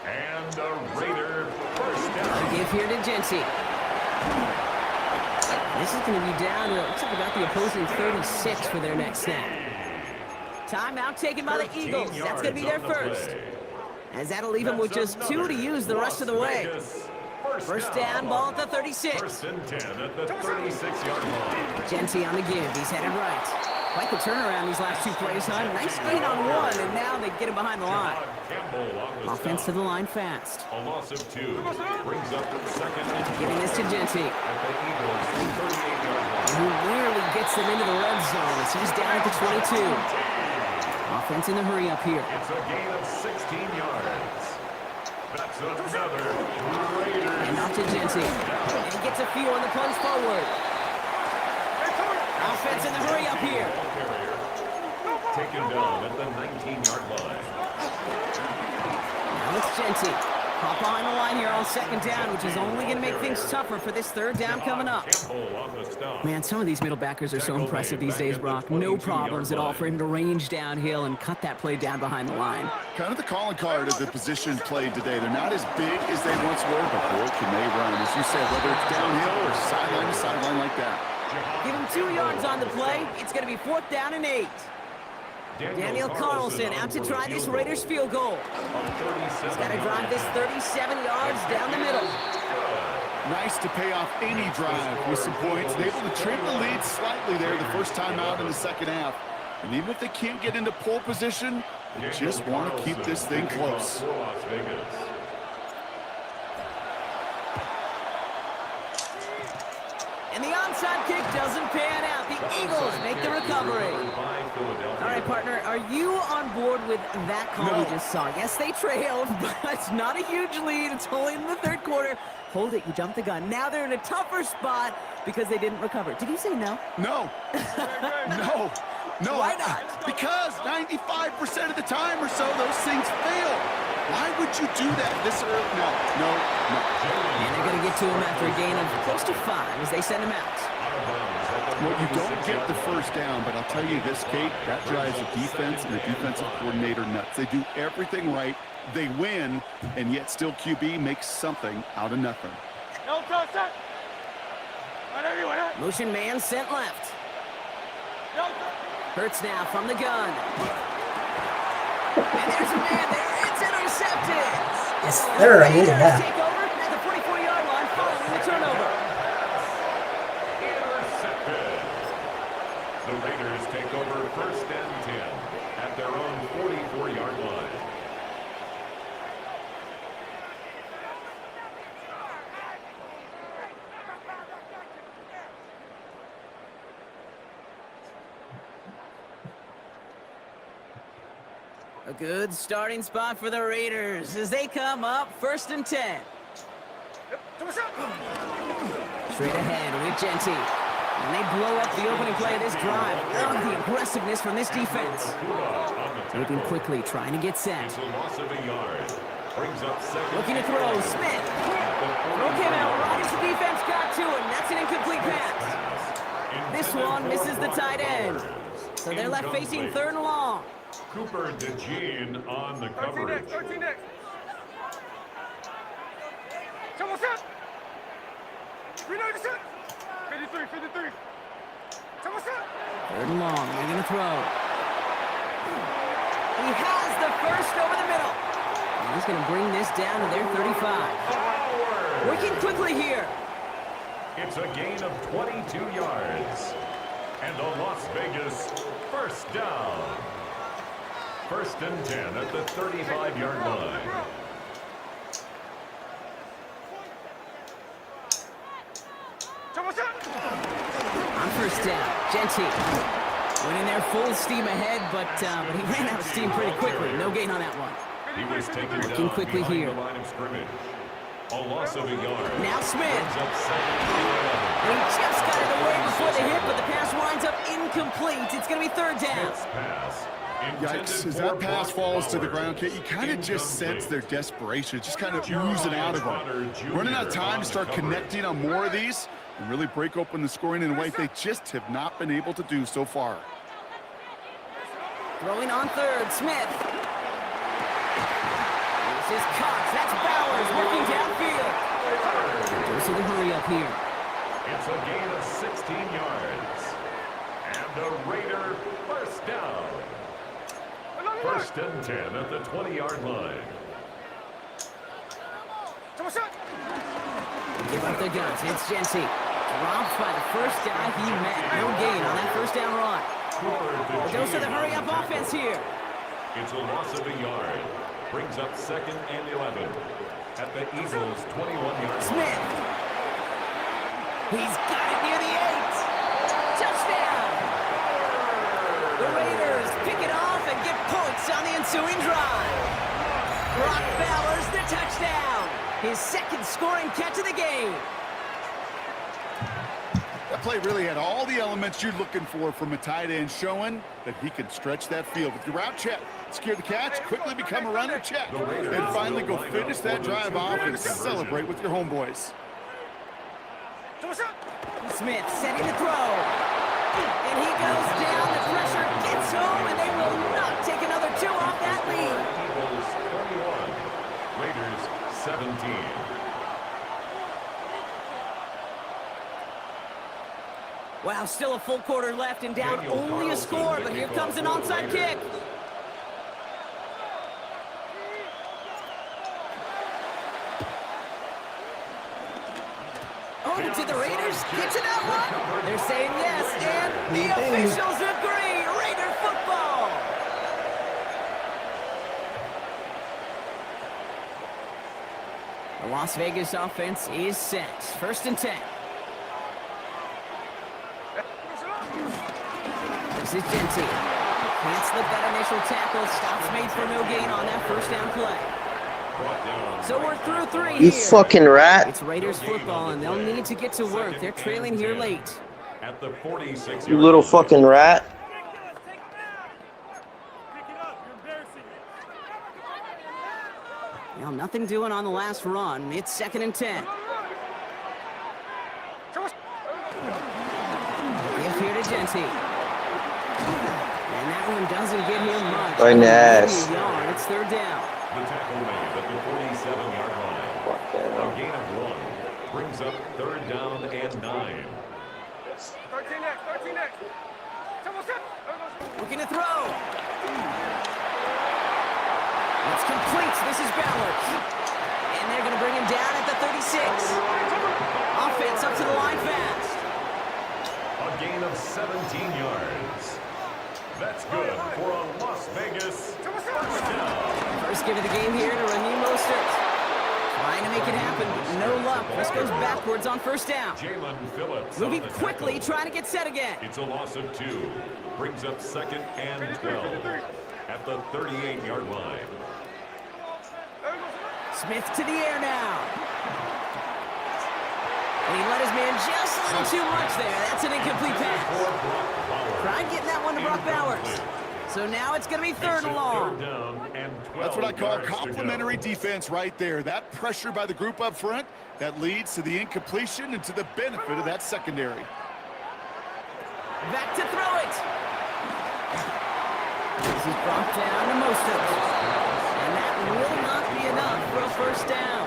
And a Raider first down. A give here to Genty. This is going to be down to, looks like about the opposing 36 for their next snap. Timeout taken by the Eagles. That's going to be their first. As that'll leave them with just 2 to use the rest of the way. First down, ball at the 36. 1st and 10 at the 36-yard line. Genty on the give. He's headed right. Quite the turnaround these last 2 plays, huh? Nice gain on 1, and now they get him behind the line. Offense to the line fast. A loss of 2 brings up 2nd and giving this to Genty. At the Eagles' 38-yard line. Who rarely gets them into the red zone as he's down at the 22. Offense in the hurry up here. It's a gain of 16 yards. That's another Raider. And off to Genty. And he gets a few on the punch forward. Offense in the hurry up here. Taken down at the 19-yard line. Now it's Genty. Hop behind the line here on 2nd down, which is only going to make things tougher for this 3rd down coming up. Man, some of these middle backers are so impressive these days, Brock. No problems at all for him to range downhill and cut that play down behind the line. Kind of the calling card of the position played today. They're not as big as they once were, but boy, can they run. As you said, whether it's downhill or sideline to sideline like that. Give him 2 yards on the play. It's going to be 4th down and 8. Daniel Carlson out to try this Raiders field goal. He's got to drive this 37 yards down the middle. Nice to pay off any drive with some points. They're able to trim the lead slightly there the first time out in the second half. And even if they can't get into pole position, they just want to keep this thing close. And the onside kick doesn't pan out. The Eagles make the recovery. All right, partner, are you on board with that call we just saw? Yes, they trailed, but it's not a huge lead. It's only in the 3rd quarter. Hold it, you jumped the gun. Now they're in a tougher spot because they didn't recover. Did you say no? No. No. No. Why not? Because 95% of the time or so, those things fail. Why would you do that this early? No. And they're going to get to him after a gain of close to 5 as they send him out. Well, you don't get the first down, but I'll tell you this, Kate, that drives the defense and the defensive coordinator nuts. They do everything right. They win, and yet still QB makes something out of nothing. Motion man sent left. Hurts now from the gun. And there's a man there. It's intercepted. Yes, sir. I needed that. Take over at the 44-yard line following the turnover. Intercepted. The Raiders take over 1st and 10 at their own 44-yard line. A good starting spot for the Raiders as they come up 1st and 10. Straight ahead with Genty. And they blow up the opening play of this drive. Oh, the aggressiveness from this defense. Looking quickly, trying to get set. Looking to throw, Smith. Throw came out right as the defense got to him. That's an incomplete pass. This one misses the tight end. So they're left facing 3rd and long. Cooper DeJean on the coverage. 13 next. Someone set. 397. 53. Someone set. 3rd and long. They're going to throw. He has the first over the middle. And he's going to bring this down to their 35. Working quickly here. It's a gain of 22 yards. And a Las Vegas 1st down. 1st and 10 at the 35-yard line. On 1st down, Genty went in there full steam ahead, but he ran out of steam pretty quickly. No gain on that one. He was taken Working down quickly behind here. the line of scrimmage. A loss of a yard. Now Smith. Brings up 2nd and 11. And he just got it away before the hit, but the pass winds up incomplete. It's going to be 3rd down. Pass. Yikes, as that pass falls to the ground, you kind of just sense their desperation, just kind of oozing out of them. Running out of time to start connecting on more of these and really break open the scoring in a way they just have not been able to do so far. Throwing on 3rd, Smith. This is Cox. That's Bowers working downfield. Goes to the hurry up here. It's a gain of 16 yards. And a Raider 1st down. 1st and 10 at the 20-yard line. Give up the guns. It's Genty. Dropped by the first guy he met. No gain on that 1st down run. Goes to the hurry-up offense here. It's a loss of a yard. Brings up 2nd and 11 at the Eagles' 21-yard line. Smith. He's got it near the 8. Touchdown. The Raiders pick it off and get points on the ensuing drive. Brock Bowers the touchdown. His 2nd scoring catch of the game. That play really had all the elements you're looking for from a tight end, showing that he can stretch that field. With your route check, secure the catch, quickly become a runner check, and finally go finish that drive off and celebrate with your homeboys. Smith setting the throw. And he goes down. The pressure gets home, and they will not take another 2 off that lead. Eagles 31, Raiders 17. Wow, still a full quarter left and down only a score, but here comes an onside kick. Oh, did the Raiders get to that one? They're saying yes, and the officials agree. Raider football. The Las Vegas offense is set. 1st and 10. This is Genty. Can't slip that initial tackle. Stops made for no gain on that 1st down play. So we're through 3 You here. fucking rat. It's Raiders football, and they'll need to get to work. They're trailing here late. At the 46 You little fucking rat. Well, nothing doing on the last run. It's 2nd and 10. Give here to Genty. And that one doesn't get him much. Right in the ass. It's 3rd down. The tackle made at the 47-yard line. A gain of 1 brings up 3rd down and 9. 13 next. Looking to throw. It's complete. This is Bowers. going to bring him down at the 36. Offense up to the line fast. A gain of 17 yards. That's good for a Las Vegas first down. First give of the game here to Raheem Mostert. Trying to make it happen, but no luck. This goes backwards on first down. Jalen Phillips moving quickly, trying to get set again. It's a loss of 2. Brings up 2nd and 12 at the 38-yard line. Smith to the air now. And he let his man just a little too much there. That's an incomplete pass. Tried getting that one to Brock Bowers. So now it's going to be 3rd and long. That's what I call complimentary defense right there. That pressure by the group up front, that leads to the incompletion and to the benefit of that secondary. Back to throw it. This is brought down to Mostert. And that will not be enough for a first down.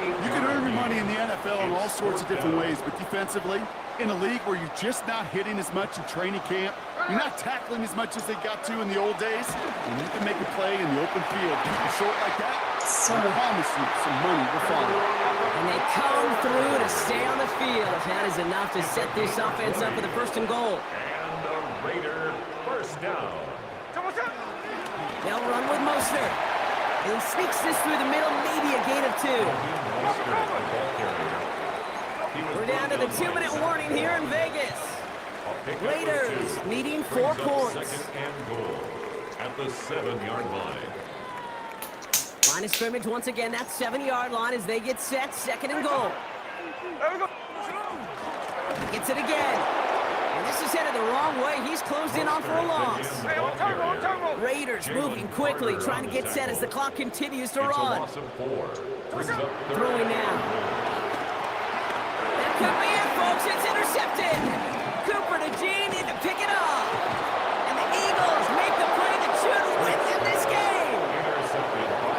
You can earn your money in the NFL in all sorts of different ways, but defensively, in a league where you're just not hitting as much in training camp, you're not tackling as much as they got to in the old days, and you can make a play in the open field. Keep it short like that, I promise you some money will follow. And they come through to stay on the field. That is enough to set this offense up for the 1st and goal. And the Raider first down. They'll run with Mostert. He sneaks this through the middle, maybe a gain of 2. We're down to the 2-minute warning here in Vegas. Raiders needing 4 points. 2nd and goal at the 7-yard line. Line of scrimmage once again, that 7-yard line as they get set, 2nd and goal. Gets it again. And this is headed the wrong way. He's closed in on for a loss. Raiders moving quickly, trying to get set as the clock continues to run. Throwing now. That could be it, folks. It's intercepted. Cooper to Gene in to pick it up. And the Eagles make the play that should win them this game.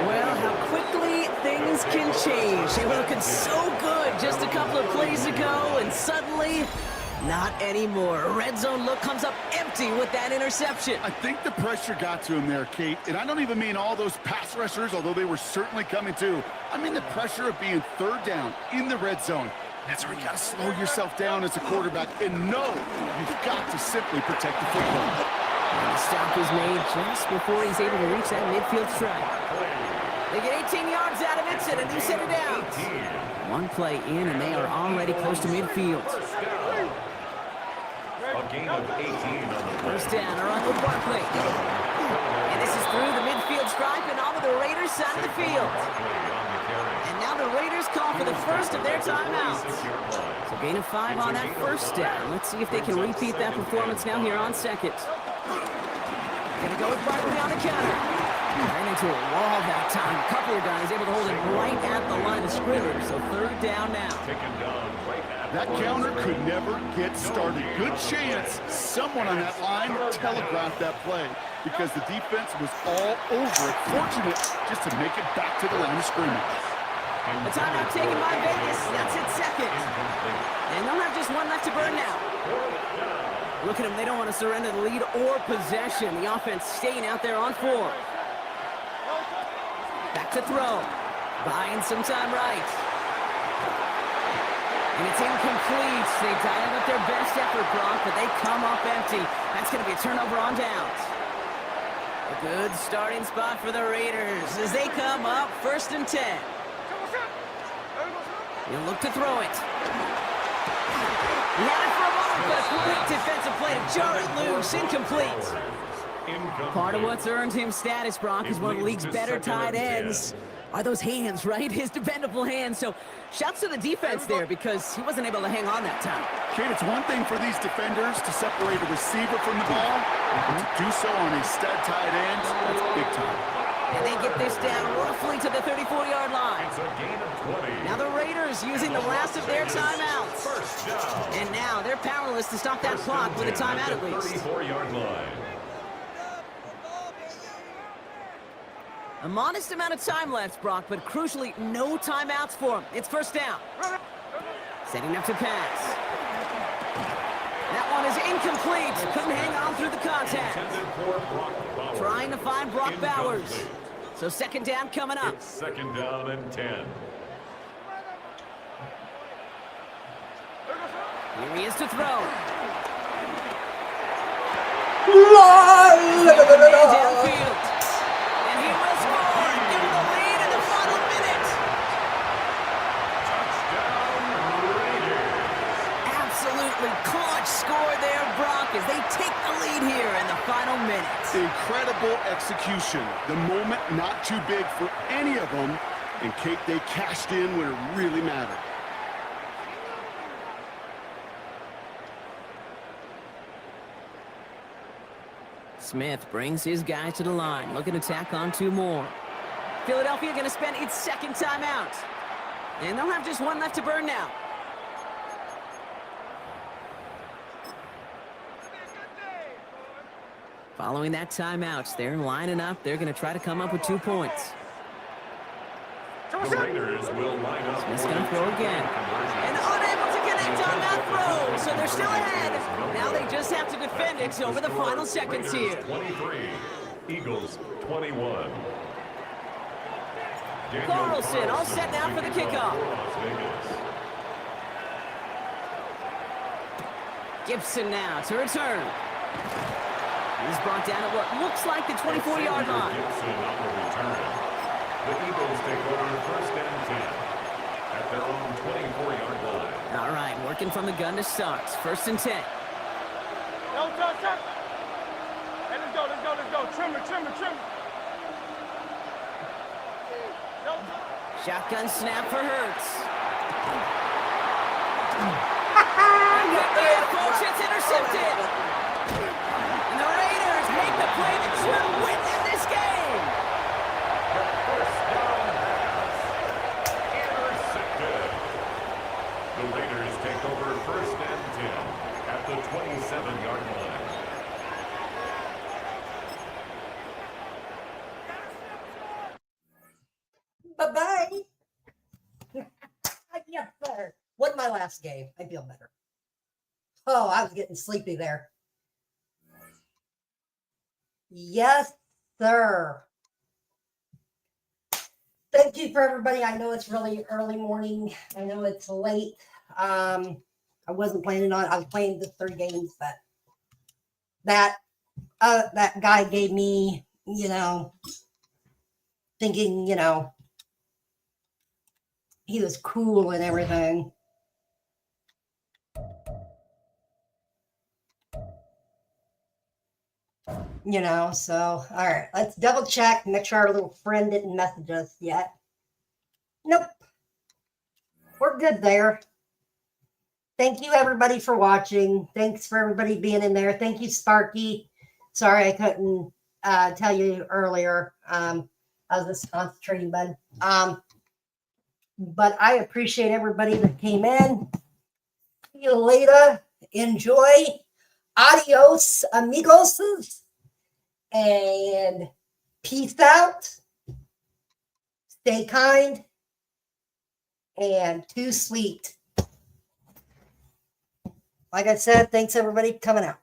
Well, how quickly things can change. They were looking so good just a couple of plays ago, and suddenly, not anymore. A red zone look comes up empty with that interception. I think the pressure got to him there, Kate. And I don't even mean all those pass rushers, although they were certainly coming too. I mean the pressure of being 3rd down in the red zone. That's where you got to slow yourself down as a quarterback and know you've got to simply protect the football. And the stop is made just before he's able to reach that midfield strike. They get 18 yards out of it, and a new set of downs. One play in, and they are already close to midfield. A gain of 18 on the first down, around with Barkley. And this is through the midfield stripe and onto the Raiders' side of the field. And now the Raiders call for the first of their timeouts. So gain of 5 on that first down. Let's see if they can repeat that performance now here on 2nd. Gonna go with Barkley on the counter. Ran into a wall that time. A couple of guys able to hold it right at the line of scrimmage. So 3rd down now. That counter could never get started. Good chance someone on that line telegraphed that play because the defense was all over it. Fortunate just to make it back to the line of scrimmage. The timeout taken by Vegas. That's it, 2nd. And they'll have just one left to burn now. Look at them. They don't want to surrender the lead or possession. The offense staying out there on 4. Back to throw. Buying some time right. And it's incomplete. They dialed up their best effort, Brock, but they come up empty. That's going to be a turnover on downs. A good starting spot for the Raiders as they come up 1st and 10. He'll look to throw it. He had it for a moment, but a quick defensive play to jar it loose. Incomplete. Part of what's earned him status, Brock, is one of the league's better tight ends. Are those hands, right? His dependable hands. So shouts to the defense there because he wasn't able to hang on that time. Kate, it's one thing for these defenders to separate a receiver from the ball, but to do so on a stud tight end, that's big time. And they get this down roughly to the 34-yard line. Now the Raiders using the last of their timeouts. And now they're powerless to stop that clock with a timeout at least. 34-yard line. A modest amount of time left, Brock, but crucially, no timeouts for him. It's 1st down. Setting up to pass. That one is incomplete. Couldn't hang on through the contact. Trying to find Brock Bowers. So second down coming up. It's second down and 10. Here he is to throw. Downfield. And he will score. Give him the lead in the final minute. Absolutely clutch score there, Brock, as they take the lead here in the final minutes. Incredible execution. The moment not too big for any of them. And Kate, they cashed in when it really mattered. Smith brings his guys to the line, looking to tack on 2 more. Philadelphia going to spend its second timeout. And they'll have just 1 left to burn now. Following that timeout, they're lining up. They're going to try to come up with 2 points. The Raiders will line up. Smith's going to throw again. And unable to connect on that throw, so they're still ahead. Now they just have to defend it over the final seconds here. 23, Eagles 21. Carlson all set now for the kickoff. Gibson now to return. He's brought down at what looks like the 24-yard line. Gibson on the return. The Eagles take over first and 10 at their own 24-yard line. All right, working from the gun to start. First and 10. Hey, let's go. Trimmer. Shotgun snap for Hurts. Folks, it's intercepted. And the Raiders make the play that should win in this game. First down pass. Intercepted. The Raiders take over first and 10 at the 27-yard line. Bye-bye. Yes, sir. Won my last game. I feel better. Oh, I was getting sleepy there. Yes, sir. Thank you for everybody. I know it's really early morning. I know it's late. I wasn't planning on. I was playing the 3 games, but that guy gave me, thinking, he was cool and everything. So, all right, let's double check, make sure our little friend didn't message us yet. Nope. We're good there. Thank you, everybody, for watching. Thanks for everybody being in there. Thank you, Sparky. Sorry I couldn't tell you earlier. I was just concentrating, bud. But I appreciate everybody that came in. See you later. Enjoy. Adios, amigos. And peace out. Stay kind. And too sweet. Like I said, thanks everybody for coming out.